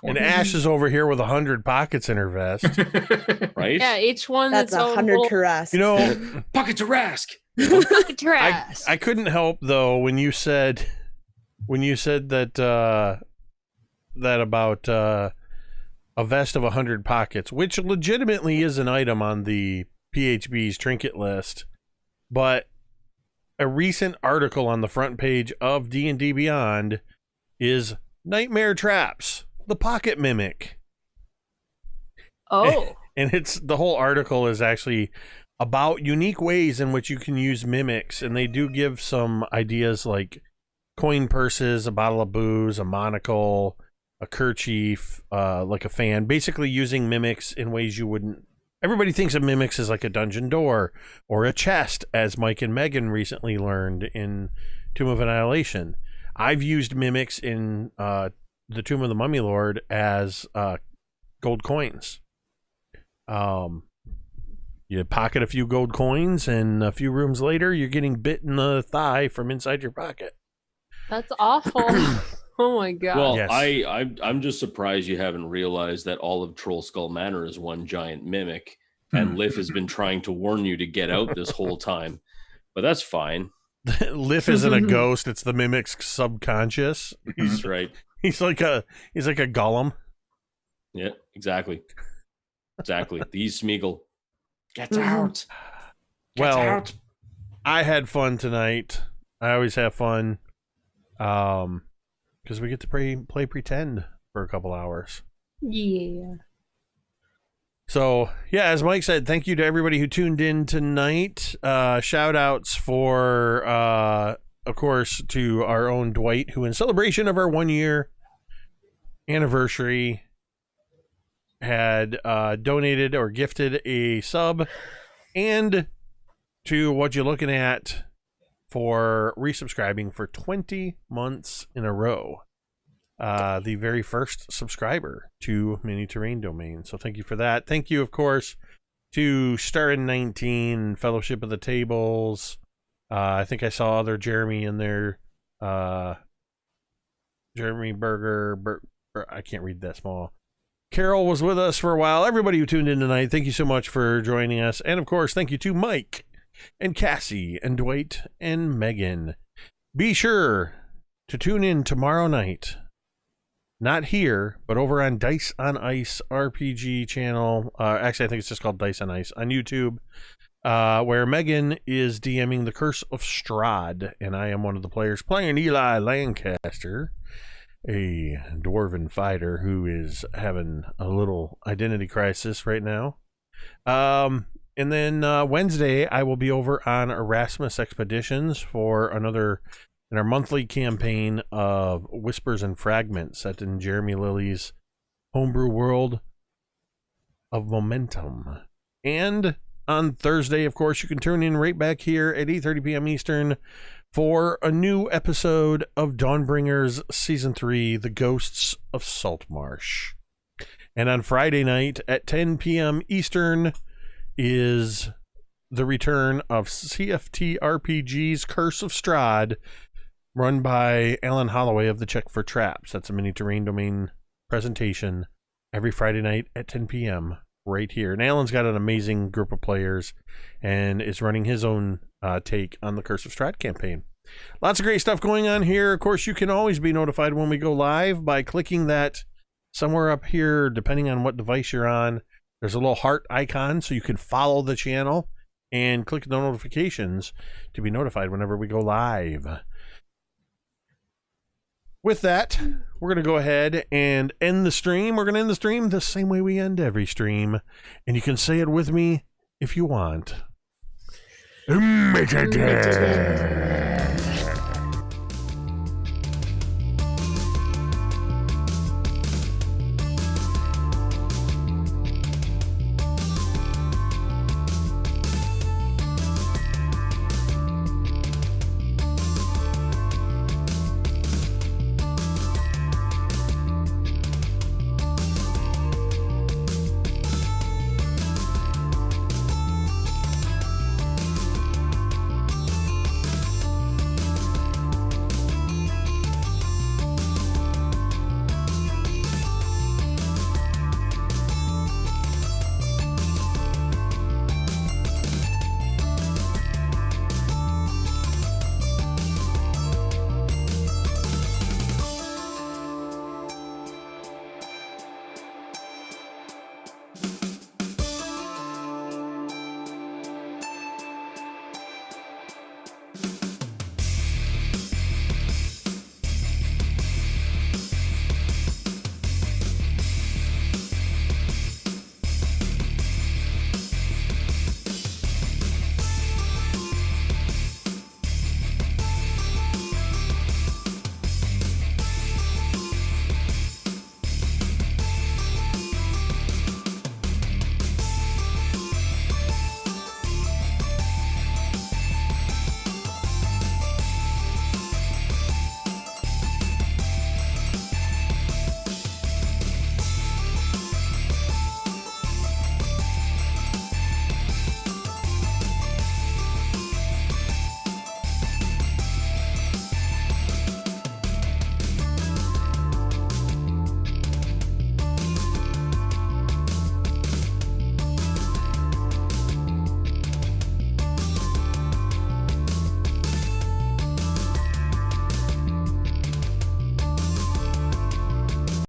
And Ash is over here with 100 pockets in her vest. Right? Yeah, each one That's 100 Tarrasque. Pocket Tarrasque. Pocket Tarrasque. I couldn't help though when you said that about a vest of 100 pockets, which legitimately is an item on the PHB's trinket list, but a recent article on the front page of D&D Beyond is Nightmare Traps, the pocket mimic. Oh. And it's the whole article is actually about unique ways in which you can use mimics, and they do give some ideas like coin purses, a bottle of booze, a monocle, a kerchief, like a fan, basically using mimics in ways you wouldn't. Everybody thinks of mimics as like a dungeon door or a chest, as Mike and Megan recently learned in Tomb of Annihilation. I've used mimics in the Tomb of the Mummy Lord as gold coins. You pocket a few gold coins, and a few rooms later, you're getting bit in the thigh from inside your pocket. That's awful. Oh my god. Well, Yes. I'm just surprised you haven't realized that all of Troll Skull Manor is one giant mimic, and Liff has been trying to warn you to get out this whole time. But that's fine. Liff isn't a ghost; it's the mimic's subconscious. That's right. He's like a golem. Yeah, exactly. These Smeagol. Get out. Well, out. I had fun tonight. I always have fun. Because we get to play pretend for a couple hours. Yeah. So, yeah, as Mike said, thank you to everybody who tuned in tonight. Shout outs for, of course, to our own Dwight, who in celebration of our 1 year anniversary had donated or gifted a sub, and to what you're looking at for resubscribing for 20 months in a row. The very first subscriber to Mini Terrain Domain. So thank you for that. Thank you, of course, to Star in 19, Fellowship of the Tables. I think I saw other Jeremy in there. Jeremy Berger. I can't read that small. Carol was with us for a while. Everybody who tuned in tonight, thank you so much for joining us. And of course, thank you to Mike and Cassie and Dwight and Megan. Be sure to tune in tomorrow night. Not here, but over on Dice on Ice RPG channel. Actually, I think it's just called Dice on Ice on YouTube, where Megan is DMing The Curse of Strahd, and I am one of the players playing Eli Lancaster, a dwarven fighter who is having a little identity crisis right now. And then Wednesday, I will be over on Erasmus Expeditions for another in our monthly campaign of Whispers and Fragments set in Jeremy Lilly's homebrew world of Momentum. And on Thursday, of course, you can tune in right back here at 8:30 p.m. Eastern for a new episode of Dawnbringers Season 3, The Ghosts of Saltmarsh. And on Friday night at 10 p.m. Eastern is the return of CFT RPG's Curse of Strahd, run by Alan Holloway of the Check for Traps. That's a Mini Terrain Domain presentation every Friday night at 10 p.m. right here. And Alan's got an amazing group of players and is running his own take on the Curse of Strahd campaign. Lots of great stuff going on here. Of course, you can always be notified when we go live by clicking that somewhere up here, depending on what device you're on. There's a little heart icon so you can follow the channel and click the notifications to be notified whenever we go live. With that, we're going to go ahead and end the stream. We're going to end the stream the same way we end every stream. And you can say it with me if you want.